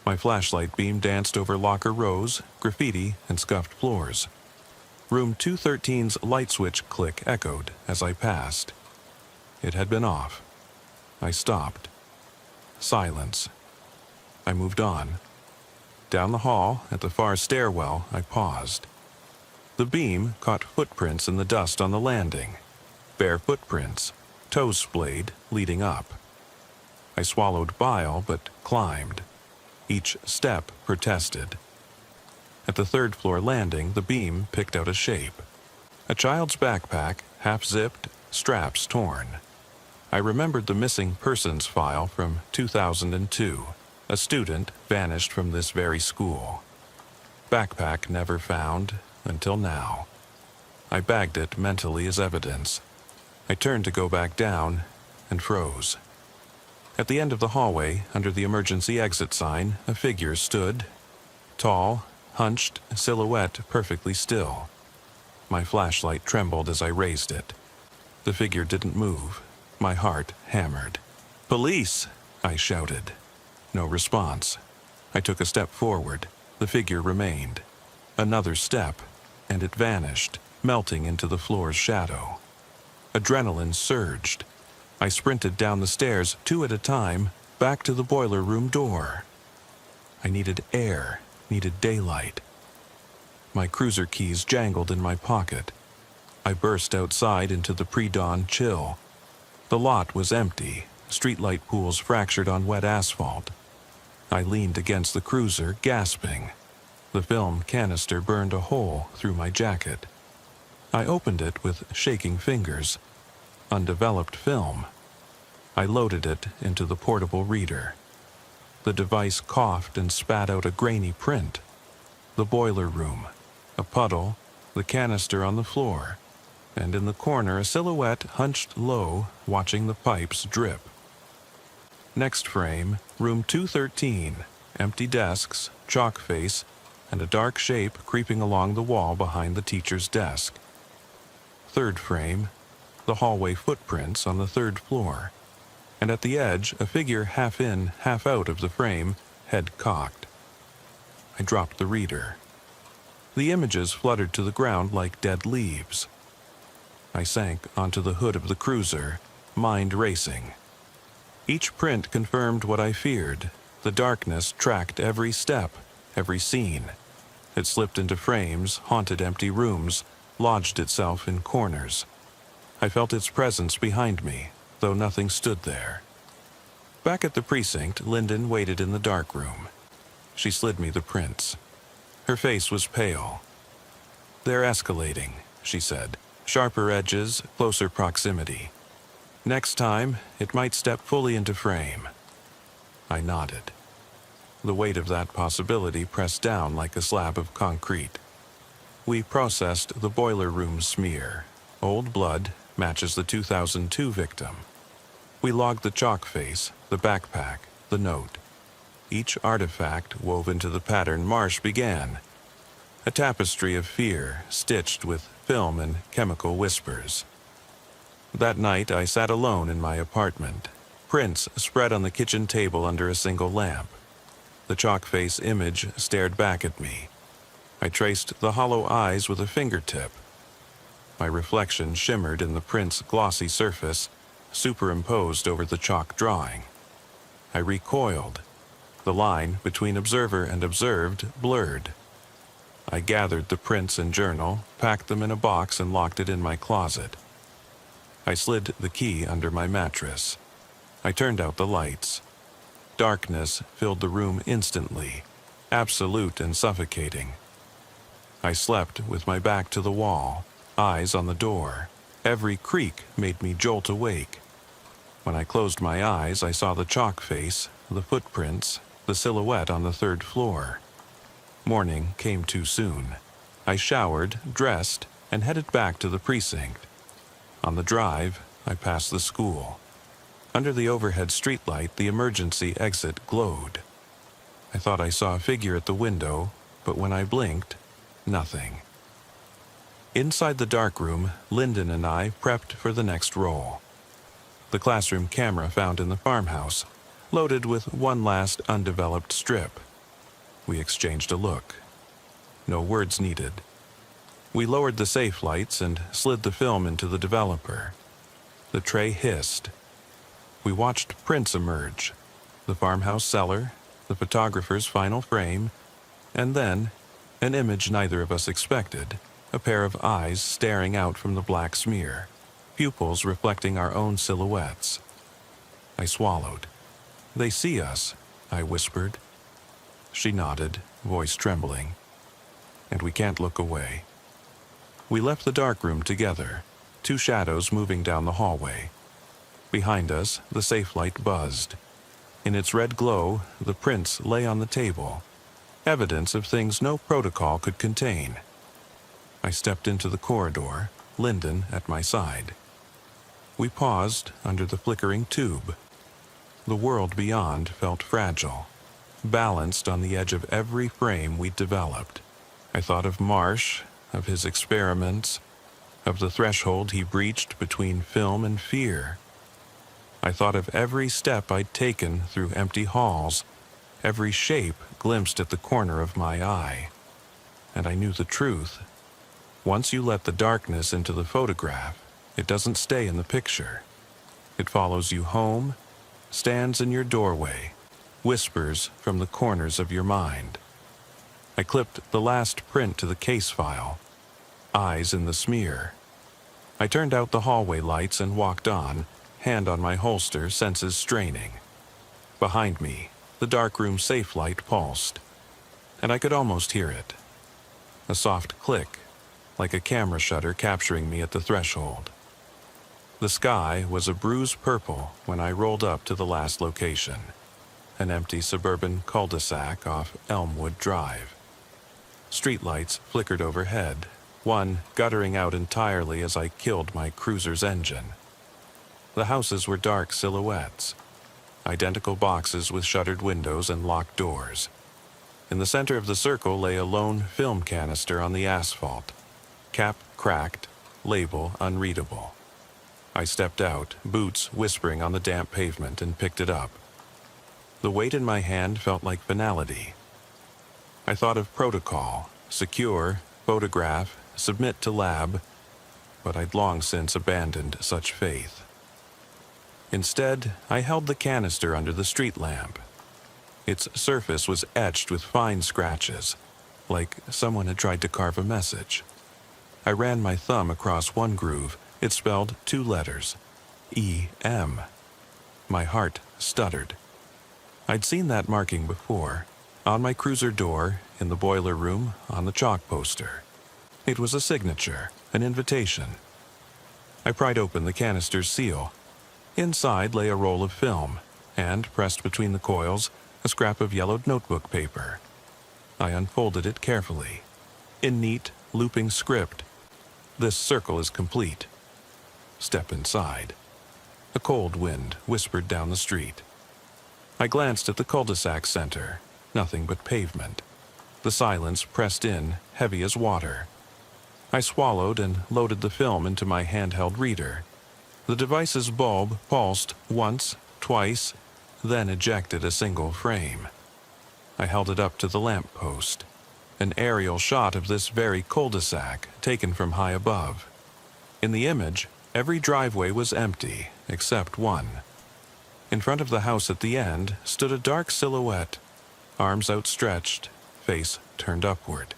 My flashlight beam danced over locker rows, graffiti, and scuffed floors. Room 213's light switch click echoed as I passed. It had been off. I stopped. Silence. I moved on. Down the hall, at the far stairwell, I paused. The beam caught footprints in the dust on the landing. Bare footprints, toes splayed, leading up. I swallowed bile, but climbed. Each step protested. At the third-floor landing, the beam picked out a shape. A child's backpack, half-zipped, straps torn. I remembered the missing persons file from 2002. A student vanished from this very school. Backpack never found until now. I bagged it mentally as evidence. I turned to go back down and froze. At the end of the hallway, under the emergency exit sign, a figure stood. Tall, hunched, silhouette perfectly still. My flashlight trembled as I raised it. The figure didn't move. My heart hammered. "Police!" I shouted. No response. I took a step forward. The figure remained. Another step, and it vanished, melting into the floor's shadow. Adrenaline surged. I sprinted down the stairs, 2 at a time, back to the boiler room door. I needed air, needed daylight. My cruiser keys jangled in my pocket. I burst outside into the pre-dawn chill. The lot was empty, streetlight pools fractured on wet asphalt. I leaned against the cruiser, gasping. The film canister burned a hole through my jacket. I opened it with shaking fingers. Undeveloped film. I loaded it into the portable reader. The device coughed and spat out a grainy print. The boiler room, a puddle, the canister on the floor, and in the corner a silhouette hunched low, watching the pipes drip. Next frame, room 213, empty desks, chalk face, and a dark shape creeping along the wall behind the teacher's desk. Third frame, the hallway footprints on the third floor, and at the edge, a figure half in, half out of the frame, head cocked. I dropped the reader. The images fluttered to the ground like dead leaves. I sank onto the hood of the cruiser, mind racing. Each print confirmed what I feared. The darkness tracked every step, every scene. It slipped into frames, haunted empty rooms, lodged itself in corners. I felt its presence behind me, though nothing stood there. Back at the precinct, Lyndon waited in the dark room. She slid me the prints. Her face was pale. "They're escalating," she said. "Sharper edges, closer proximity. Next time, it might step fully into frame." I nodded. The weight of that possibility pressed down like a slab of concrete. We processed the boiler room smear. Old blood matches the 2002 victim. We logged the chalk face, the backpack, the note. Each artifact wove into the pattern Marsh began. A tapestry of fear stitched with film and chemical whispers. That night I sat alone in my apartment, prints spread on the kitchen table under a single lamp. The chalk face image stared back at me. I traced the hollow eyes with a fingertip. My reflection shimmered in the print's glossy surface, superimposed over the chalk drawing. I recoiled. The line between observer and observed blurred. I gathered the prints and journal, packed them in a box, and locked it in my closet. I slid the key under my mattress. I turned out the lights. Darkness filled the room instantly, absolute and suffocating. I slept with my back to the wall, eyes on the door. Every creak made me jolt awake. When I closed my eyes, I saw the chalk face, the footprints, the silhouette on the third floor. Morning came too soon. I showered, dressed, and headed back to the precinct. On the drive, I passed the school. Under the overhead streetlight, the emergency exit glowed. I thought I saw a figure at the window, but when I blinked, nothing. Inside the darkroom, Lyndon and I prepped for the next roll. The classroom camera found in the farmhouse, loaded with one last undeveloped strip. We exchanged a look. No words needed. We lowered the safe lights and slid the film into the developer. The tray hissed. We watched prints emerge, the farmhouse cellar, the photographer's final frame, and then, an image neither of us expected, a pair of eyes staring out from the black smear, pupils reflecting our own silhouettes. I swallowed. "They see us," I whispered. She nodded, voice trembling. "And we can't look away." We left the darkroom together, two shadows moving down the hallway. Behind us, the safe light buzzed. In its red glow, the prints lay on the table, evidence of things no protocol could contain. I stepped into the corridor, Lyndon at my side. We paused under the flickering tube. The world beyond felt fragile, balanced on the edge of every frame we'd developed. I thought of Marsh, of his experiments, of the threshold he breached between film and fear. I thought of every step I'd taken through empty halls, every shape glimpsed at the corner of my eye. And I knew the truth. Once you let the darkness into the photograph, it doesn't stay in the picture. It follows you home, stands in your doorway, whispers from the corners of your mind. I clipped the last print to the case file, eyes in the smear. I turned out the hallway lights and walked on, hand on my holster, senses straining. Behind me, the darkroom safe light pulsed, and I could almost hear it. A soft click, like a camera shutter capturing me at the threshold. The sky was a bruise purple when I rolled up to the last location, an empty suburban cul-de-sac off Elmwood Drive. Streetlights flickered overhead, one guttering out entirely as I killed my cruiser's engine. The houses were dark silhouettes, identical boxes with shuttered windows and locked doors. In the center of the circle lay a lone film canister on the asphalt, cap cracked, label unreadable. I stepped out, boots whispering on the damp pavement, and picked it up. The weight in my hand felt like finality. I thought of protocol, secure, photograph, submit to lab, but I'd long since abandoned such faith. Instead, I held the canister under the street lamp. Its surface was etched with fine scratches, like someone had tried to carve a message. I ran my thumb across one groove. It spelled two letters, E-M. My heart stuttered. I'd seen that marking before, on my cruiser door, in the boiler room, on the chalk poster. It was a signature, an invitation. I pried open the canister's seal. Inside lay a roll of film, and, pressed between the coils, a scrap of yellowed notebook paper. I unfolded it carefully. In neat, looping script, "This circle is complete. Step inside." A cold wind whispered down the street. I glanced at the cul-de-sac center. Nothing but pavement. The silence pressed in, heavy as water. I swallowed and loaded the film into my handheld reader. The device's bulb pulsed once, twice, then ejected a single frame. I held it up to the lamp post. An aerial shot of this very cul-de-sac, taken from high above. In the image, every driveway was empty, except one. In front of the house at the end stood a dark silhouette, arms outstretched, face turned upward.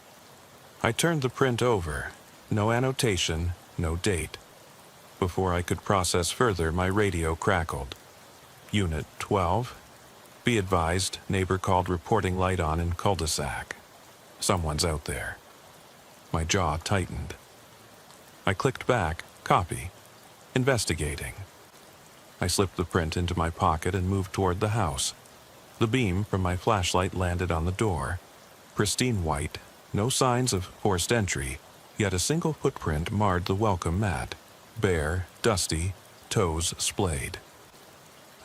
I turned the print over. No annotation, no date. Before I could process further, my radio crackled. Unit 12. Be advised, neighbor called reporting light on in cul-de-sac. Someone's out there. My jaw tightened. I clicked back, copy, investigating. I slipped the print into my pocket and moved toward the house. The beam from my flashlight landed on the door. Pristine white, no signs of forced entry, yet a single footprint marred the welcome mat. Bare, dusty, toes splayed.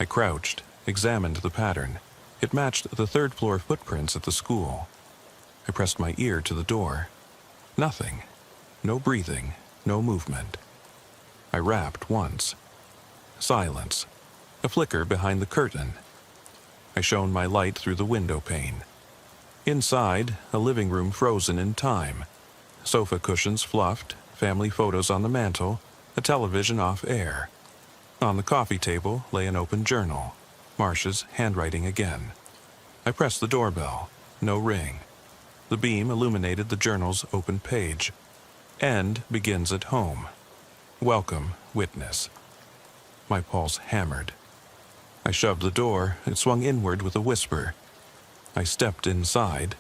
I crouched, examined the pattern. It matched the third-floor footprints at the school. I pressed my ear to the door. Nothing. No breathing, no movement. I rapped once. Silence. A flicker behind the curtain. I shone my light through the window pane. Inside, a living room frozen in time. Sofa cushions fluffed, family photos on the mantel, a television off air. On the coffee table lay an open journal. Marcia's handwriting again. I pressed the doorbell. No ring. The beam illuminated the journal's open page. End begins at home. Welcome, witness. My pulse hammered. I shoved the door. It swung inward with a whisper. I stepped inside.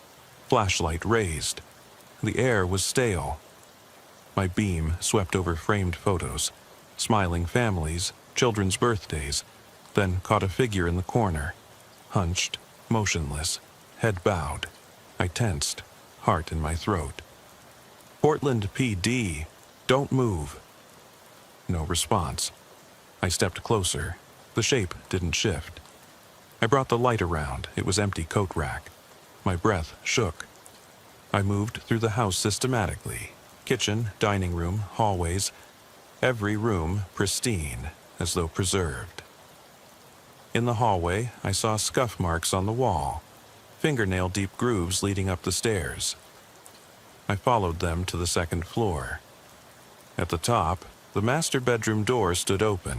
Flashlight raised. The air was stale. My beam swept over framed photos, smiling families, children's birthdays, then caught a figure in the corner, hunched, motionless, head bowed. I tensed, heart in my throat. Portland PD, don't move. No response. I stepped closer. The shape didn't shift. I brought the light around. It was empty coat rack. My breath shook. I moved through the house systematically. Kitchen, dining room, hallways. Every room pristine, as though preserved. In the hallway, I saw scuff marks on the wall, fingernail-deep grooves leading up the stairs. I followed them to the second floor. At the top, the master bedroom door stood open.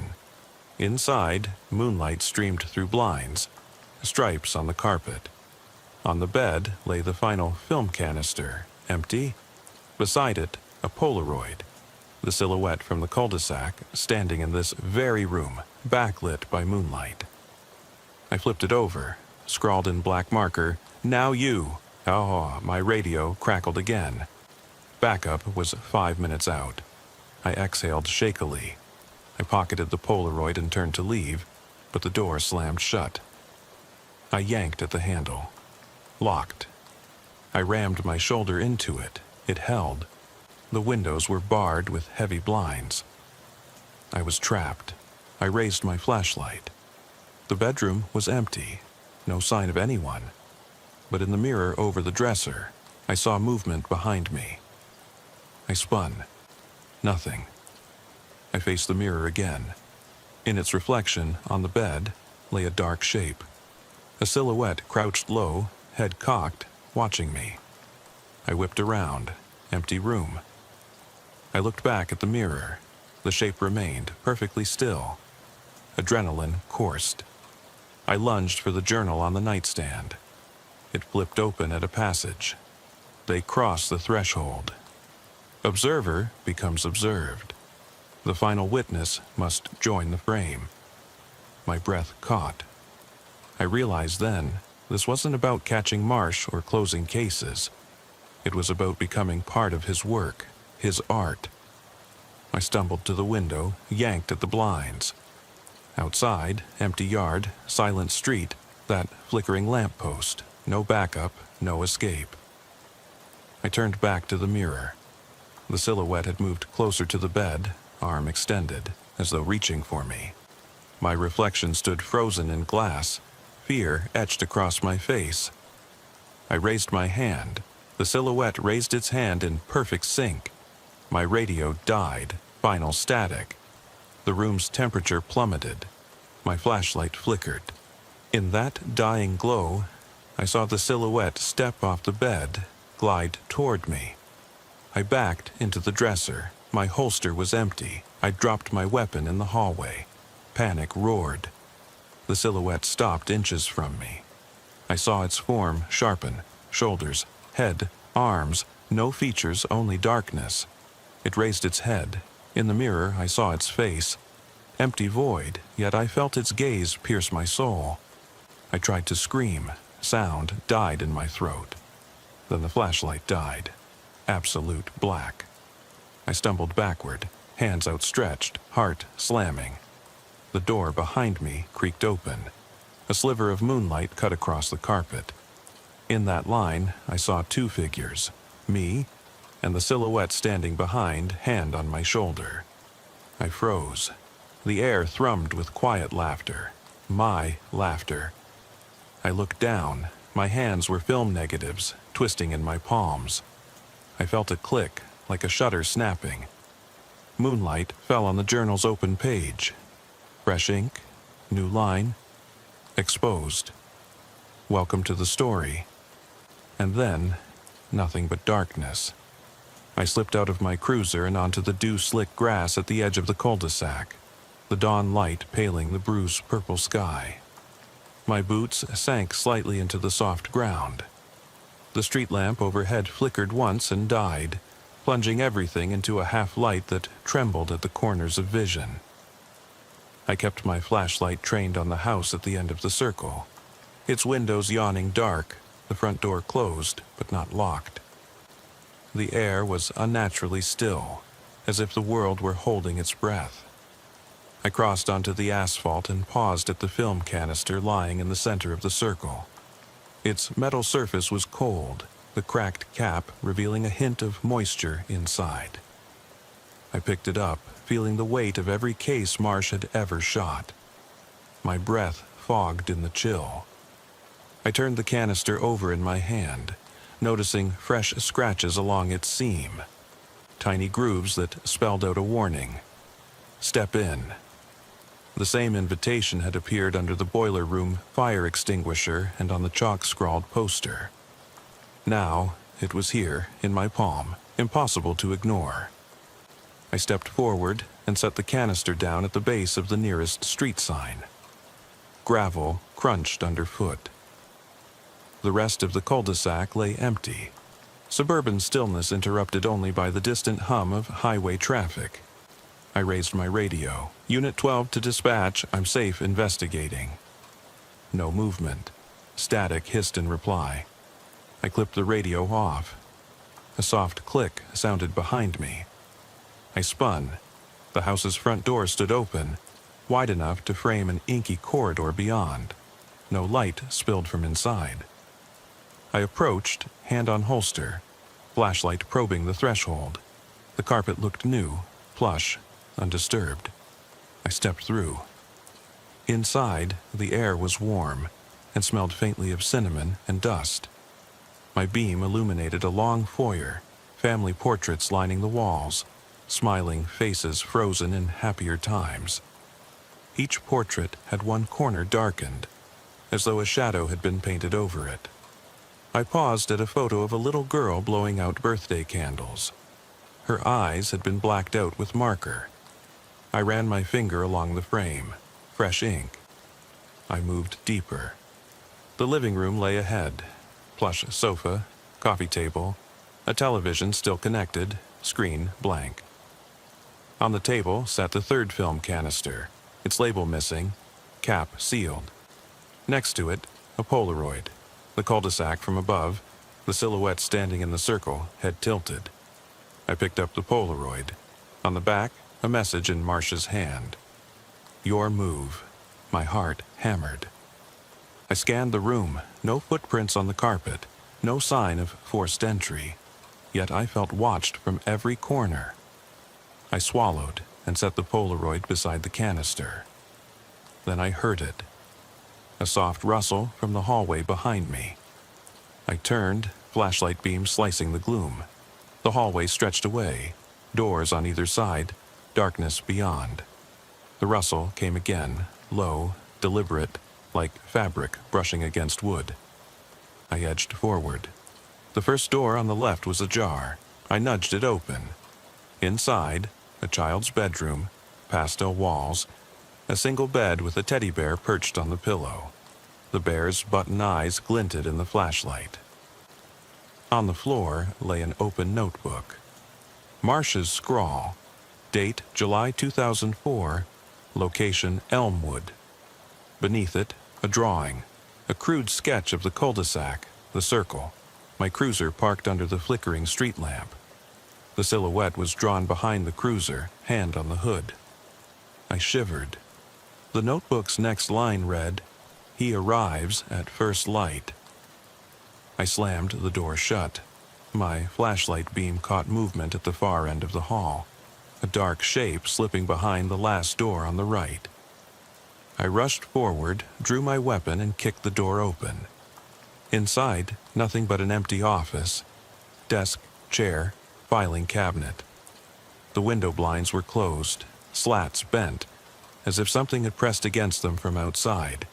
Inside, moonlight streamed through blinds, stripes on the carpet. On the bed lay the final film canister, empty. Beside it, a Polaroid, the silhouette from the cul-de-sac standing in this very room, backlit by moonlight. I flipped it over, scrawled in black marker, "Now you." Oh, my radio crackled again. Backup was 5 minutes out. I exhaled shakily. I pocketed the Polaroid and turned to leave, but the door slammed shut. I yanked at the handle. Locked. I rammed my shoulder into it. It held. The windows were barred with heavy blinds. I was trapped. I raised my flashlight. The bedroom was empty. No sign of anyone. But in the mirror over the dresser, I saw movement behind me. I spun. Nothing. I faced the mirror again. In its reflection, on the bed, lay a dark shape. A silhouette crouched low, head cocked, watching me. I whipped around. Empty room. I looked back at the mirror. The shape remained perfectly still. Adrenaline coursed. I lunged for the journal on the nightstand. It flipped open at a passage. They crossed the threshold. Observer becomes observed. The final witness must join the frame. My breath caught. I realized then this wasn't about catching Marsh or closing cases. It was about becoming part of his work, his art. I stumbled to the window, yanked at the blinds. Outside, empty yard, silent street, that flickering lamppost, no backup, no escape. I turned back to the mirror. The silhouette had moved closer to the bed, arm extended, as though reaching for me. My reflection stood frozen in glass, fear etched across my face. I raised my hand. The silhouette raised its hand in perfect sync. My radio died, final static. The room's temperature plummeted. My flashlight flickered. In that dying glow, I saw the silhouette step off the bed, glide toward me. I backed into the dresser. My holster was empty. I dropped my weapon in the hallway. Panic roared. The silhouette stopped inches from me. I saw its form sharpen, shoulders, head, arms, no features, only darkness. It raised its head. In the mirror, I saw its face. Empty void, yet I felt its gaze pierce my soul. I tried to scream. Sound died in my throat. Then the flashlight died. Absolute black. I stumbled backward, hands outstretched, heart slamming. The door behind me creaked open. A sliver of moonlight cut across the carpet. In that line, I saw two figures, me and the silhouette standing behind, hand on my shoulder. I froze. The air thrummed with quiet laughter. My laughter. I looked down. My hands were film negatives, twisting in my palms. I felt a click, like a shutter snapping. Moonlight fell on the journal's open page. Fresh ink, new line, exposed. Welcome to the story. And then, nothing but darkness. I slipped out of my cruiser and onto the dew-slick grass at the edge of the cul-de-sac, the dawn light paling the bruised purple sky. My boots sank slightly into the soft ground. The street lamp overhead flickered once and died, plunging everything into a half-light that trembled at the corners of vision. I kept my flashlight trained on the house at the end of the circle, its windows yawning dark, the front door closed but not locked. The air was unnaturally still, as if the world were holding its breath. I crossed onto the asphalt and paused at the film canister lying in the center of the circle. Its metal surface was cold, the cracked cap revealing a hint of moisture inside. I picked it up, feeling the weight of every case Marsh had ever shot. My breath fogged in the chill. I turned the canister over in my hand, noticing fresh scratches along its seam, tiny grooves that spelled out a warning. Step in. The same invitation had appeared under the boiler room fire extinguisher and on the chalk-scrawled poster. Now, it was here, in my palm, impossible to ignore. I stepped forward and set the canister down at the base of the nearest street sign. Gravel crunched underfoot. The rest of the cul-de-sac lay empty, suburban stillness interrupted only by the distant hum of highway traffic. I raised my radio. Unit 12 to dispatch, I'm safe investigating. No movement. Static hissed in reply. I clipped the radio off. A soft click sounded behind me. I spun. The house's front door stood open, wide enough to frame an inky corridor beyond. No light spilled from inside. I approached, hand on holster, flashlight probing the threshold. The carpet looked new, plush, undisturbed. I stepped through. Inside, the air was warm and smelled faintly of cinnamon and dust. My beam illuminated a long foyer, family portraits lining the walls, smiling faces frozen in happier times. Each portrait had one corner darkened, as though a shadow had been painted over it. I paused at a photo of a little girl blowing out birthday candles. Her eyes had been blacked out with marker. I ran my finger along the frame. Fresh ink. I moved deeper. The living room lay ahead. Plush sofa, coffee table, a television still connected, screen blank. On the table sat the third film canister, its label missing, cap sealed. Next to it, a Polaroid. The cul-de-sac from above, the silhouette standing in the circle, head tilted. I picked up the Polaroid. On the back, a message in Marsh's hand. Your move. My heart hammered. I scanned the room. No footprints on the carpet. No sign of forced entry. Yet I felt watched from every corner. I swallowed and set the Polaroid beside the canister. Then I heard it. A soft rustle from the hallway behind me. I turned, flashlight beam slicing the gloom. The hallway stretched away, doors on either side, darkness beyond. The rustle came again, low, deliberate, like fabric brushing against wood. I edged forward. The first door on the left was ajar. I nudged it open. Inside, a child's bedroom, pastel walls, a single bed with a teddy bear perched on the pillow. The bear's button eyes glinted in the flashlight. On the floor lay an open notebook. Marsh's scrawl. Date July 2004. Location Elmwood. Beneath it, a drawing. A crude sketch of the cul-de-sac, the circle. My cruiser parked under the flickering street lamp. The silhouette was drawn behind the cruiser, hand on the hood. I shivered. The notebook's next line read, "He arrives at first light." I slammed the door shut. My flashlight beam caught movement at the far end of the hall, a dark shape slipping behind the last door on the right. I rushed forward, drew my weapon, and kicked the door open. Inside, nothing but an empty office. Desk, chair, filing cabinet. The window blinds were closed, slats bent, as if something had pressed against them from outside.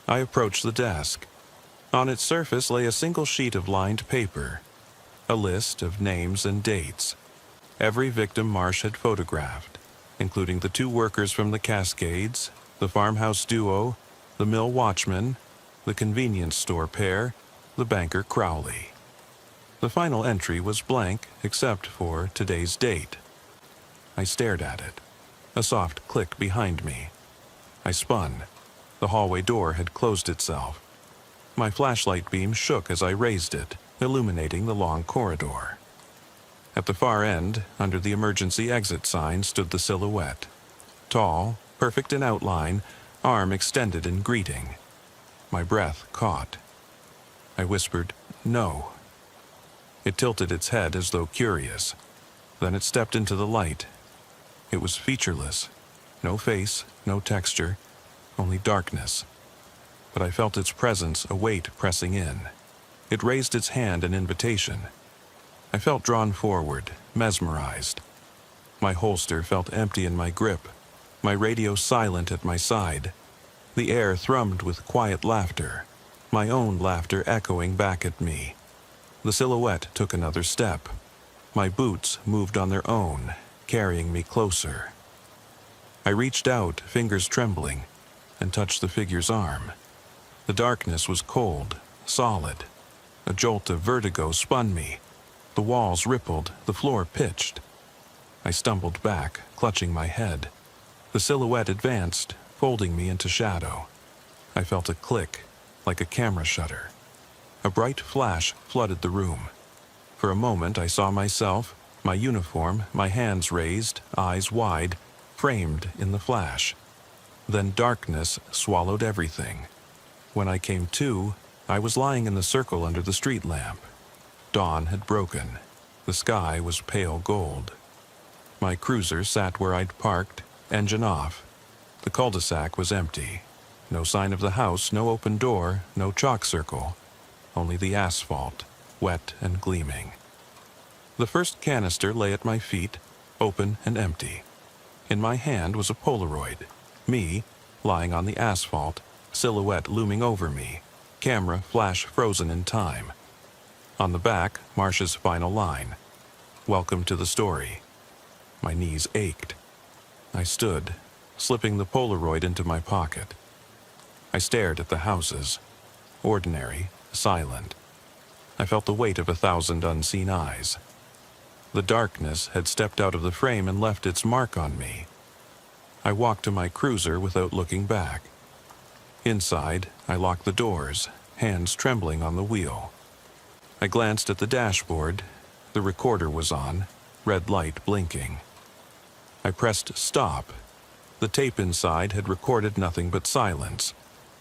I approached the desk. On its surface lay a single sheet of lined paper, a list of names and dates. Every victim Marsh had photographed, including the 2 workers from the Cascades, the farmhouse duo, the mill watchman, the convenience store pair, the banker Crowley. The final entry was blank except for today's date. I stared at it. A soft click behind me. I spun. The hallway door had closed itself. My flashlight beam shook as I raised it, illuminating the long corridor. At the far end, under the emergency exit sign, stood the silhouette. Tall, perfect in outline, arm extended in greeting. My breath caught. I whispered, "No." It tilted its head as though curious. Then it stepped into the light. It was featureless. No face, no texture, only darkness. But I felt its presence, a weight pressing in. It raised its hand in invitation. I felt drawn forward, mesmerized. My holster felt empty in my grip, my radio silent at my side. The air thrummed with quiet laughter, my own laughter echoing back at me. The silhouette took another step. My boots moved on their own, carrying me closer. I reached out, fingers trembling, and touched the figure's arm. The darkness was cold, solid. A jolt of vertigo spun me. The walls rippled, the floor pitched. I stumbled back, clutching my head. The silhouette advanced, folding me into shadow. I felt a click, like a camera shutter. A bright flash flooded the room. For a moment I saw myself, my uniform, my hands raised, eyes wide, framed in the flash. Then darkness swallowed everything. When I came to, I was lying in the circle under the street lamp. Dawn had broken. The sky was pale gold. My cruiser sat where I'd parked, engine off. The cul-de-sac was empty. No sign of the house, no open door, no chalk circle. Only the asphalt, wet and gleaming. The first canister lay at my feet, open and empty. In my hand was a Polaroid. Me, lying on the asphalt, silhouette looming over me, camera flash frozen in time. On the back, Marsh's final line, "Welcome to the story." My knees ached. I stood, slipping the Polaroid into my pocket. I stared at the houses, ordinary, silent. I felt the weight of 1,000 unseen eyes. The darkness had stepped out of the frame and left its mark on me. I walked to my cruiser without looking back. Inside, I locked the doors, hands trembling on the wheel. I glanced at the dashboard. The recorder was on, red light blinking. I pressed stop. The tape inside had recorded nothing but silence,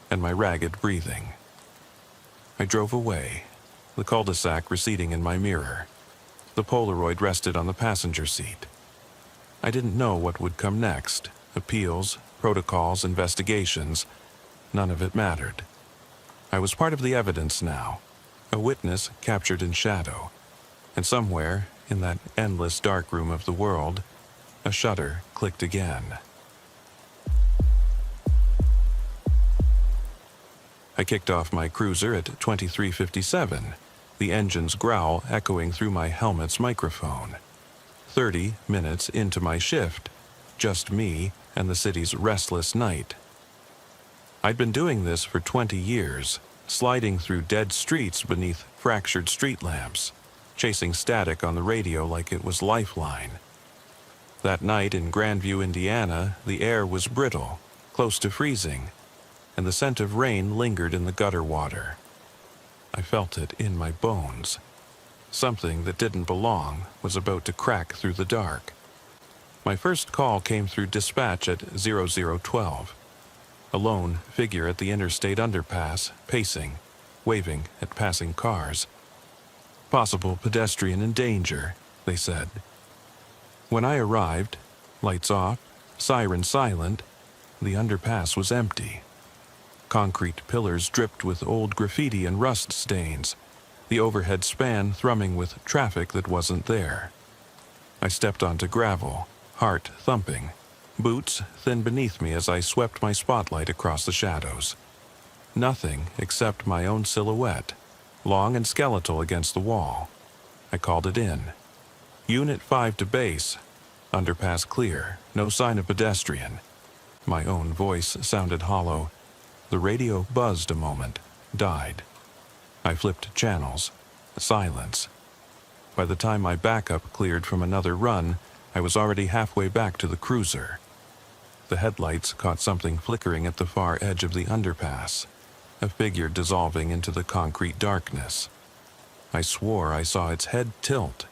and my ragged breathing. I drove away, the cul-de-sac receding in my mirror. The Polaroid rested on the passenger seat. I didn't know what would come next. Appeals, protocols, investigations. None of it mattered. I was part of the evidence now, a witness captured in shadow. And somewhere, in that endless dark room of the world, a shutter clicked again. I kicked off my cruiser at 23:57, the engine's growl echoing through my helmet's microphone. 30 minutes into my shift, just me and the city's restless night. I'd been doing this for 20 years, sliding through dead streets beneath fractured street lamps, chasing static on the radio like it was Lifeline. That night in Grandview, Indiana, the air was brittle, close to freezing, and the scent of rain lingered in the gutter water. I felt it in my bones. Something that didn't belong was about to crack through the dark. My first call came through dispatch at 0012. a lone figure at the interstate underpass, pacing, waving at passing cars. Possible pedestrian in danger, they said. When I arrived, lights off, siren silent, the underpass was empty. Concrete pillars dripped with old graffiti and rust stains, the overhead span thrumming with traffic that wasn't there. I stepped onto gravel, heart thumping, boots thin beneath me as I swept my spotlight across the shadows. Nothing except my own silhouette, long and skeletal against the wall. I called it in. Unit 5 to base. Underpass clear, no sign of pedestrian. My own voice sounded hollow. The radio buzzed a moment, died. I flipped channels. Silence. By the time my backup cleared from another run, I was already halfway back to the cruiser. The headlights caught something flickering at the far edge of the underpass, a figure dissolving into the concrete darkness. I swore I saw its head tilt,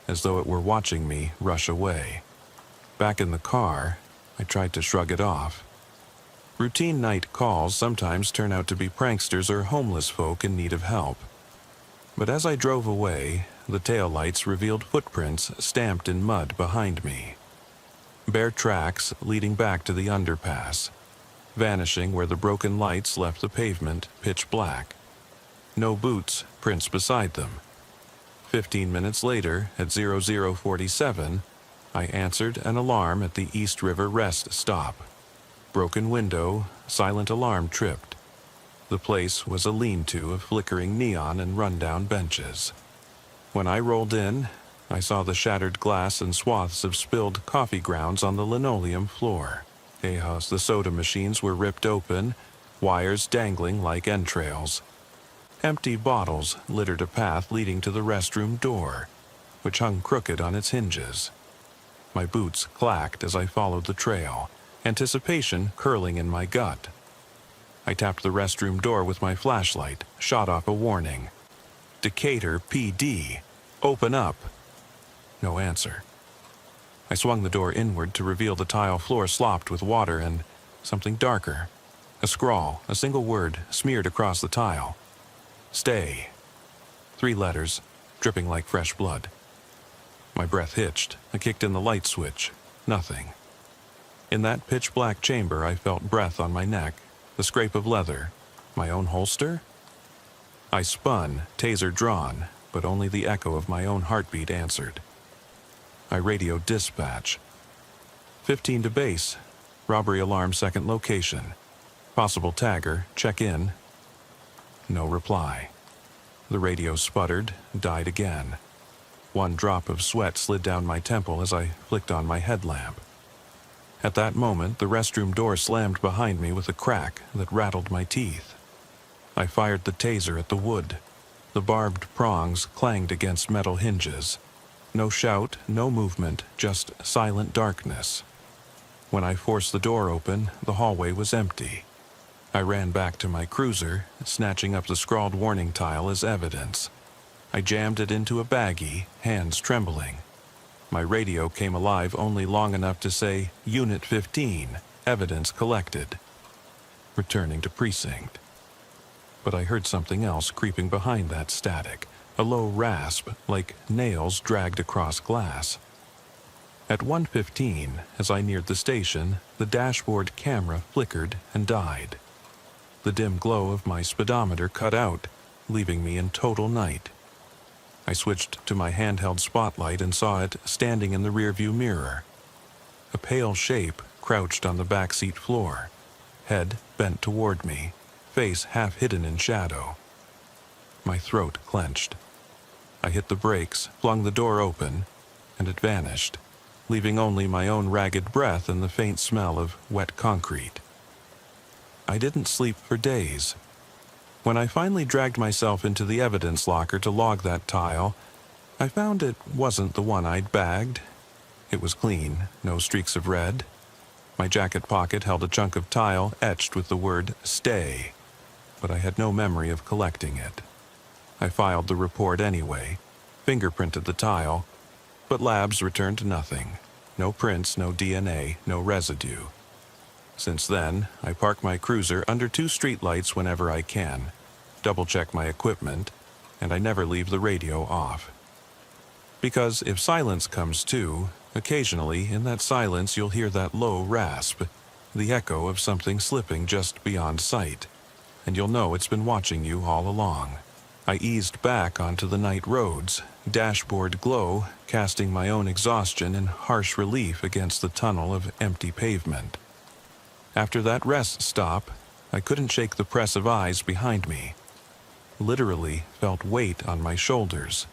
as though it were watching me rush away. Back in the car, I tried to shrug it off. Routine night calls sometimes turn out to be pranksters or homeless folk in need of help. But as I drove away, the taillights revealed footprints stamped in mud behind me. Bare tracks leading back to the underpass, vanishing where the broken lights left the pavement pitch black. No boots, prints beside them. 15 minutes later, at 0047, I answered an alarm at the East River Rest stop. Broken window, silent alarm tripped. The place was a lean-to of flickering neon and run-down benches. When I rolled in, I saw the shattered glass and swaths of spilled coffee grounds on the linoleum floor. The soda machines were ripped open, wires dangling like entrails. Empty bottles littered a path leading to the restroom door, which hung crooked on its hinges. My boots clacked as I followed the trail, anticipation curling in my gut. I tapped the restroom door with my flashlight, shot off a warning. Decatur PD, open up. No answer. I swung the door inward to reveal the tile floor slopped with water and something darker. A scrawl, a single word, smeared across the tile. Stay. 3 letters, dripping like fresh blood. My breath hitched. I kicked in the light switch. Nothing. In that pitch-black chamber, I felt breath on my neck, the scrape of leather. My own holster? I spun, taser drawn, but only the echo of my own heartbeat answered. I radioed dispatch. 15 to base. Robbery alarm second location. Possible tagger, check in. No reply. The radio sputtered, died again. 1 drop of sweat slid down my temple as I flicked on my headlamp. At that moment, the restroom door slammed behind me with a crack that rattled my teeth. I fired the taser at the wood. The barbed prongs clanged against metal hinges. No shout, no movement, just silent darkness. When I forced the door open, the hallway was empty. I ran back to my cruiser, snatching up the scrawled warning tile as evidence. I jammed it into a baggie, hands trembling. My radio came alive only long enough to say, Unit 15, evidence collected. Returning to precinct. But I heard something else creeping behind that static, a low rasp like nails dragged across glass. At 1:15, as I neared the station, the dashboard camera flickered and died. The dim glow of my speedometer cut out, leaving me in total night. I switched to my handheld spotlight and saw it standing in the rearview mirror. A pale shape crouched on the backseat floor, head bent toward me, face half hidden in shadow. My throat clenched. I hit the brakes, flung the door open, and it vanished, leaving only my own ragged breath and the faint smell of wet concrete. I didn't sleep for days. When I finally dragged myself into the evidence locker to log that tile, I found it wasn't the one I'd bagged. It was clean, no streaks of red. My jacket pocket held a chunk of tile etched with the word "Stay," but I had no memory of collecting it. I filed the report anyway, fingerprinted the tile, but labs returned nothing. No prints, no DNA, no residue. Since then, I park my cruiser under 2 streetlights whenever I can, double-check my equipment, and I never leave the radio off. Because if silence comes too, occasionally in that silence you'll hear that low rasp, the echo of something slipping just beyond sight, and you'll know it's been watching you all along. I eased back onto the night roads, dashboard glow casting my own exhaustion in harsh relief against the tunnel of empty pavement. After that rest stop, I couldn't shake the press of eyes behind me. Literally felt weight on my shoulders,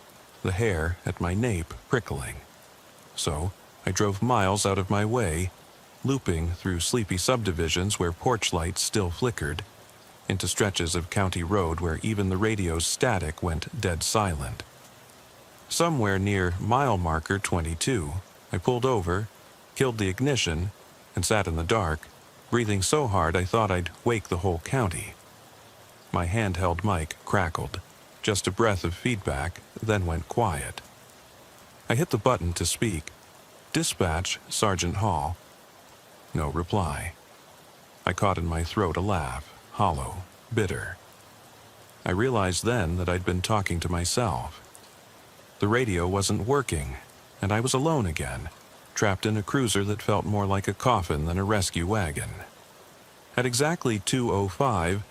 the hair at my nape prickling. So I drove miles out of my way, looping through sleepy subdivisions where porch lights still flickered, into stretches of county road where even the radio's static went dead silent. Somewhere near mile marker 22, I pulled over, killed the ignition, and sat in the dark, breathing so hard I thought I'd wake the whole county. My handheld mic crackled, just a breath of feedback, then went quiet. I hit the button to speak. "Dispatch, Sergeant Hall." No reply. I caught in my throat a laugh, hollow, bitter. I realized then that I'd been talking to myself. The radio wasn't working, and I was alone again, trapped in a cruiser that felt more like a coffin than a rescue wagon. At exactly 2:05,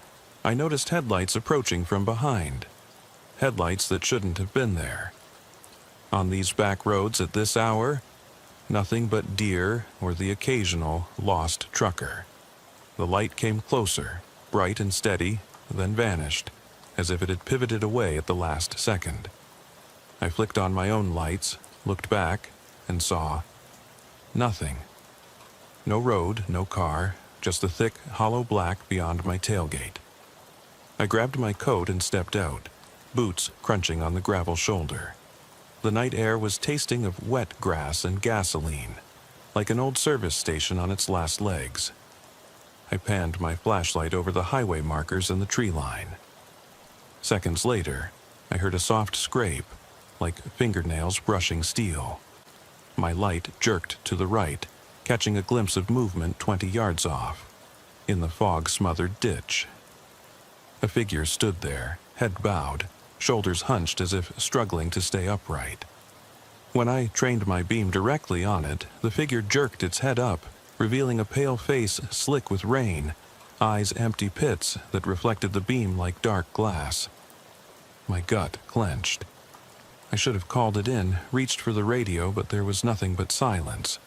I noticed headlights approaching from behind. Headlights that shouldn't have been there. On these back roads at this hour, nothing but deer or the occasional lost trucker. The light came closer, bright and steady, then vanished, as if it had pivoted away at the last second. I flicked on my own lights, looked back, and saw nothing. No road, no car, just the thick, hollow black beyond my tailgate. I grabbed my coat and stepped out, boots crunching on the gravel shoulder. The night air was tasting of wet grass and gasoline, like an old service station on its last legs. I panned my flashlight over the highway markers in the tree line. Seconds later, I heard a soft scrape, like fingernails brushing steel. My light jerked to the right, catching a glimpse of movement 20 yards off, in the fog-smothered ditch. A figure stood there, head bowed, shoulders hunched as if struggling to stay upright. When I trained my beam directly on it, the figure jerked its head up, revealing a pale face slick with rain, eyes empty pits that reflected the beam like dark glass. My gut clenched. I should have called it in, reached for the radio, but there was nothing but silence.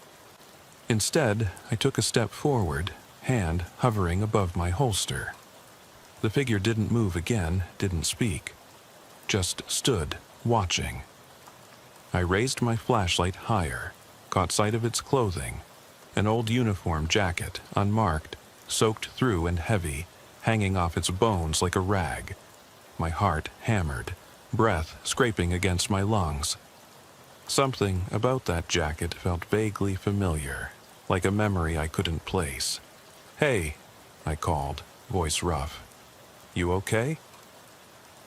Instead, I took a step forward, hand hovering above my holster. The figure didn't move again, didn't speak. Just stood, watching. I raised my flashlight higher, caught sight of its clothing. An old uniform jacket, unmarked, soaked through and heavy, hanging off its bones like a rag. My heart hammered, breath scraping against my lungs. Something about that jacket felt vaguely familiar, like a memory I couldn't place. "Hey," I called, voice rough. "You okay?"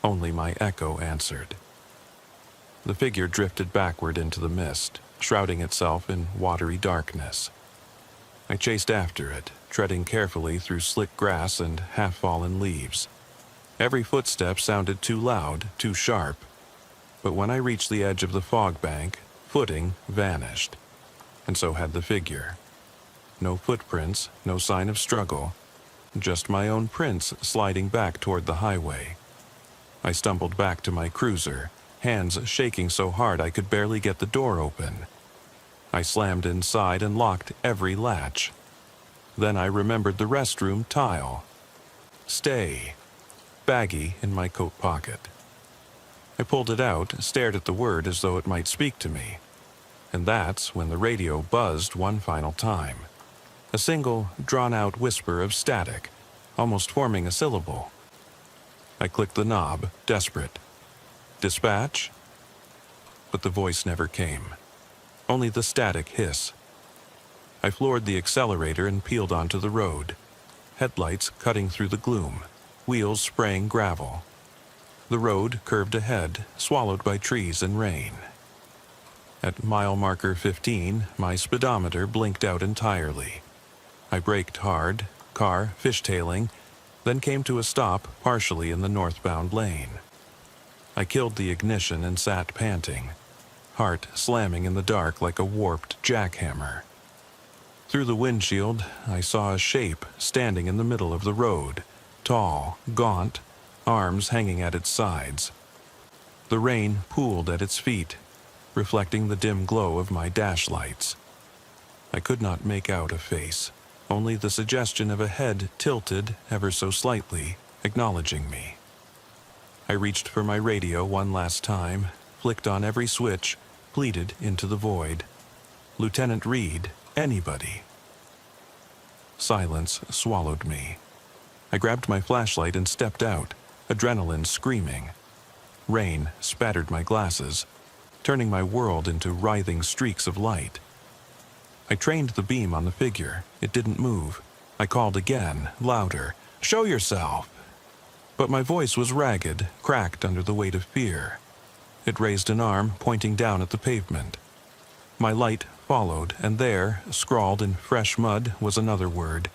Only my echo answered. The figure drifted backward into the mist, shrouding itself in watery darkness. I chased after it, treading carefully through slick grass and half-fallen leaves. Every footstep sounded too loud, too sharp. But when I reached the edge of the fog bank, footing vanished. And so had the figure. No footprints, no sign of struggle. Just my own prints sliding back toward the highway. I stumbled back to my cruiser, hands shaking so hard I could barely get the door open. I slammed inside and locked every latch. Then I remembered the restroom tile. Stay. Baggie in my coat pocket. I pulled it out, stared at the word as though it might speak to me. And that's when the radio buzzed one final time. A single, drawn-out whisper of static, almost forming a syllable. I clicked the knob, desperate. "Dispatch?" But the voice never came. Only the static hiss. I floored the accelerator and peeled onto the road. Headlights cutting through the gloom, wheels spraying gravel. The road curved ahead, swallowed by trees and rain. At mile marker 15, my speedometer blinked out entirely. I braked hard, car fishtailing, then came to a stop partially in the northbound lane. I killed the ignition and sat panting, heart slamming in the dark like a warped jackhammer. Through the windshield, I saw a shape standing in the middle of the road, tall, gaunt, arms hanging at its sides. The rain pooled at its feet, reflecting the dim glow of my dash lights. I could not make out a face, only the suggestion of a head tilted ever so slightly, acknowledging me. I reached for my radio one last time, flicked on every switch, pleaded into the void. "Lieutenant Reed, anybody." Silence swallowed me. I grabbed my flashlight and stepped out, adrenaline screaming. Rain spattered my glasses, turning my world into writhing streaks of light. I trained the beam on the figure. It didn't move. I called again, louder, "Show yourself!" But my voice was ragged, cracked under the weight of fear. It raised an arm, pointing down at the pavement. My light followed, and there, scrawled in fresh mud, was another word.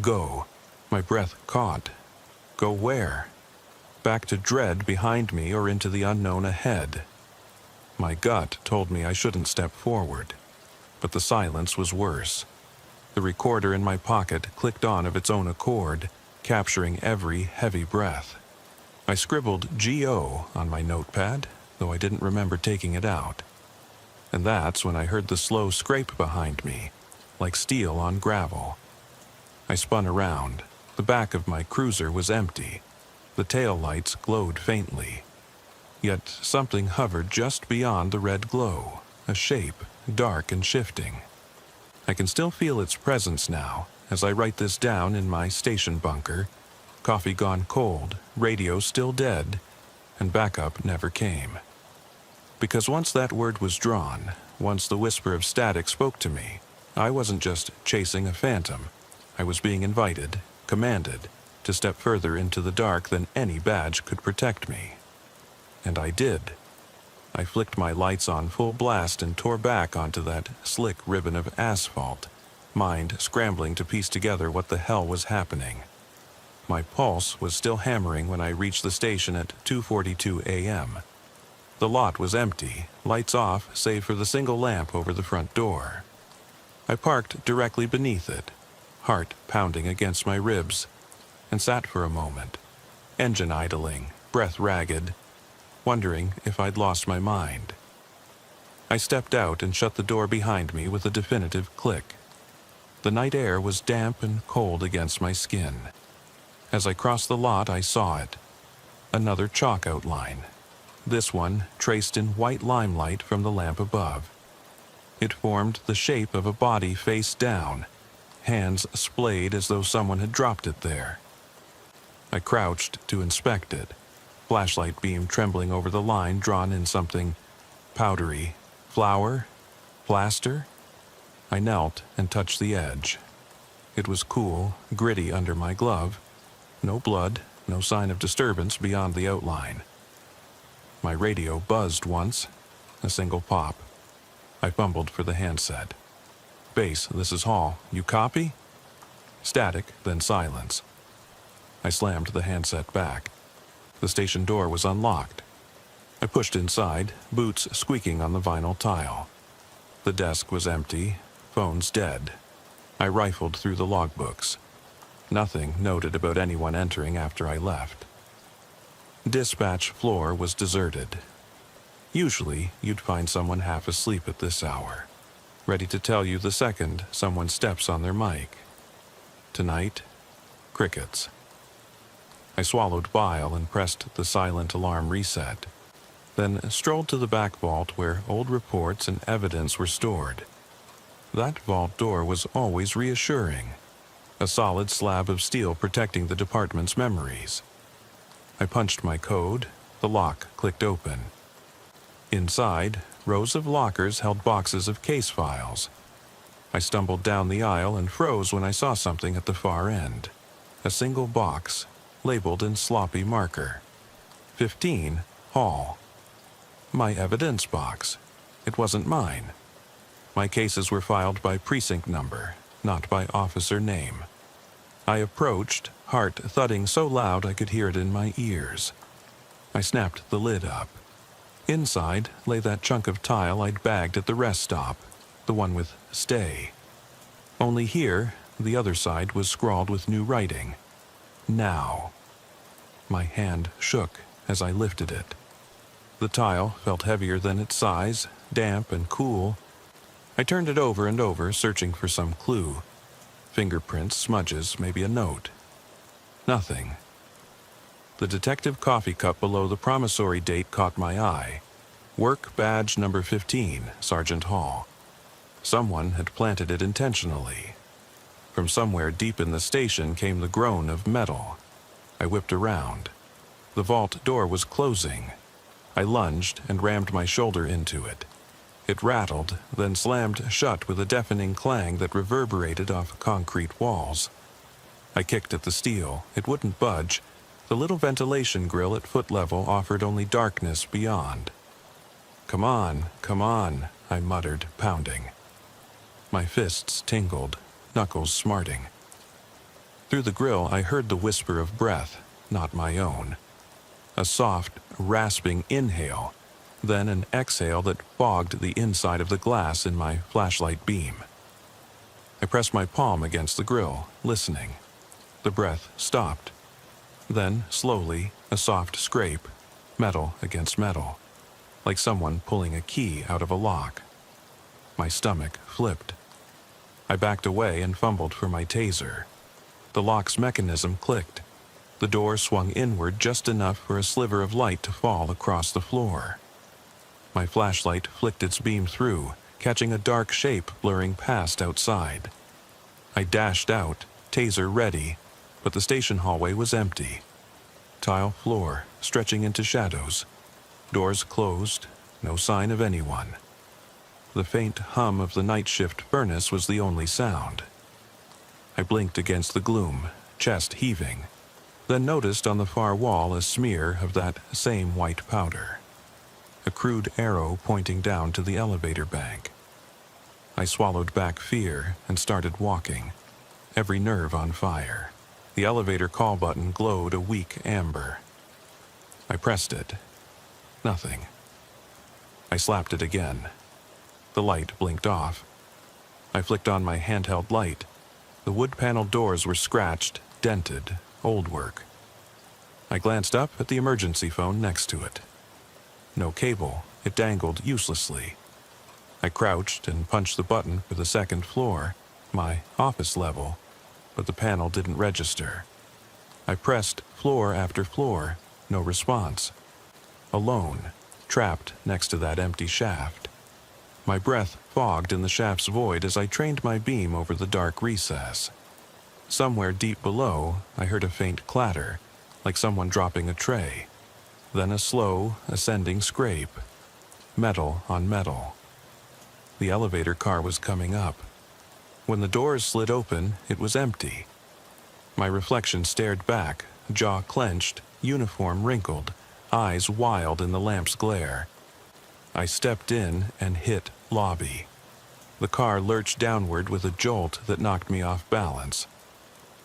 "Go." My breath caught. Go where? Back to dread behind me or into the unknown ahead? My gut told me I shouldn't step forward. But the silence was worse. The recorder in my pocket clicked on of its own accord, capturing every heavy breath. I scribbled G.O. on my notepad, though I didn't remember taking it out. And that's when I heard the slow scrape behind me, like steel on gravel. I spun around. The back of my cruiser was empty. The tail lights glowed faintly. Yet something hovered just beyond the red glow, a shape, dark and shifting. I can still feel its presence now, as I write this down in my station bunker. Coffee gone cold, radio still dead, and backup never came. Because once that word was drawn, once the whisper of static spoke to me, I wasn't just chasing a phantom. I was being invited, commanded, to step further into the dark than any badge could protect me. And I did. I flicked my lights on full blast and tore back onto that slick ribbon of asphalt, mind scrambling to piece together what the hell was happening. My pulse was still hammering when I reached the station at 2:42 a.m. The lot was empty, lights off save for the single lamp over the front door. I parked directly beneath it, heart pounding against my ribs, and sat for a moment, engine idling, breath ragged, wondering if I'd lost my mind. I stepped out and shut the door behind me with a definitive click. The night air was damp and cold against my skin. As I crossed the lot, I saw it. Another chalk outline. This one traced in white limelight from the lamp above. It formed the shape of a body face down, hands splayed as though someone had dropped it there. I crouched to inspect it, flashlight beam trembling over the line drawn in something powdery. Flour? Plaster? I knelt and touched the edge. It was cool, gritty under my glove. No blood, no sign of disturbance beyond the outline. My radio buzzed once, a single pop. I fumbled for the handset. "Base, this is Hall. You copy?" Static, then silence. I slammed the handset back. The station door was unlocked. I pushed inside, boots squeaking on the vinyl tile. The desk was empty, phones dead. I rifled through the logbooks. Nothing noted about anyone entering after I left. Dispatch floor was deserted. Usually, you'd find someone half asleep at this hour, ready to tell you the second someone steps on their mic. Tonight, crickets. I swallowed bile and pressed the silent alarm reset, then strolled to the back vault where old reports and evidence were stored. That vault door was always reassuring, a solid slab of steel protecting the department's memories. I punched my code, the lock clicked open. Inside, rows of lockers held boxes of case files. I stumbled down the aisle and froze when I saw something at the far end. A single box, labeled in sloppy marker. 15, Hall. My evidence box. It wasn't mine. My cases were filed by precinct number. not by officer name. I approached, heart thudding so loud I could hear it in my ears. I snapped the lid up. Inside lay that chunk of tile I'd bagged at the rest stop, the one with "stay." Only here, the other side was scrawled with new writing. "Now." My hand shook as I lifted it. The tile felt heavier than its size, damp and cool. I turned it over and over, searching for some clue. Fingerprints, smudges, maybe a note. Nothing. The detective coffee cup below the promissory date caught my eye. Work badge number 15, Sergeant Hall. Someone had planted it intentionally. From somewhere deep in the station came the groan of metal. I whipped around. The vault door was closing. I lunged and rammed my shoulder into it. It rattled, then slammed shut with a deafening clang that reverberated off concrete walls. I kicked at the steel. It wouldn't budge. The little ventilation grill at foot level offered only darkness beyond. Come on," I muttered, pounding. My fists tingled, knuckles smarting. Through the grill I heard the whisper of breath, not my own. A soft, rasping inhale, then an exhale that fogged the inside of the glass in my flashlight beam. I pressed my palm against the grill, listening. The breath stopped. Then, slowly, a soft scrape, metal against metal, like someone pulling a key out of a lock. My stomach flipped. I backed away and fumbled for my taser. The lock's mechanism clicked. The door swung inward just enough for a sliver of light to fall across the floor. My flashlight flicked its beam through, catching a dark shape blurring past outside. I dashed out, taser ready, but the station hallway was empty. Tile floor, stretching into shadows. Doors closed, no sign of anyone. The faint hum of the night shift furnace was the only sound. I blinked against the gloom, chest heaving, then noticed on the far wall a smear of that same white powder. A crude arrow pointing down to the elevator bank. I swallowed back fear and started walking, every nerve on fire. The elevator call button glowed a weak amber. I pressed it. Nothing. I slapped it again. The light blinked off. I flicked on my handheld light. The wood-paneled doors were scratched, dented, old work. I glanced up at the emergency phone next to it. No cable, it dangled uselessly. I crouched and punched the button for the second floor, my office level, but the panel didn't register. I pressed floor after floor, no response. Alone, trapped next to that empty shaft. My breath fogged in the shaft's void as I trained my beam over the dark recess. Somewhere deep below, I heard a faint clatter, like someone dropping a tray. Then a slow, ascending scrape. Metal on metal. The elevator car was coming up. When the doors slid open, it was empty. My reflection stared back, jaw clenched, uniform wrinkled, eyes wild in the lamp's glare. I stepped in and hit lobby. The car lurched downward with a jolt that knocked me off balance.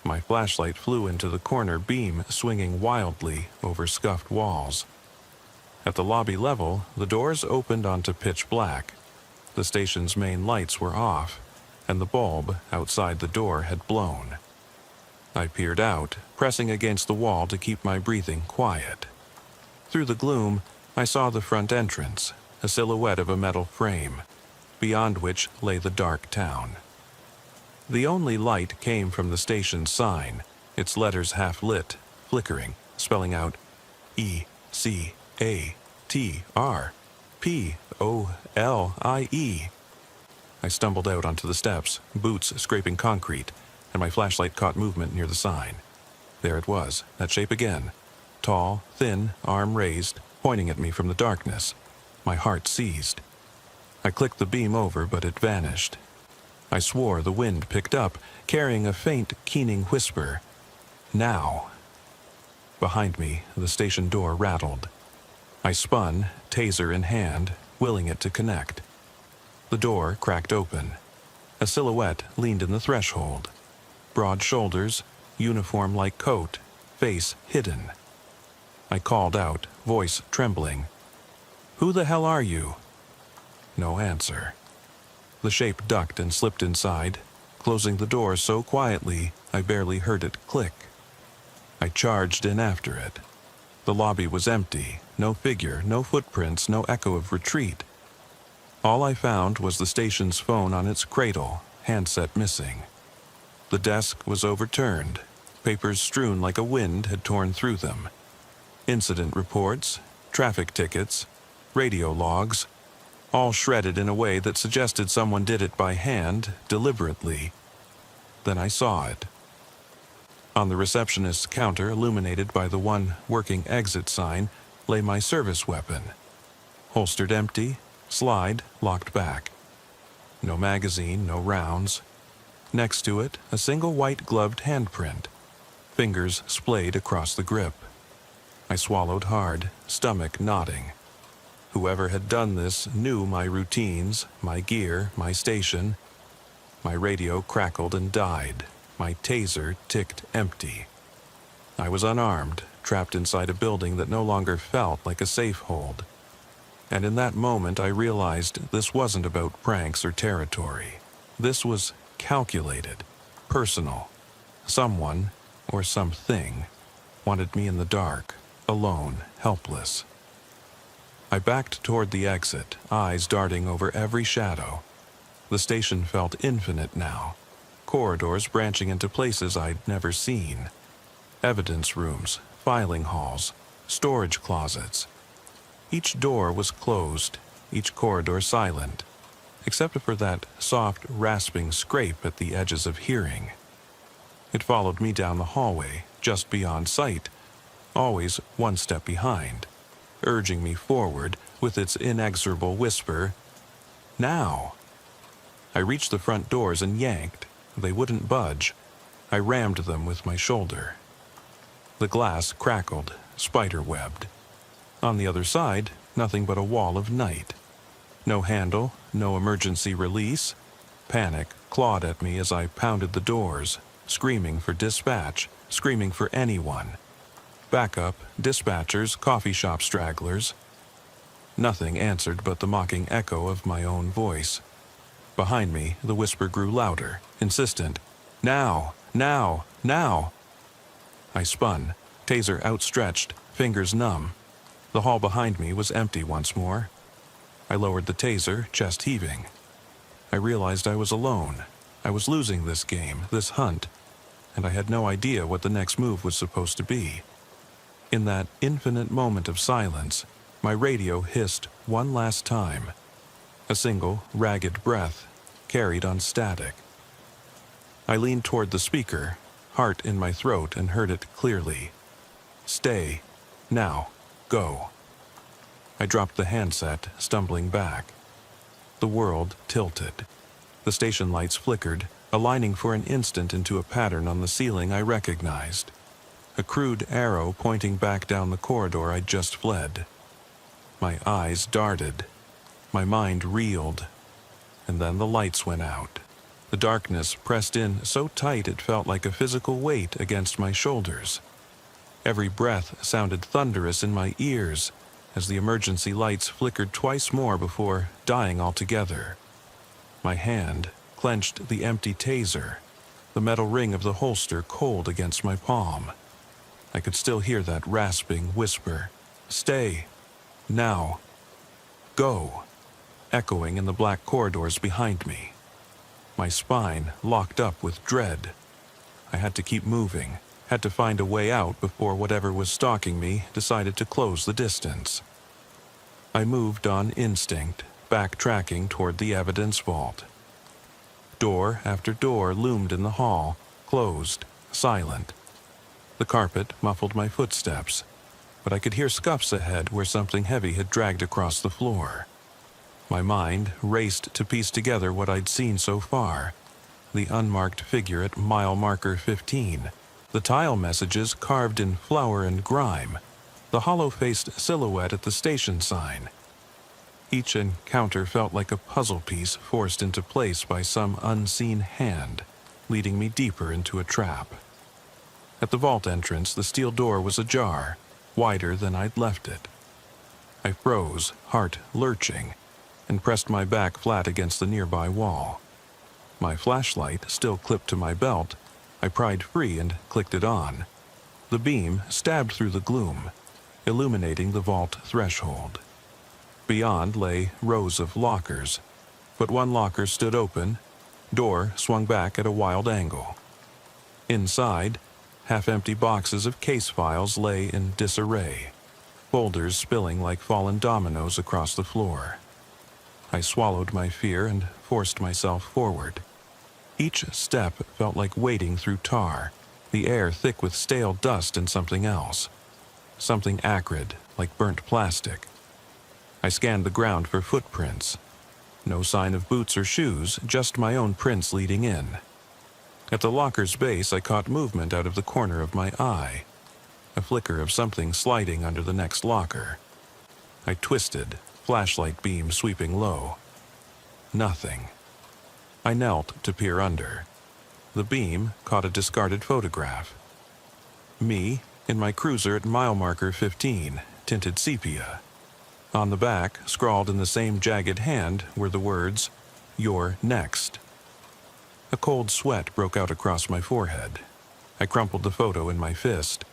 My flashlight flew into the corner beam, swinging wildly over scuffed walls. At the lobby level, the doors opened onto pitch black. The station's main lights were off, and the bulb outside the door had blown. I peered out, pressing against the wall to keep my breathing quiet. Through the gloom, I saw the front entrance, a silhouette of a metal frame, beyond which lay the dark town. The only light came from the station's sign, its letters half lit, flickering, spelling out ECATRPOLIE. I stumbled out onto the steps, boots scraping concrete, and my flashlight caught movement near the sign. There it was, that shape again. Tall, thin, arm raised, pointing at me from the darkness. My heart seized. I clicked the beam over, but it vanished. I swore the wind picked up, carrying a faint, keening whisper. Now. Behind me, the station door rattled. I spun, taser in hand, willing it to connect. The door cracked open. A silhouette leaned in the threshold. Broad shoulders, uniform-like coat, face hidden. I called out, voice trembling. "Who the hell are you?" No answer. The shape ducked and slipped inside, closing the door so quietly I barely heard it click. I charged in after it. The lobby was empty, no figure, no footprints, no echo of retreat. All I found was the station's phone on its cradle, handset missing. The desk was overturned, papers strewn like a wind had torn through them. Incident reports, traffic tickets, radio logs, all shredded in a way that suggested someone did it by hand, deliberately. Then I saw it. On the receptionist's counter, illuminated by the one working exit sign, lay my service weapon. Holstered empty, slide locked back. No magazine, no rounds. Next to it, a single white-gloved handprint. Fingers splayed across the grip. I swallowed hard, stomach knotting. Whoever had done this knew my routines, my gear, my station. My radio crackled and died. My taser ticked empty. I was unarmed, trapped inside a building that no longer felt like a safe hold. And in that moment I realized this wasn't about pranks or territory. This was calculated, personal. Someone, or something, wanted me in the dark, alone, helpless. I backed toward the exit, eyes darting over every shadow. The station felt infinite now. Corridors branching into places I'd never seen. Evidence rooms, filing halls, storage closets. Each door was closed, each corridor silent, except for that soft, rasping scrape at the edges of hearing. It followed me down the hallway, just beyond sight, always one step behind, urging me forward with its inexorable whisper, "Now!" I reached the front doors and yanked. They wouldn't budge. I rammed them with my shoulder. The glass crackled, spider-webbed. On the other side, nothing but a wall of night. No handle, no emergency release. Panic clawed at me as I pounded the doors, screaming for dispatch, screaming for anyone. Backup, dispatchers, coffee shop stragglers. Nothing answered but the mocking echo of my own voice. Behind me, the whisper grew louder, insistent. "Now! Now! Now!" I spun, taser outstretched, fingers numb. The hall behind me was empty once more. I lowered the taser, chest heaving. I realized I was alone. I was losing this game, this hunt, and I had no idea what the next move was supposed to be. In that infinite moment of silence, my radio hissed one last time. A single, ragged breath, carried on static. I leaned toward the speaker, heart in my throat, and heard it clearly. "Stay. Now. Go." I dropped the handset, stumbling back. The world tilted. The station lights flickered, aligning for an instant into a pattern on the ceiling I recognized. A crude arrow pointing back down the corridor I'd just fled. My eyes darted. My mind reeled. And then the lights went out. The darkness pressed in so tight it felt like a physical weight against my shoulders. Every breath sounded thunderous in my ears as the emergency lights flickered twice more before dying altogether. My hand clenched the empty taser, the metal ring of the holster cold against my palm. I could still hear that rasping whisper, "Stay. Now. Go," echoing in the black corridors behind me. My spine locked up with dread. I had to keep moving, had to find a way out before whatever was stalking me decided to close the distance. I moved on instinct, backtracking toward the evidence vault. Door after door loomed in the hall, closed, silent. The carpet muffled my footsteps, but I could hear scuffs ahead where something heavy had dragged across the floor. My mind raced to piece together what I'd seen so far. The unmarked figure at mile marker 15, the tile messages carved in flour and grime, the hollow-faced silhouette at the station sign. Each encounter felt like a puzzle piece forced into place by some unseen hand, leading me deeper into a trap. At the vault entrance, the steel door was ajar, wider than I'd left it. I froze, heart lurching, and pressed my back flat against the nearby wall. My flashlight still clipped to my belt, I pried free and clicked it on. The beam stabbed through the gloom, illuminating the vault threshold. Beyond lay rows of lockers, but one locker stood open, door swung back at a wild angle. Inside, half-empty boxes of case files lay in disarray, folders spilling like fallen dominoes across the floor. I swallowed my fear and forced myself forward. Each step felt like wading through tar, the air thick with stale dust and something else. Something acrid, like burnt plastic. I scanned the ground for footprints. No sign of boots or shoes, just my own prints leading in. At the locker's base, I caught movement out of the corner of my eye. A flicker of something sliding under the next locker. I twisted, flashlight beam sweeping low. Nothing. I knelt to peer under. The beam caught a discarded photograph. Me, in my cruiser at mile marker 15, tinted sepia. On the back, scrawled in the same jagged hand, were the words, "You're next." A cold sweat broke out across my forehead. I crumpled the photo in my fist.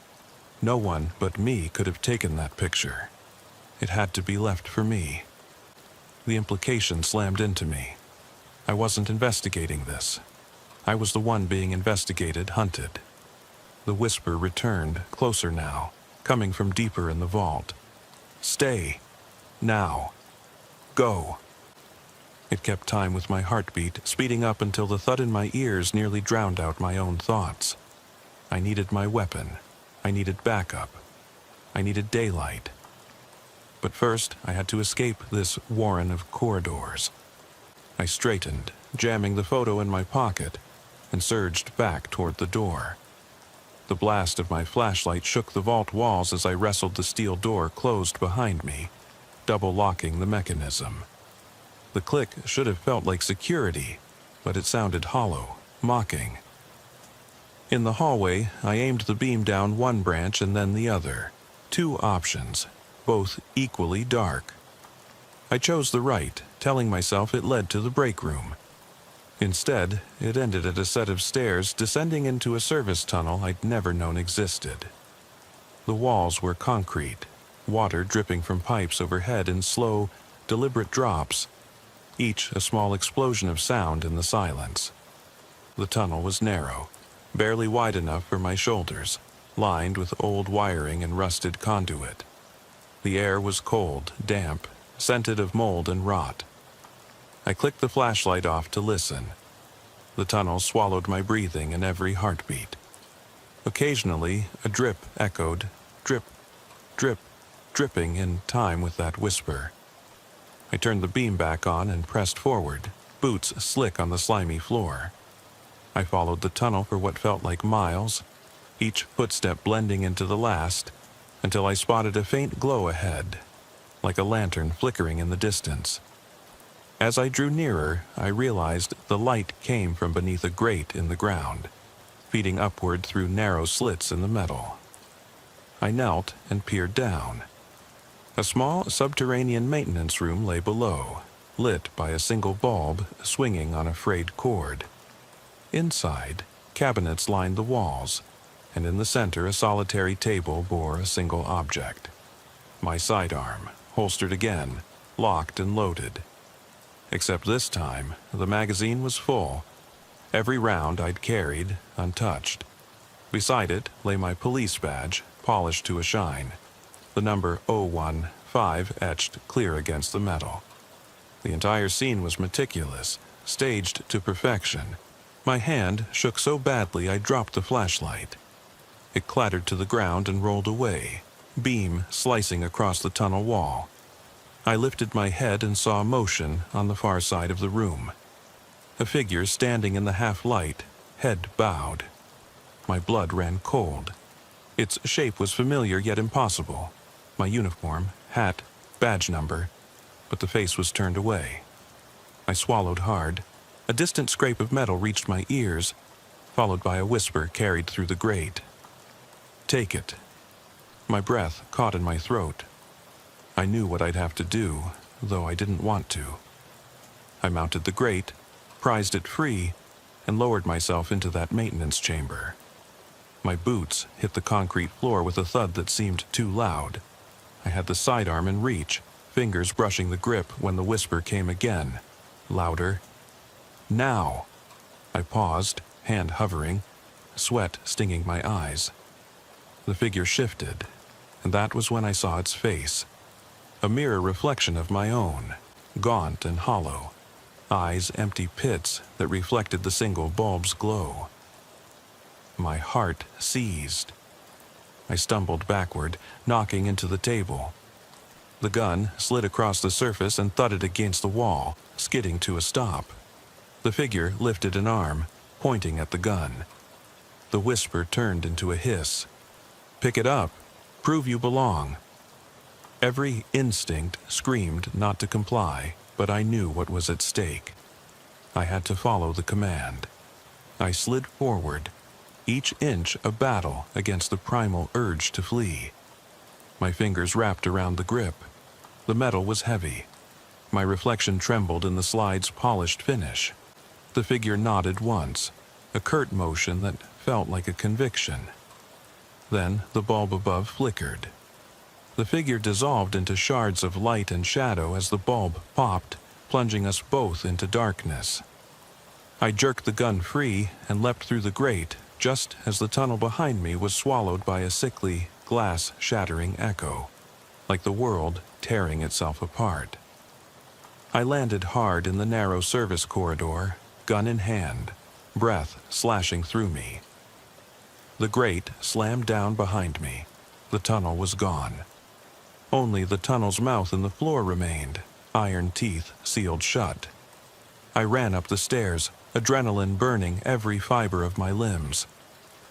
No one but me could have taken that picture. It had to be left for me. The implication slammed into me. I wasn't investigating this. I was the one being investigated, hunted. The whisper returned, closer now, coming from deeper in the vault. "Stay. Now. Go." It kept time with my heartbeat, speeding up until the thud in my ears nearly drowned out my own thoughts. I needed my weapon. I needed backup. I needed daylight. But first, I had to escape this warren of corridors. I straightened, jamming the photo in my pocket, and surged back toward the door. The blast of my flashlight shook the vault walls as I wrestled the steel door closed behind me, double-locking the mechanism. The click should have felt like security, but it sounded hollow, mocking. In the hallway, I aimed the beam down one branch and then the other. 2 options, both equally dark. I chose the right, telling myself it led to the break room. Instead, it ended at a set of stairs descending into a service tunnel I'd never known existed. The walls were concrete, water dripping from pipes overhead in slow, deliberate drops, each a small explosion of sound in the silence. The tunnel was narrow, barely wide enough for my shoulders, lined with old wiring and rusted conduit. The air was cold, damp, scented of mold and rot. I clicked the flashlight off to listen. The tunnel swallowed my breathing and every heartbeat. Occasionally, a drip echoed, drip, drip, dripping in time with that whisper. I turned the beam back on and pressed forward, boots slick on the slimy floor. I followed the tunnel for what felt like miles, each footstep blending into the last, until I spotted a faint glow ahead, like a lantern flickering in the distance. As I drew nearer, I realized the light came from beneath a grate in the ground, feeding upward through narrow slits in the metal. I knelt and peered down. A small subterranean maintenance room lay below, lit by a single bulb swinging on a frayed cord. Inside, cabinets lined the walls, and in the center a solitary table bore a single object. My sidearm, holstered again, locked and loaded. Except this time, the magazine was full, every round I'd carried untouched. Beside it lay my police badge, polished to a shine, the number 015 etched clear against the metal. The entire scene was meticulous, staged to perfection. My hand shook so badly I dropped the flashlight. It clattered to the ground and rolled away, beam slicing across the tunnel wall. I lifted my head and saw motion on the far side of the room. A figure standing in the half-light, head bowed. My blood ran cold. Its shape was familiar yet impossible. My uniform, hat, badge number. but the face was turned away. I swallowed hard. A distant scrape of metal reached my ears, followed by a whisper carried through the grate. "Take it." My breath caught in my throat. I knew what I'd have to do, though I didn't want to. I mounted the grate, prized it free, and lowered myself into that maintenance chamber. My boots hit the concrete floor with a thud that seemed too loud. I had the sidearm in reach, fingers brushing the grip when the whisper came again, louder. "Now!" I paused, hand hovering, sweat stinging my eyes. The figure shifted, and that was when I saw its face. A mirror reflection of my own, gaunt and hollow, eyes empty pits that reflected the single bulb's glow. My heart seized. I stumbled backward, knocking into the table. The gun slid across the surface and thudded against the wall, skidding to a stop. The figure lifted an arm, pointing at the gun. The whisper turned into a hiss. "Pick it up. Prove you belong." Every instinct screamed not to comply, but I knew what was at stake. I had to follow the command. I slid forward, each inch a battle against the primal urge to flee. My fingers wrapped around the grip. The metal was heavy. My reflection trembled in the slide's polished finish. The figure nodded once, a curt motion that felt like a conviction. Then the bulb above flickered. The figure dissolved into shards of light and shadow as the bulb popped, plunging us both into darkness. I jerked the gun free and leapt through the grate, just as the tunnel behind me was swallowed by a sickly, glass-shattering echo, like the world tearing itself apart. I landed hard in the narrow service corridor, gun in hand, breath slashing through me. The grate slammed down behind me. The tunnel was gone. Only the tunnel's mouth and the floor remained, iron teeth sealed shut. I ran up the stairs, adrenaline burning every fiber of my limbs.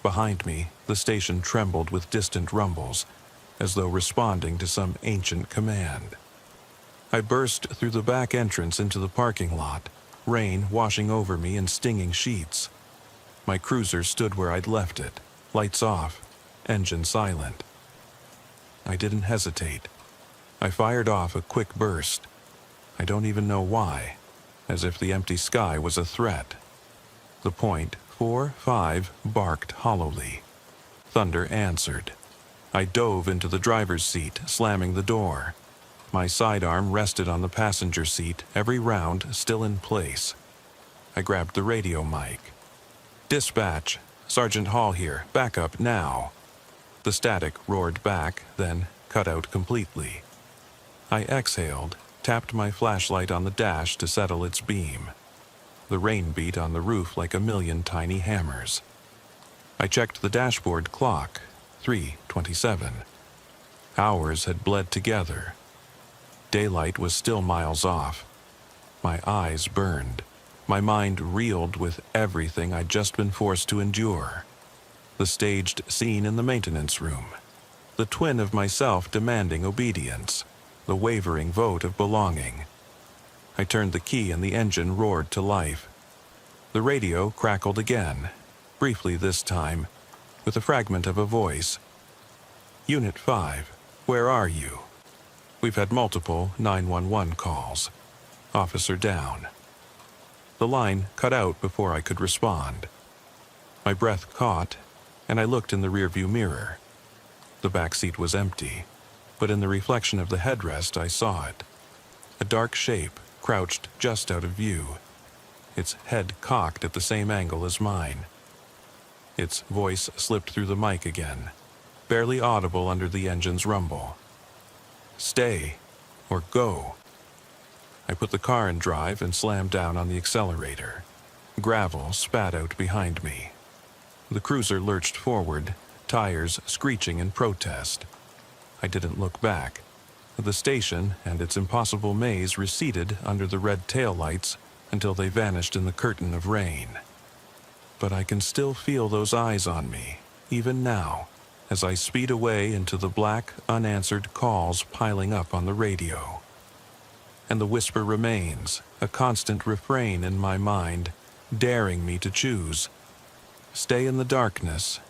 Behind me, the station trembled with distant rumbles, as though responding to some ancient command. I burst through the back entrance into the parking lot, rain washing over me in stinging sheets. My cruiser stood where I'd left it, lights off, engine silent. I didn't hesitate. I fired off a quick burst. I don't even know why, as if the empty sky was a threat. The .45 barked hollowly. Thunder answered. I dove into the driver's seat, slamming the door. My sidearm rested on the passenger seat, every round still in place. I grabbed the radio mic. "Dispatch, Sergeant Hall here, back up now." The static roared back, then cut out completely. I exhaled, tapped my flashlight on the dash to settle its beam. The rain beat on the roof like a million tiny hammers. I checked the dashboard clock, 3:27. Hours had bled together. Daylight was still miles off. My eyes burned. My mind reeled with everything I'd just been forced to endure. The staged scene in the maintenance room. The twin of myself demanding obedience. The wavering vote of belonging. I turned the key and the engine roared to life. The radio crackled again, briefly this time, with a fragment of a voice. "Unit 5, where are you? We've had multiple 911 calls. Officer down." The line cut out before I could respond. My breath caught, and I looked in the rearview mirror. The back seat was empty, but in the reflection of the headrest I saw it. A dark shape crouched just out of view, its head cocked at the same angle as mine. Its voice slipped through the mic again, barely audible under the engine's rumble. "Stay, or go." I put the car in drive and slammed down on the accelerator. Gravel spat out behind me. The cruiser lurched forward, tires screeching in protest. I didn't look back. The station and its impossible maze receded under the red taillights until they vanished in the curtain of rain. But I can still feel those eyes on me, even now, as I speed away into the black, unanswered calls piling up on the radio. and the whisper remains, a constant refrain in my mind, daring me to choose. Stay in the darkness,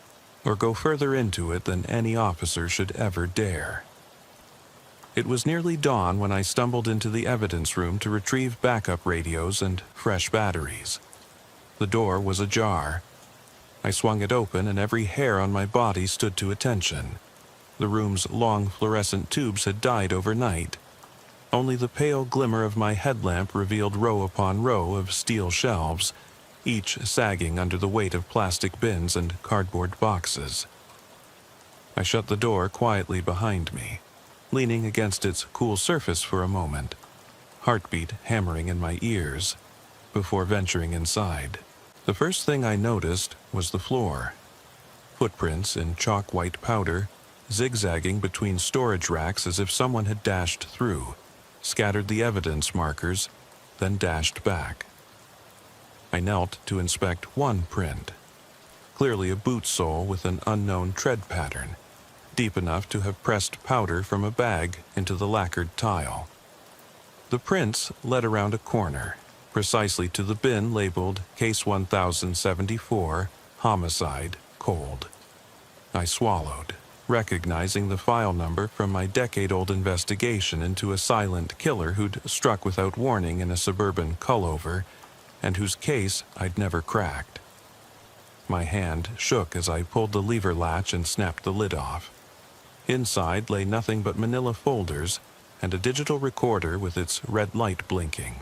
or go further into it than any officer should ever dare. It was nearly dawn when I stumbled into the evidence room to retrieve backup radios and fresh batteries. The door was ajar. I swung it open and every hair on my body stood to attention. The room's long fluorescent tubes had died overnight. Only the pale glimmer of my headlamp revealed row upon row of steel shelves, each sagging under the weight of plastic bins and cardboard boxes. I shut the door quietly behind me, leaning against its cool surface for a moment, heartbeat hammering in my ears, before venturing inside. The first thing I noticed was the floor. Footprints in chalk white powder, zigzagging between storage racks as if someone had dashed through, scattered the evidence markers, then dashed back. I knelt to inspect one print, clearly a boot sole with an unknown tread pattern, deep enough to have pressed powder from a bag into the lacquered tile. The prints led around a corner, precisely to the bin labeled Case 1074, Homicide, Cold. I swallowed, recognizing the file number from my decade-old investigation into a silent killer who'd struck without warning in a suburban cullover, and whose case I'd never cracked. My hand shook as I pulled the lever latch and snapped the lid off. Inside lay nothing but manila folders and a digital recorder with its red light blinking,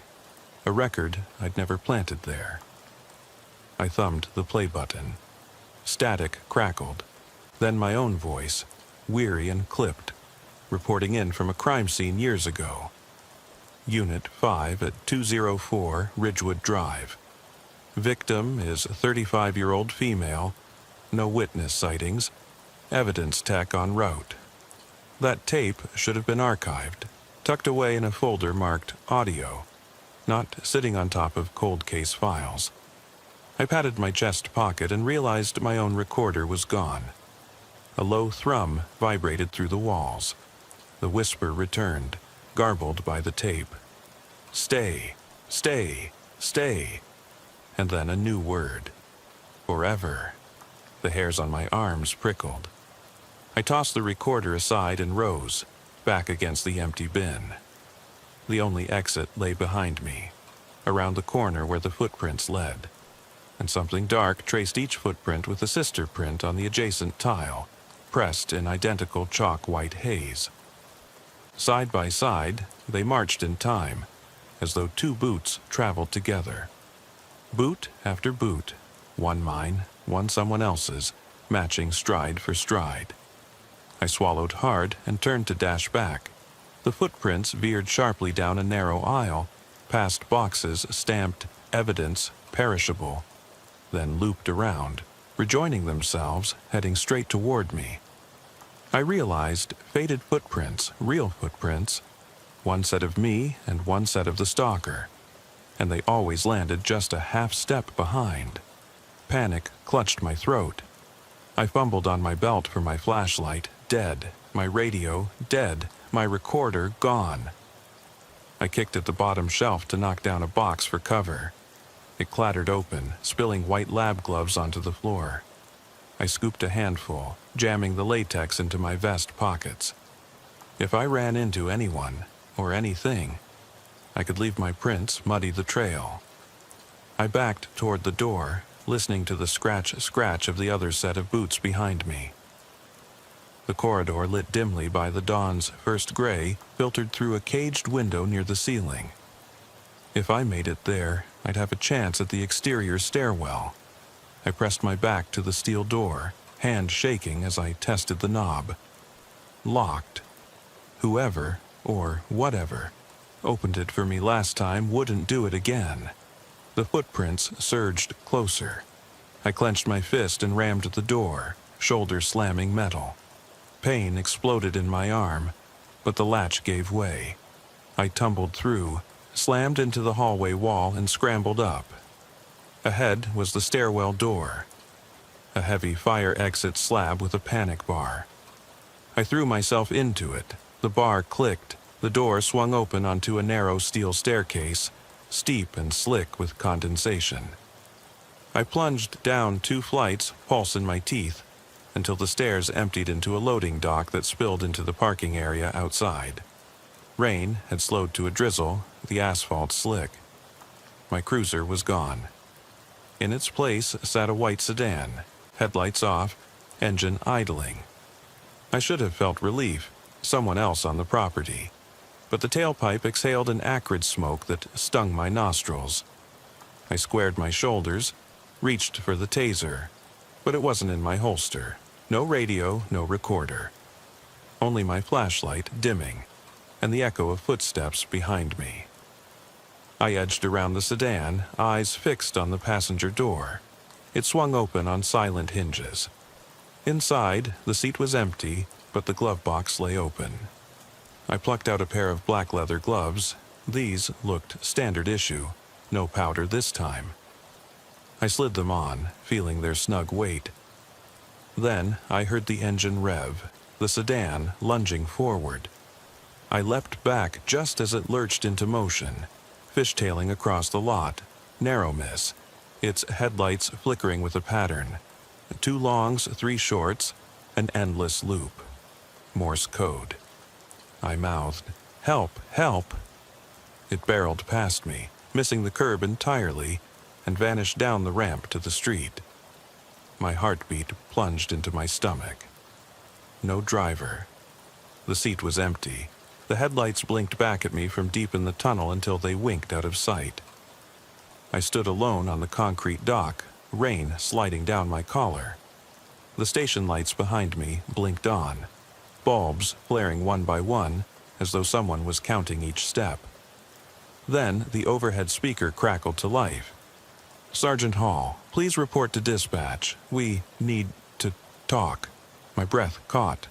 a record I'd never planted there. I thumbed the play button. Static crackled, then my own voice, weary and clipped, reporting in from a crime scene years ago. Unit 5 at 204 Ridgewood Drive. Victim is a 35-year-old female. No witness sightings. Evidence tech en route. That tape should have been archived, tucked away in a folder marked Audio, not sitting on top of cold case files. I patted my chest pocket and realized my own recorder was gone. A low thrum vibrated through the walls. The whisper returned, garbled by the tape. Stay, stay, stay. And then a new word. Forever. The hairs on my arms prickled. I tossed the recorder aside and rose, back against the empty bin. The only exit lay behind me, around the corner where the footprints led, and something dark traced each footprint with a sister print on the adjacent tile, pressed in identical chalk white haze. Side by side, they marched in time, as though two boots traveled together. Boot after boot, one mine, one someone else's, matching stride for stride. I swallowed hard and turned to dash back. The footprints veered sharply down a narrow aisle, past boxes stamped Evidence Perishable, then looped around, rejoining themselves, heading straight toward me. I realized faded footprints, real footprints, one set of me and one set of the stalker, and they always landed just a half step behind. Panic clutched my throat. I fumbled on my belt for my flashlight, dead, my radio, dead, my recorder, gone. I kicked at the bottom shelf to knock down a box for cover. It clattered open, spilling white lab gloves onto the floor. I scooped a handful, jamming the latex into my vest pockets. If I ran into anyone, or anything, I could leave my prints muddy the trail. I backed toward the door, listening to the scratch of the other set of boots behind me. The corridor, lit dimly by the dawn's first gray, filtered through a caged window near the ceiling. If I made it there, I'd have a chance at the exterior stairwell. I pressed my back to the steel door, hand shaking as I tested the knob. Locked. Whoever, or whatever, opened it for me last time wouldn't do it again. The footprints surged closer. I clenched my fist and rammed the door, shoulder slamming metal. Pain exploded in my arm, but the latch gave way. I tumbled through, slammed into the hallway wall and scrambled up. Ahead was the stairwell door, a heavy fire exit slab with a panic bar. I threw myself into it. The bar clicked, The door swung open onto a narrow steel staircase, steep and slick with condensation. I plunged down 2 flights, pulse in my teeth, until the stairs emptied into a loading dock that spilled into the parking area outside. Rain had slowed to a drizzle, the asphalt slick. My cruiser was gone. In its place sat a white sedan, headlights off, engine idling. I should have felt relief, someone else on the property, but the tailpipe exhaled an acrid smoke that stung my nostrils. I squared my shoulders, reached for the taser, but it wasn't in my holster. No radio, no recorder. Only my flashlight dimming, and the echo of footsteps behind me. I edged around the sedan, eyes fixed on the passenger door. It swung open on silent hinges. Inside, the seat was empty, but the glove box lay open. I plucked out a pair of black leather gloves. These looked standard issue, no powder this time. I slid them on, feeling their snug weight. Then I heard the engine rev, the sedan lunging forward. I leapt back just as it lurched into motion, fishtailing across the lot, narrow miss, its headlights flickering with a pattern. 2 longs, 3 shorts, an endless loop. Morse code. I mouthed, "Help, help!" It barreled past me, missing the curb entirely, and vanished down the ramp to the street. My heartbeat plunged into my stomach. No driver. The seat was empty. The headlights blinked back at me from deep in the tunnel until they winked out of sight. I stood alone on the concrete dock, rain sliding down my collar. The station lights behind me blinked on, bulbs flaring one by one, as though someone was counting each step. Then the overhead speaker crackled to life. "Sergeant Hall, please report to dispatch. We need to talk." My breath caught.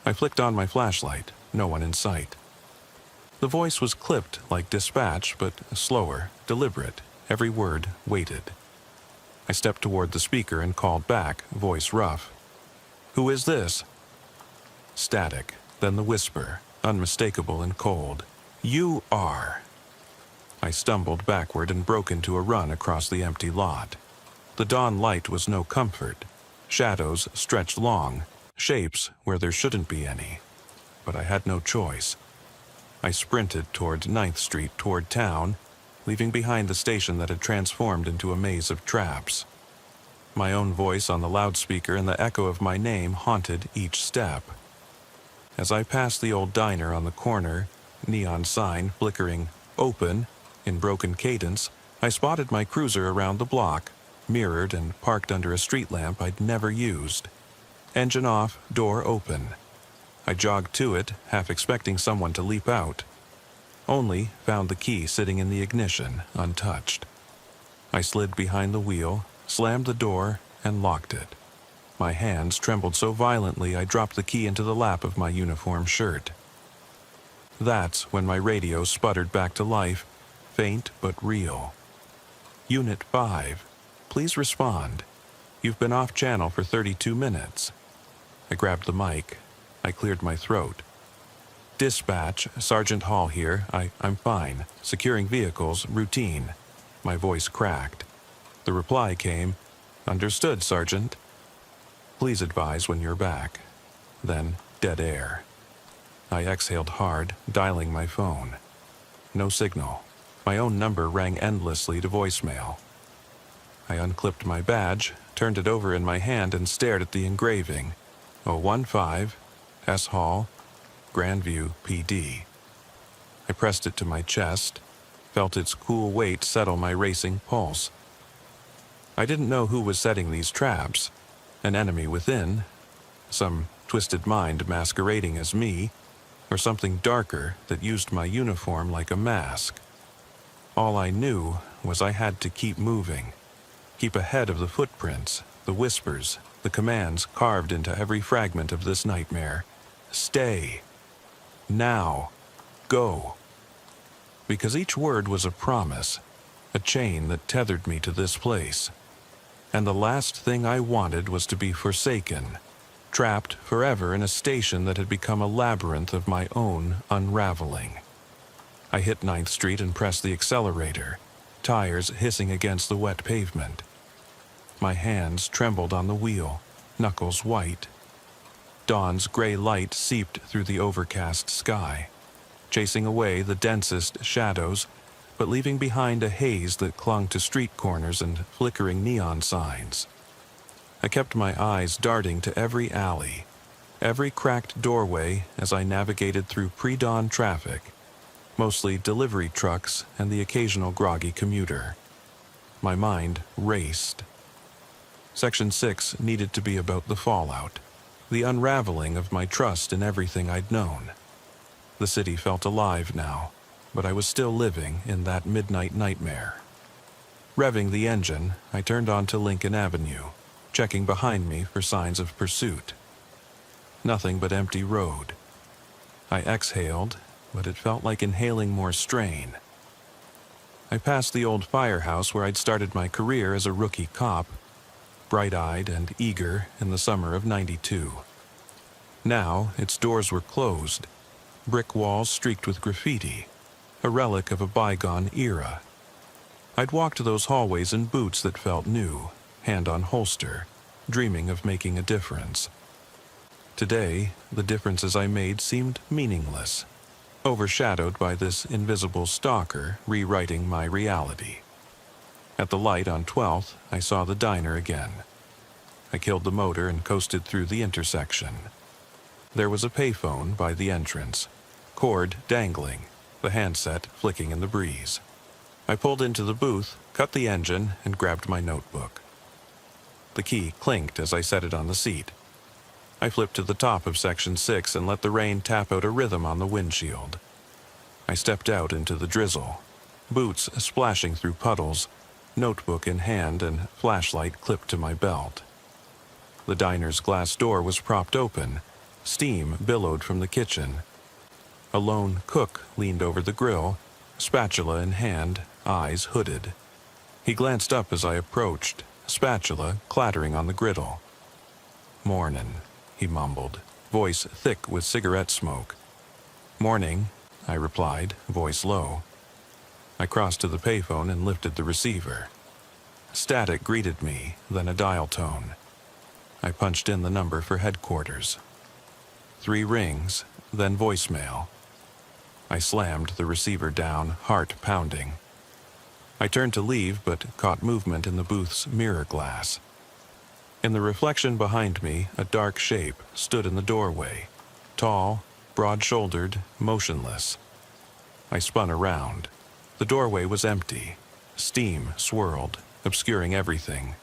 I flicked on my flashlight. No one in sight. The voice was clipped like dispatch, but slower, deliberate, every word weighted. I stepped toward the speaker and called back, voice rough. "Who is this?" Static, then the whisper, unmistakable and cold. "You are." I stumbled backward and broke into a run across the empty lot. The dawn light was no comfort. Shadows stretched long, shapes where there shouldn't be any. But I had no choice. I sprinted toward 9th Street, toward town, leaving behind the station that had transformed into a maze of traps. My own voice on the loudspeaker and the echo of my name haunted each step. As I passed the old diner on the corner, neon sign flickering "Open" in broken cadence, I spotted my cruiser around the block, mirrored and parked under a street lamp I'd never used. Engine off, door open. I jogged to it, half expecting someone to leap out. Only found the key sitting in the ignition, untouched. I slid behind the wheel, slammed the door, and locked it. My hands trembled so violently I dropped the key into the lap of my uniform shirt. That's when my radio sputtered back to life, faint but real. "Unit 5, please respond. You've been off channel for 32 minutes. I grabbed the mic. I cleared my throat. "Dispatch, Sergeant Hall here. I'm fine. Securing vehicles, routine." My voice cracked. The reply came, "Understood, Sergeant." "Please advise when you're back." Then dead air. I exhaled hard, dialing my phone. No signal. My own number rang endlessly to voicemail. I unclipped my badge, turned it over in my hand, and stared at the engraving. 015, S. Hall, Grandview, PD. I pressed it to my chest, felt its cool weight settle my racing pulse. I didn't know who was setting these traps. An enemy within, some twisted mind masquerading as me, or something darker that used my uniform like a mask. All I knew was I had to keep moving, keep ahead of the footprints, the whispers, the commands carved into every fragment of this nightmare. Stay. Now. Go. Because each word was a promise, a chain that tethered me to this place. And the last thing I wanted was to be forsaken, trapped forever in a station that had become a labyrinth of my own unraveling. I hit 9th Street and pressed the accelerator, tires hissing against the wet pavement. My hands trembled on the wheel, knuckles white. Dawn's gray light seeped through the overcast sky, chasing away the densest shadows, but leaving behind a haze that clung to street corners and flickering neon signs. I kept my eyes darting to every alley, every cracked doorway as I navigated through pre-dawn traffic, mostly delivery trucks and the occasional groggy commuter. My mind raced. Section 6 needed to be about the fallout, the unraveling of my trust in everything I'd known. The city felt alive now, but I was still living in that midnight nightmare. Revving the engine, I turned onto Lincoln Avenue, checking behind me for signs of pursuit. Nothing but empty road. I exhaled, but it felt like inhaling more strain. I passed the old firehouse where I'd started my career as a rookie cop, bright-eyed and eager in the summer of '92. Now, its doors were closed, brick walls streaked with graffiti, a relic of a bygone era. I'd walked those hallways in boots that felt new, hand on holster, dreaming of making a difference. Today, the differences I made seemed meaningless, overshadowed by this invisible stalker rewriting my reality. At the light on 12th, I saw the diner again. I killed the motor and coasted through the intersection. There was a payphone by the entrance, cord dangling, the handset flicking in the breeze. I pulled into the booth, cut the engine, and grabbed my notebook. The key clinked as I set it on the seat. I flipped to the top of Section 6 and let the rain tap out a rhythm on the windshield. I stepped out into the drizzle, boots splashing through puddles, notebook in hand and flashlight clipped to my belt. The diner's glass door was propped open. Steam billowed from the kitchen. A lone cook leaned over the grill, spatula in hand, eyes hooded. He glanced up as I approached, spatula clattering on the griddle. "Mornin'," he mumbled, voice thick with cigarette smoke. "Morning," I replied, voice low. I crossed to the payphone and lifted the receiver. Static greeted me, then a dial tone. I punched in the number for headquarters. 3 rings, then voicemail. I slammed the receiver down, heart pounding. I turned to leave, but caught movement in the booth's mirror glass. In the reflection behind me, a dark shape stood in the doorway, tall, broad-shouldered, motionless. I spun around. The doorway was empty. Steam swirled, obscuring everything.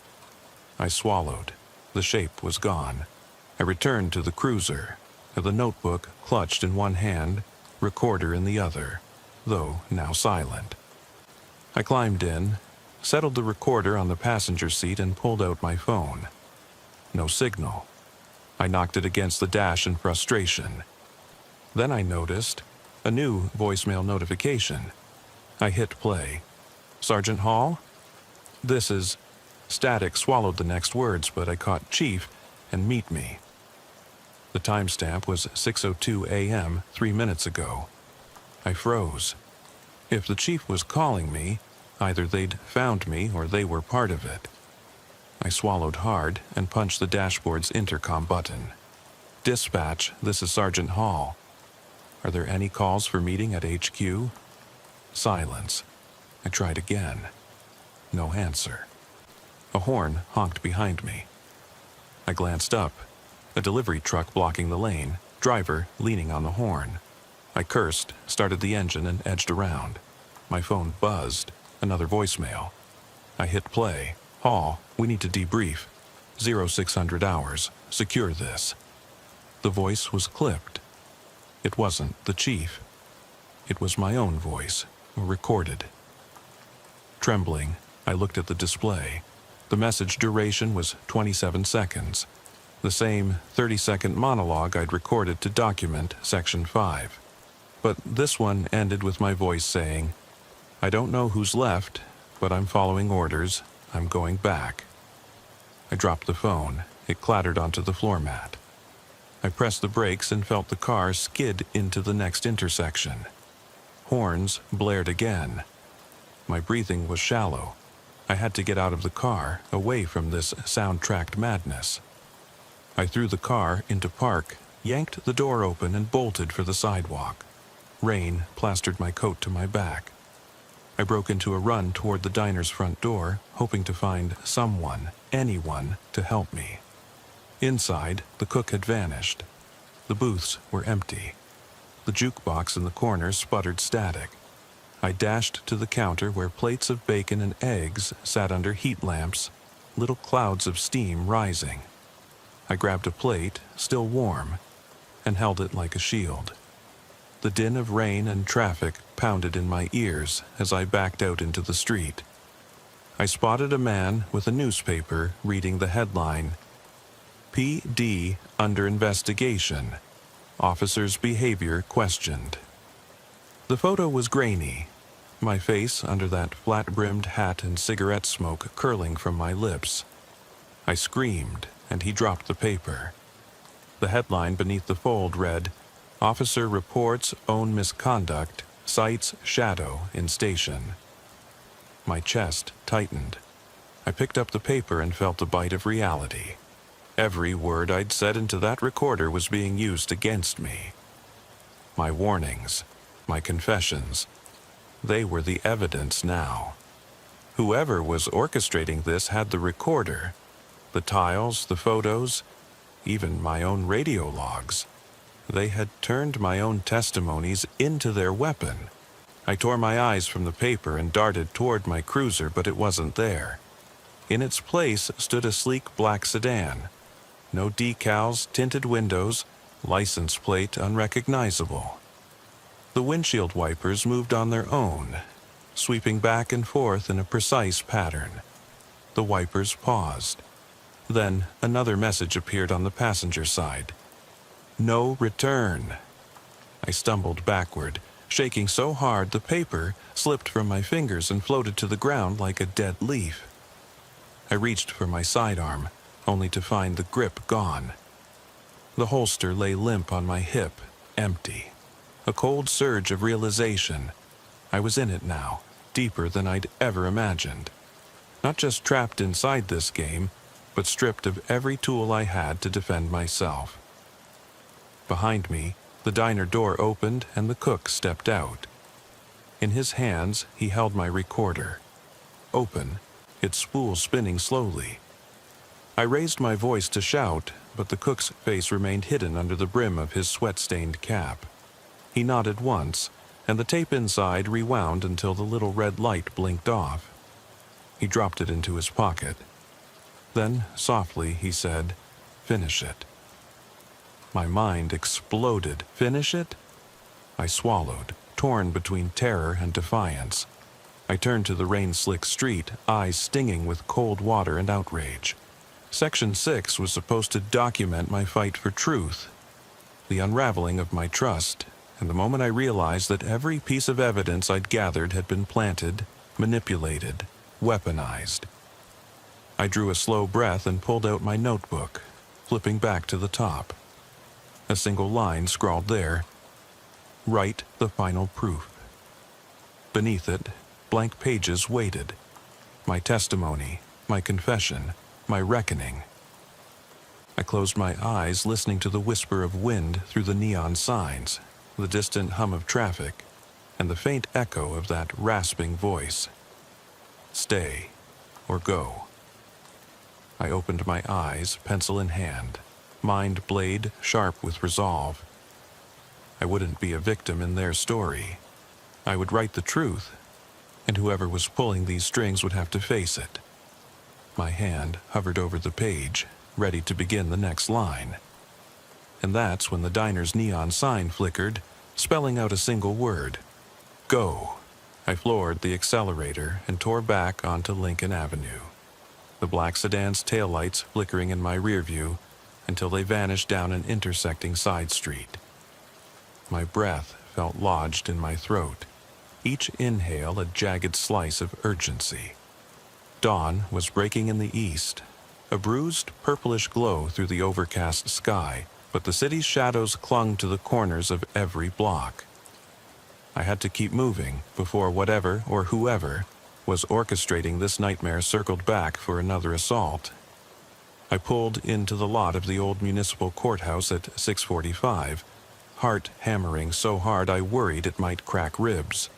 I swallowed. The shape was gone. I returned to the cruiser, the notebook clutched in one hand, recorder in the other, though now silent. I climbed in, settled the recorder on the passenger seat and pulled out my phone. No signal. I knocked it against the dash in frustration. Then I noticed a new voicemail notification. I hit play. "Sergeant Hall? This is..." Static swallowed the next words, but I caught Chief and "Meet me." The timestamp was 6:02 a.m. 3 minutes ago. I froze. If the chief was calling me, either they'd found me or they were part of it. I swallowed hard and punched the dashboard's intercom button. "Dispatch, this is Sergeant Hall. Are there any calls for meeting at HQ?" Silence. I tried again. No answer. A horn honked behind me. I glanced up. A delivery truck blocking the lane, driver leaning on the horn. I cursed, started the engine, and edged around. My phone buzzed. Another voicemail. I hit play. "Hall, we need to debrief. 0600 hours. Secure this." The voice was clipped. It wasn't the chief. It was my own voice, recorded. Trembling, I looked at the display. The message duration was 27 seconds. The same 30-second monologue I'd recorded to document Section 5. But this one ended with my voice saying, "I don't know who's left, but I'm following orders. I'm going back." I dropped the phone. It clattered onto the floor mat. I pressed the brakes and felt the car skid into the next intersection. Horns blared again. My breathing was shallow. I had to get out of the car, away from this soundtracked madness. I threw the car into park, yanked the door open, and bolted for the sidewalk. Rain plastered my coat to my back. I broke into a run toward the diner's front door, hoping to find someone, anyone, to help me. Inside, the cook had vanished. The booths were empty. The jukebox in the corner sputtered static. I dashed to the counter where plates of bacon and eggs sat under heat lamps, little clouds of steam rising. I grabbed a plate, still warm, and held it like a shield. The din of rain and traffic pounded in my ears as I backed out into the street. I spotted a man with a newspaper reading the headline, "PD under investigation. Officer's behavior questioned." The photo was grainy, my face under that flat-brimmed hat and cigarette smoke curling from my lips. I screamed, and he dropped the paper. The headline beneath the fold read, "Officer reports own misconduct, cites shadow in station." My chest tightened. I picked up the paper and felt a bite of reality. Every word I'd said into that recorder was being used against me. My warnings, my confessions, they were the evidence now. Whoever was orchestrating this had the recorder, the tiles, the photos, even my own radio logs. They had turned my own testimonies into their weapon. I tore my eyes from the paper and darted toward my cruiser, but it wasn't there. In its place stood a sleek black sedan. No decals, tinted windows, license plate unrecognizable. The windshield wipers moved on their own, sweeping back and forth in a precise pattern. The wipers paused. Then another message appeared on the passenger side. "No return." I stumbled backward, shaking so hard the paper slipped from my fingers and floated to the ground like a dead leaf. I reached for my sidearm, only to find the grip gone. The holster lay limp on my hip, empty. A cold surge of realization. I was in it now, deeper than I'd ever imagined. Not just trapped inside this game, but stripped of every tool I had to defend myself. Behind me, the diner door opened and the cook stepped out. In his hands, he held my recorder. Open, its spool spinning slowly. I raised my voice to shout, but the cook's face remained hidden under the brim of his sweat-stained cap. He nodded once, and the tape inside rewound until the little red light blinked off. He dropped it into his pocket. Then, softly, he said, "Finish it." My mind exploded. Finish it? I swallowed, torn between terror and defiance. I turned to the rain-slick street, eyes stinging with cold water and outrage. Section 6 was supposed to document my fight for truth, the unraveling of my trust, and the moment I realized that every piece of evidence I'd gathered had been planted, manipulated, weaponized. I drew a slow breath and pulled out my notebook, flipping back to the top. A single line scrawled there, "Write the final proof." Beneath it, blank pages waited. My testimony, my confession, my reckoning. I closed my eyes, listening to the whisper of wind through the neon signs, the distant hum of traffic, and the faint echo of that rasping voice. Stay or go. I opened my eyes, pencil in hand, mind blade sharp with resolve. I wouldn't be a victim in their story. I would write the truth, and whoever was pulling these strings would have to face it. My hand hovered over the page, ready to begin the next line. And that's when the diner's neon sign flickered, spelling out a single word. Go. I floored the accelerator and tore back onto Lincoln Avenue, the black sedan's taillights flickering in my rear view until they vanished down an intersecting side street. My breath felt lodged in my throat, each inhale a jagged slice of urgency. Dawn was breaking in the east, a bruised purplish glow through the overcast sky but the city's shadows clung to the corners of every block. I had to keep moving before whatever or whoever was orchestrating this nightmare circled back for another assault. I pulled into the lot of the old municipal courthouse at 6:45, heart hammering so hard I worried it might crack ribs.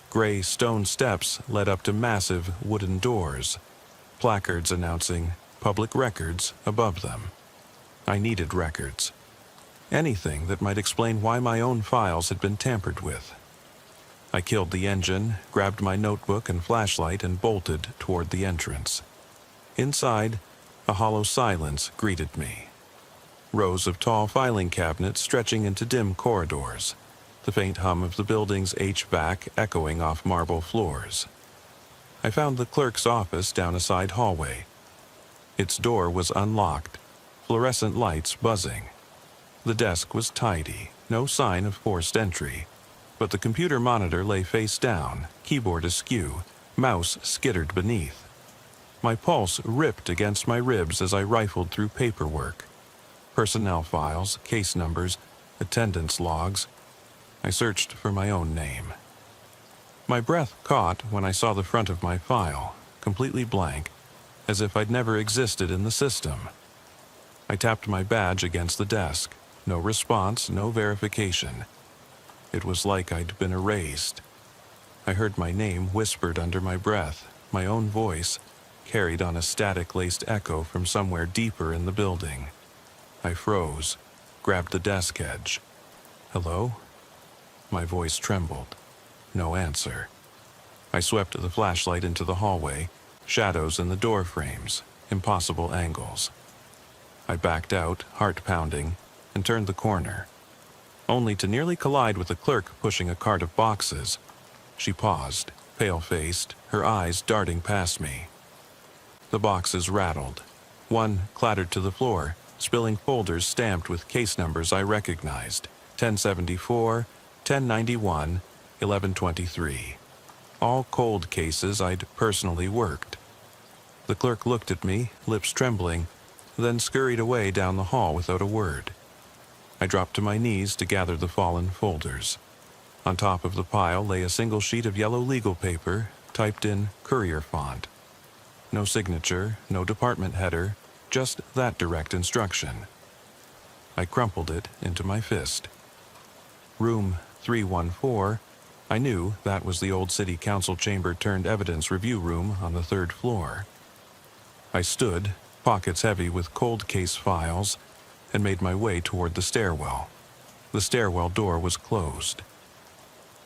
Gray stone steps led up to massive wooden doors, placards announcing public records above them. I needed records. Anything that might explain why my own files had been tampered with. I killed the engine, grabbed my notebook and flashlight, and bolted toward the entrance. Inside, a hollow silence greeted me. Rows of tall filing cabinets stretching into dim corridors, the faint hum of the building's HVAC echoing off marble floors. I found the clerk's office down a side hallway. Its door was unlocked, fluorescent lights buzzing. The desk was tidy, no sign of forced entry, but the computer monitor lay face down, keyboard askew, mouse skittered beneath. My pulse ripped against my ribs as I rifled through paperwork. Personnel files, case numbers, attendance logs. I searched for my own name. My breath caught when I saw the front of my file, completely blank, as if I'd never existed in the system. I tapped my badge against the desk. No response, no verification. It was like I'd been erased. I heard my name whispered under my breath, my own voice, carried on a static-laced echo from somewhere deeper in the building. I froze, grabbed the desk edge. "Hello?" My voice trembled. No answer. I swept the flashlight into the hallway, shadows in the door frames, impossible angles. I backed out, heart pounding, and turned the corner, only to nearly collide with the clerk pushing a cart of boxes. She paused, pale-faced, her eyes darting past me. The boxes rattled. One clattered to the floor, spilling folders stamped with case numbers I recognized: 1074, 1091, 1123. All cold cases I'd personally worked. The clerk looked at me, lips trembling, then scurried away down the hall without a word. I dropped to my knees to gather the fallen folders. On top of the pile lay a single sheet of yellow legal paper, typed in courier font. No signature, no department header, just that direct instruction. I crumpled it into my fist. Room 314, I knew that was the old city council chamber turned evidence review room on the 3rd floor. I stood, pockets heavy with cold case files, and made my way toward the stairwell. The stairwell door was closed.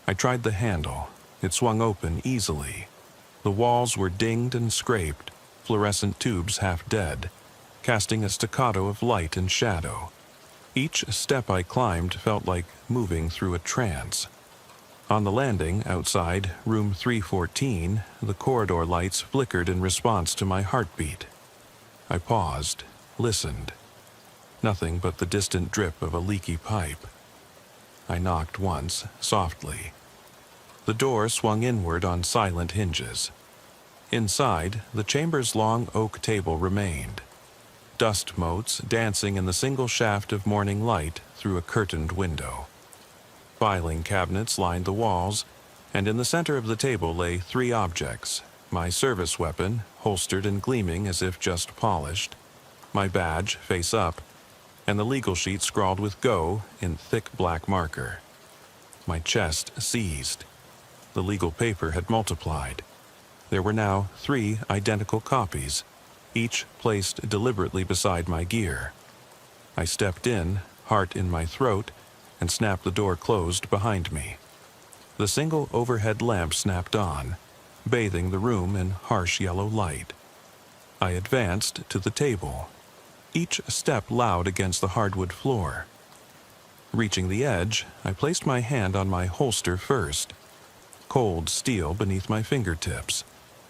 I tried the handle. It swung open easily. The walls were dinged and scraped, fluorescent tubes half dead, casting a staccato of light and shadow. Each step I climbed felt like moving through a trance. On the landing outside room 314, the corridor lights flickered in response to my heartbeat. I paused, listened. Nothing but the distant drip of a leaky pipe. I knocked once, softly. The door swung inward on silent hinges. Inside, the chamber's long oak table remained, dust motes dancing in the single shaft of morning light through a curtained window. Filing cabinets lined the walls, and in the center of the table lay 3 objects: my service weapon, holstered and gleaming as if just polished, my badge, face up, and the legal sheet scrawled with "Go" in thick black marker. My chest seized. The legal paper had multiplied. There were now 3 identical copies, each placed deliberately beside my gear. I stepped in, heart in my throat, and snapped the door closed behind me. The single overhead lamp snapped on, bathing the room in harsh yellow light. I advanced to the table, each step loud against the hardwood floor. Reaching the edge, I placed my hand on my holster first, cold steel beneath my fingertips,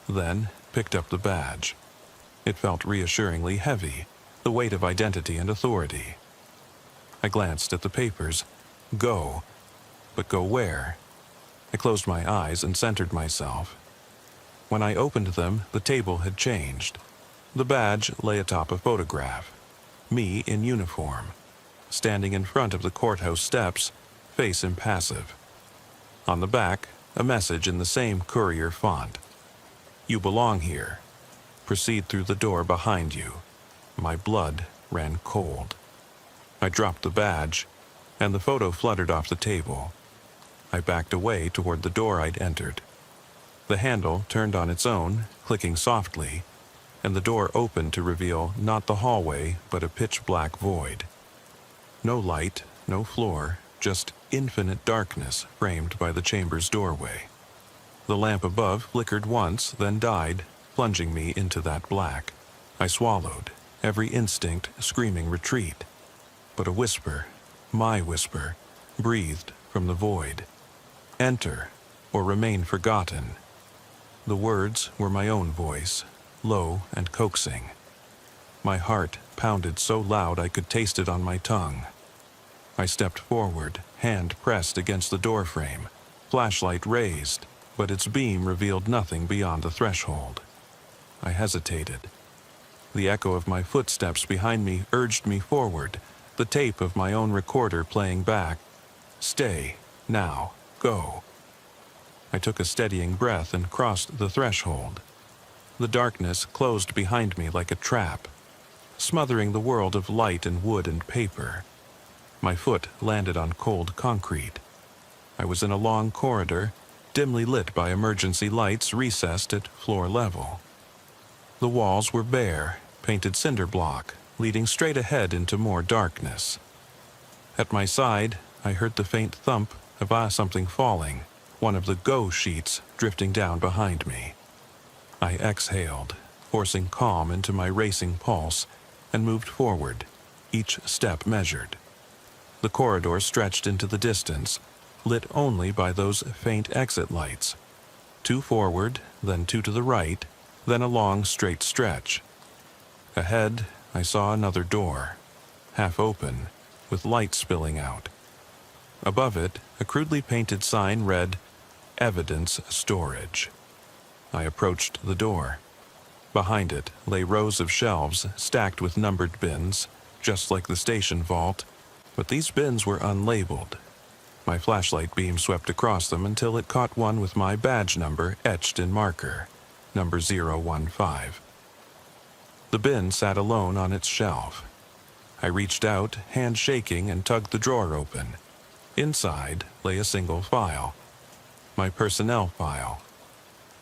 then picked up the badge. It felt reassuringly heavy, the weight of identity and authority. I glanced at the papers. Go. But go where? I closed my eyes and centered myself. When I opened them, the table had changed. The badge lay atop a photograph. Me in uniform. standing in front of the courthouse steps, face impassive. On the back, a message in the same courier font. "You belong here. Proceed through the door behind you." My blood ran cold. I dropped the badge, and the photo fluttered off the table. I backed away toward the door I'd entered. The handle turned on its own, clicking softly, and the door opened to reveal not the hallway, but a pitch-black void. No light, no floor, just infinite darkness framed by the chamber's doorway. The lamp above flickered once, then died, plunging me into that black. I swallowed, every instinct screaming retreat. But a whisper, my whisper, breathed from the void. "Enter, or remain forgotten." The words were my own voice, low and coaxing. My heart pounded so loud I could taste it on my tongue. I stepped forward, hand pressed against the doorframe, flashlight raised, but its beam revealed nothing beyond the threshold. I hesitated. The echo of my footsteps behind me urged me forward, the tape of my own recorder playing back. "Stay, now, go." I took a steadying breath and crossed the threshold. The darkness closed behind me like a trap, smothering the world of light and wood and paper. My foot landed on cold concrete. I was in a long corridor, dimly lit by emergency lights recessed at floor level. The walls were bare, painted cinder block, leading straight ahead into more darkness. At my side, I heard the faint thump of something falling, one of the go sheets drifting down behind me. I exhaled, forcing calm into my racing pulse, and moved forward, each step measured. The corridor stretched into the distance, lit only by those faint exit lights. 2 forward, then 2 to the right, then a long straight stretch. Ahead, I saw another door, half open, with light spilling out. Above it, a crudely painted sign read, "Evidence Storage." I approached the door. Behind it lay rows of shelves stacked with numbered bins, just like the station vault, but these bins were unlabeled. My flashlight beam swept across them until it caught one with my badge number etched in marker, number 015. The bin sat alone on its shelf. I reached out, hand shaking, and tugged the drawer open. Inside lay a single file, my personnel file.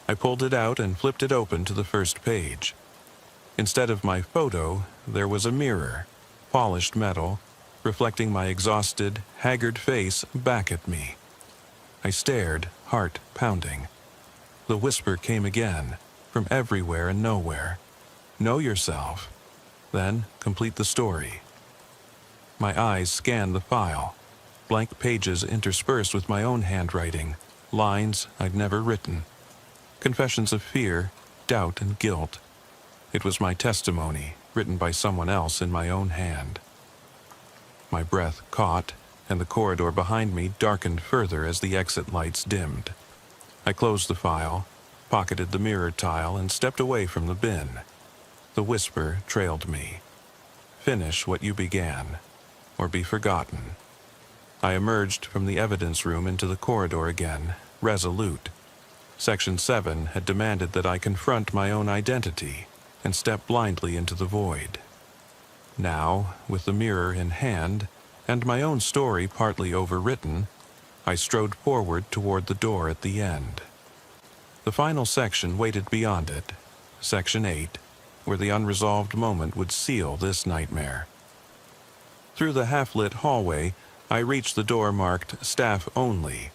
I pulled it out and flipped it open to the first page. Instead of my photo, there was a mirror, polished metal, reflecting my exhausted, haggard face back at me. I stared, heart pounding. The whisper came again, from everywhere and nowhere. "Know yourself, then complete the story." My eyes scanned the file, blank pages interspersed with my own handwriting, lines I'd never written. Confessions of fear, doubt, and guilt. It was my testimony, written by someone else in my own hand. My breath caught, and the corridor behind me darkened further as the exit lights dimmed. I closed the file, pocketed the mirror tile, and stepped away from the bin. The whisper trailed me. "Finish what you began, or be forgotten." I emerged from the evidence room into the corridor again, resolute. Section 7 had demanded that I confront my own identity and step blindly into the void. Now, with the mirror in hand, and my own story partly overwritten, I strode forward toward the door at the end. The final section waited beyond it, Section 8, where the unresolved moment would seal this nightmare. Through the half-lit hallway, I reached the door marked "Staff Only."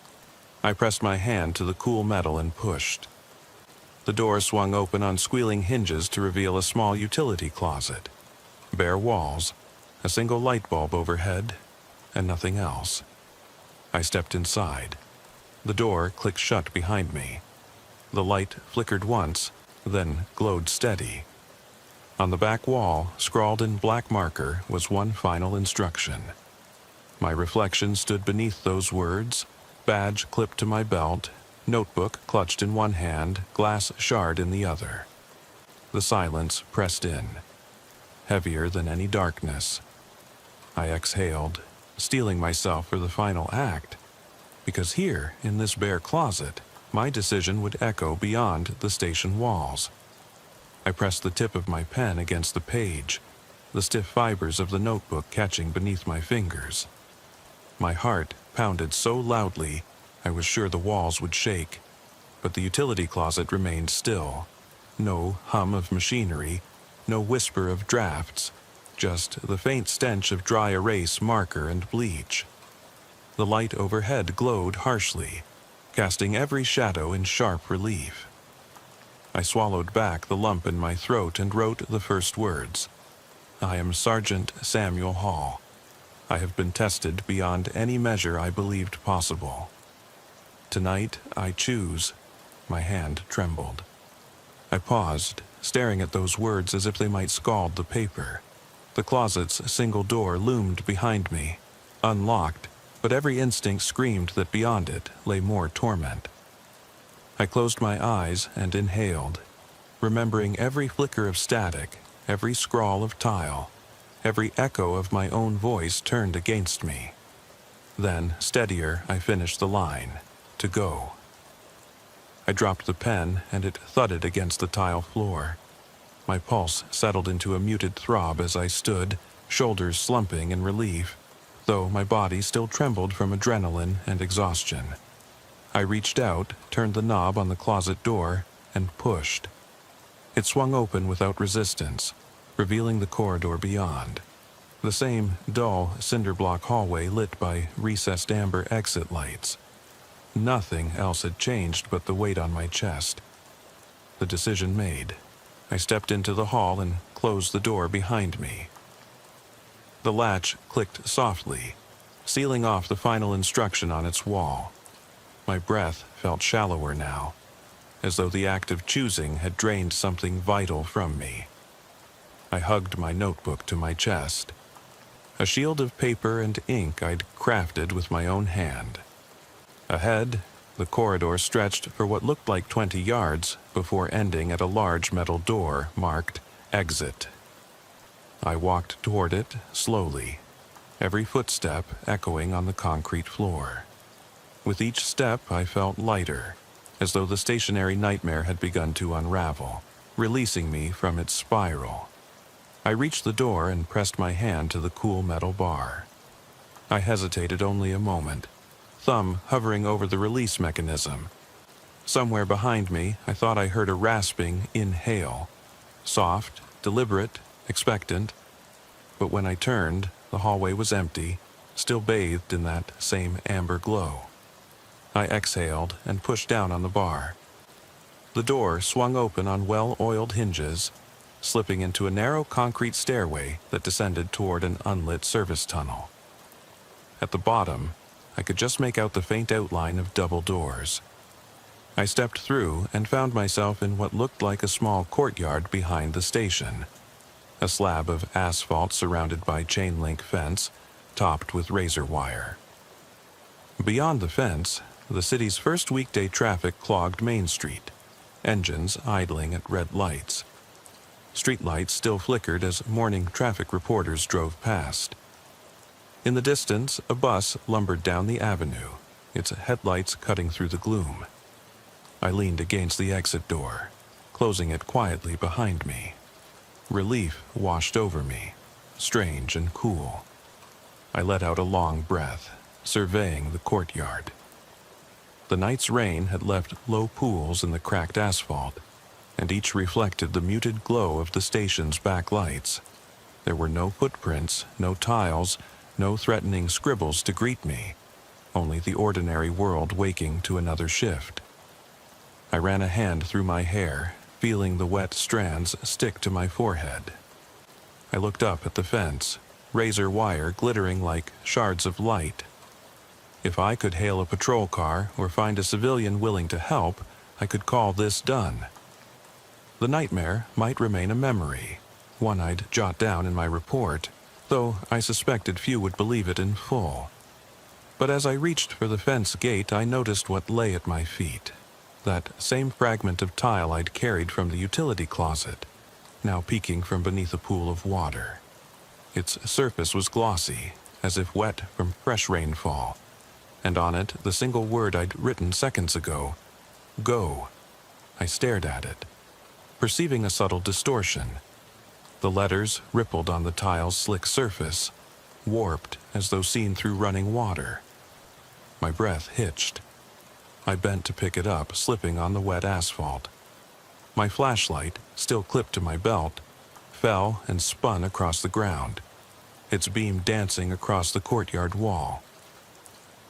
I pressed my hand to the cool metal and pushed. The door swung open on squealing hinges to reveal a small utility closet. Bare walls, a single light bulb overhead, and nothing else. I stepped inside. The door clicked shut behind me. The light flickered once, then glowed steady. On the back wall, scrawled in black marker, was one final instruction. My reflection stood beneath those words, badge clipped to my belt, notebook clutched in one hand, glass shard in the other. The silence pressed in, heavier than any darkness. I exhaled, steeling myself for the final act, because here, in this bare closet, my decision would echo beyond the station walls. I pressed the tip of my pen against the page, the stiff fibers of the notebook catching beneath my fingers. My heart pounded so loudly I was sure the walls would shake, but the utility closet remained still. No hum of machinery, no whisper of drafts, just the faint stench of dry erase marker and bleach. The light overhead glowed harshly, casting every shadow in sharp relief. I swallowed back the lump in my throat and wrote the first words. I am Sergeant Samuel Hall. I have been tested beyond any measure I believed possible. Tonight I choose. My hand trembled. I paused, staring at those words as if they might scald the paper. The closet's single door loomed behind me, unlocked, but every instinct screamed that beyond it lay more torment. I closed my eyes and inhaled, remembering every flicker of static, every scrawl of tile, every echo of my own voice turned against me. Then, steadier, I finished the line, to go. I dropped the pen and it thudded against the tile floor. My pulse settled into a muted throb as I stood, shoulders slumping in relief, though my body still trembled from adrenaline and exhaustion. I reached out, turned the knob on the closet door, and pushed. It swung open without resistance, revealing the corridor beyond. The same dull, cinder-block hallway lit by recessed amber exit lights. Nothing else had changed but the weight on my chest. The decision made, I stepped into the hall and closed the door behind me. The latch clicked softly, sealing off the final instruction on its wall. My breath felt shallower now, as though the act of choosing had drained something vital from me. I hugged my notebook to my chest, a shield of paper and ink I'd crafted with my own hand. Ahead, the corridor stretched for what looked like 20 yards before ending at a large metal door marked Exit. I walked toward it slowly, every footstep echoing on the concrete floor. With each step, I felt lighter, as though the stationary nightmare had begun to unravel, releasing me from its spiral. I reached the door and pressed my hand to the cool metal bar. I hesitated only a moment, thumb hovering over the release mechanism. Somewhere behind me, I thought I heard a rasping inhale, soft, deliberate, expectant. But when I turned, the hallway was empty, still bathed in that same amber glow. I exhaled and pushed down on the bar. The door swung open on well-oiled hinges, slipping into a narrow concrete stairway that descended toward an unlit service tunnel. At the bottom, I could just make out the faint outline of double doors. I stepped through and found myself in what looked like a small courtyard behind the station. A slab of asphalt surrounded by chain-link fence, topped with razor wire. Beyond the fence, the city's first weekday traffic clogged Main Street, engines idling at red lights. Streetlights still flickered as morning traffic reporters drove past. In the distance, a bus lumbered down the avenue, its headlights cutting through the gloom. I leaned against the exit door, closing it quietly behind me. Relief washed over me, strange and cool. I let out a long breath, surveying the courtyard. The night's rain had left low pools in the cracked asphalt, and each reflected the muted glow of the station's backlights. There were no footprints, no tiles, no threatening scribbles to greet me, only the ordinary world waking to another shift. I ran a hand through my hair, feeling the wet strands stick to my forehead. I looked up at the fence, razor wire glittering like shards of light. If I could hail a patrol car or find a civilian willing to help, I could call this done. The nightmare might remain a memory, one I'd jot down in my report, though I suspected few would believe it in full. But as I reached for the fence gate, I noticed what lay at my feet. That same fragment of tile I'd carried from the utility closet, now peeking from beneath a pool of water. Its surface was glossy, as if wet from fresh rainfall, and on it the single word I'd written seconds ago, "Go." I stared at it, perceiving a subtle distortion. The letters rippled on the tile's slick surface, warped as though seen through running water. My breath hitched. I bent to pick it up, slipping on the wet asphalt. My flashlight, still clipped to my belt, fell and spun across the ground, its beam dancing across the courtyard wall.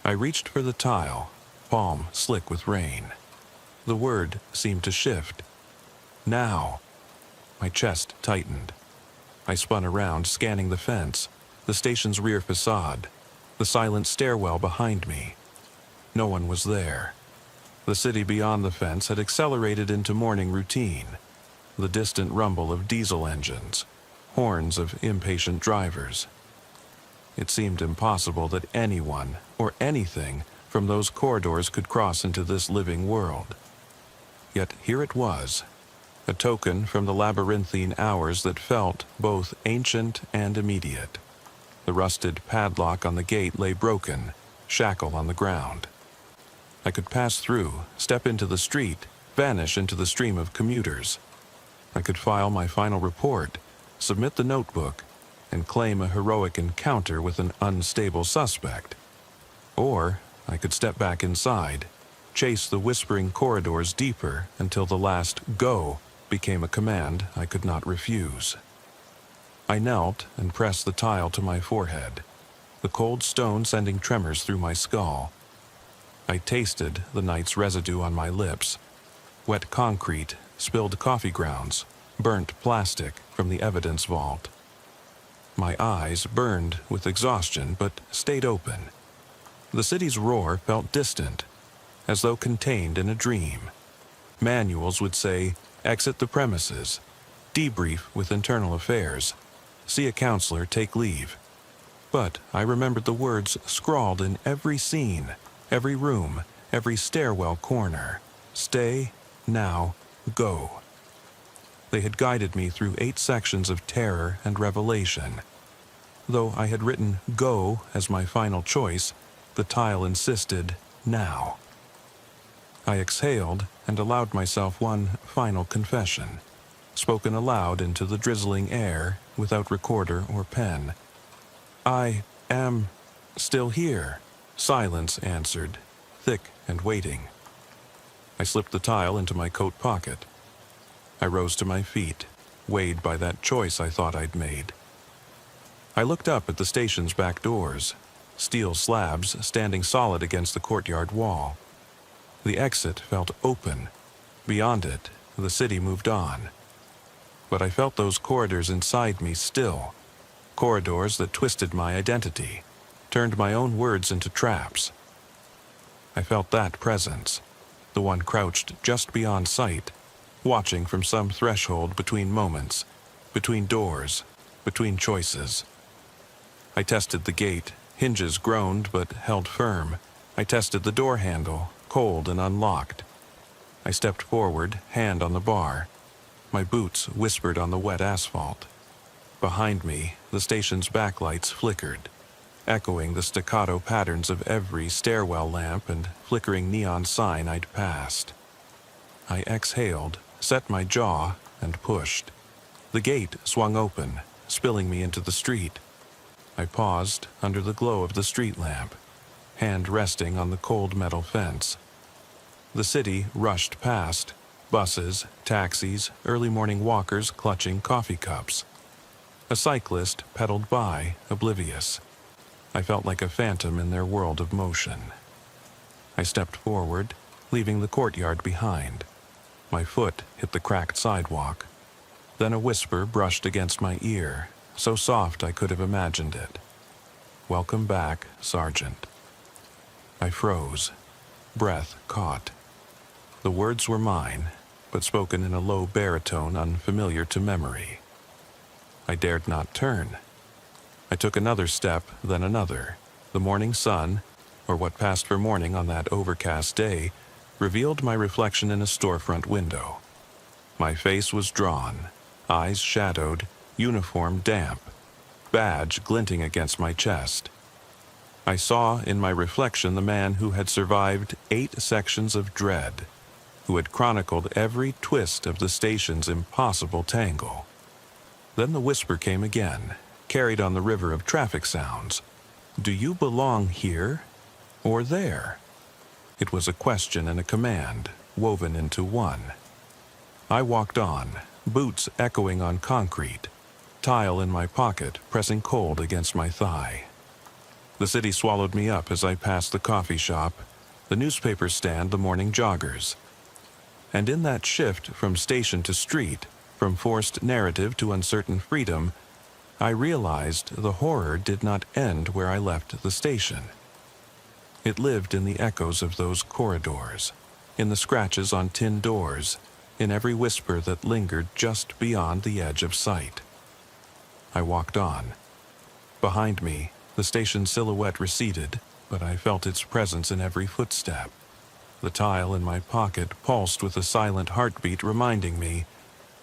I reached for the tile, palm slick with rain. The word seemed to shift. Now. My chest tightened. I spun around, scanning the fence, the station's rear facade, the silent stairwell behind me. No one was there. The city beyond the fence had accelerated into morning routine. The distant rumble of diesel engines, horns of impatient drivers. It seemed impossible that anyone or anything from those corridors could cross into this living world. Yet here it was, a token from the labyrinthine hours that felt both ancient and immediate. The rusted padlock on the gate lay broken, shackle on the ground. I could pass through, step into the street, vanish into the stream of commuters. I could file my final report, submit the notebook, and claim a heroic encounter with an unstable suspect. Or I could step back inside, chase the whispering corridors deeper until the last "go" became a command I could not refuse. I knelt and pressed the tile to my forehead, the cold stone sending tremors through my skull. I tasted the night's residue on my lips, wet concrete, spilled coffee grounds, burnt plastic from the evidence vault. My eyes burned with exhaustion but stayed open. The city's roar felt distant, as though contained in a dream. Manuals would say, "Exit the premises," "Debrief with internal affairs," "See a counselor, take leave." But I remembered the words scrawled in every scene, every room, every stairwell corner. "Stay, now, go." They had guided me through 8 sections of terror and revelation. Though I had written "go" as my final choice, the tile insisted "now." I exhaled and allowed myself one final confession, spoken aloud into the drizzling air without recorder or pen. "I am still here," silence answered, thick and waiting. I slipped the tile into my coat pocket. I rose to my feet, weighed by that choice I thought I'd made. I looked up at the station's back doors, steel slabs standing solid against the courtyard wall. The exit felt open. Beyond it, the city moved on. But I felt those corridors inside me still, corridors that twisted my identity, turned my own words into traps. I felt that presence, the one crouched just beyond sight, watching from some threshold between moments, between doors, between choices. I tested the gate, hinges groaned but held firm. I tested the door handle, cold and unlocked. I stepped forward, hand on the bar. My boots whispered on the wet asphalt. Behind me, the station's backlights flickered, echoing the staccato patterns of every stairwell lamp and flickering neon sign I'd passed. I exhaled, set my jaw, and pushed. The gate swung open, spilling me into the street. I paused under the glow of the street lamp, hand resting on the cold metal fence. The city rushed past, buses, taxis, early morning walkers clutching coffee cups. A cyclist pedaled by, oblivious. I felt like a phantom in their world of motion. I stepped forward, leaving the courtyard behind. My foot hit the cracked sidewalk. Then a whisper brushed against my ear, so soft I could have imagined it. "Welcome back, Sergeant." I froze. Breath caught. The words were mine, but spoken in a low baritone unfamiliar to memory. I dared not turn. I took another step, then another. The morning sun, or what passed for morning on that overcast day, revealed my reflection in a storefront window. My face was drawn, eyes shadowed, uniform damp. badge glinting against my chest. I saw in my reflection the man who had survived 8 sections of dread, who had chronicled every twist of the station's impossible tangle. Then the whisper came again, carried on the river of traffic sounds. Do you belong here or there? It was a question and a command, woven into one. I walked on, boots echoing on concrete, tile in my pocket pressing cold against my thigh. The city swallowed me up as I passed the coffee shop, the newspaper stand, the morning joggers. And in that shift from station to street, from forced narrative to uncertain freedom, I realized the horror did not end where I left the station. It lived in the echoes of those corridors, in the scratches on tin doors, in every whisper that lingered just beyond the edge of sight. I walked on. Behind me, the station silhouette receded, but I felt its presence in every footstep. The tile in my pocket pulsed with a silent heartbeat reminding me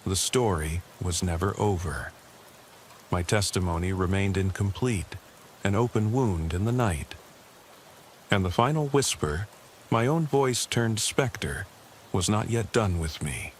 the story was never over. My testimony remained incomplete, an open wound in the night. And the final whisper, my own voice turned specter, was not yet done with me.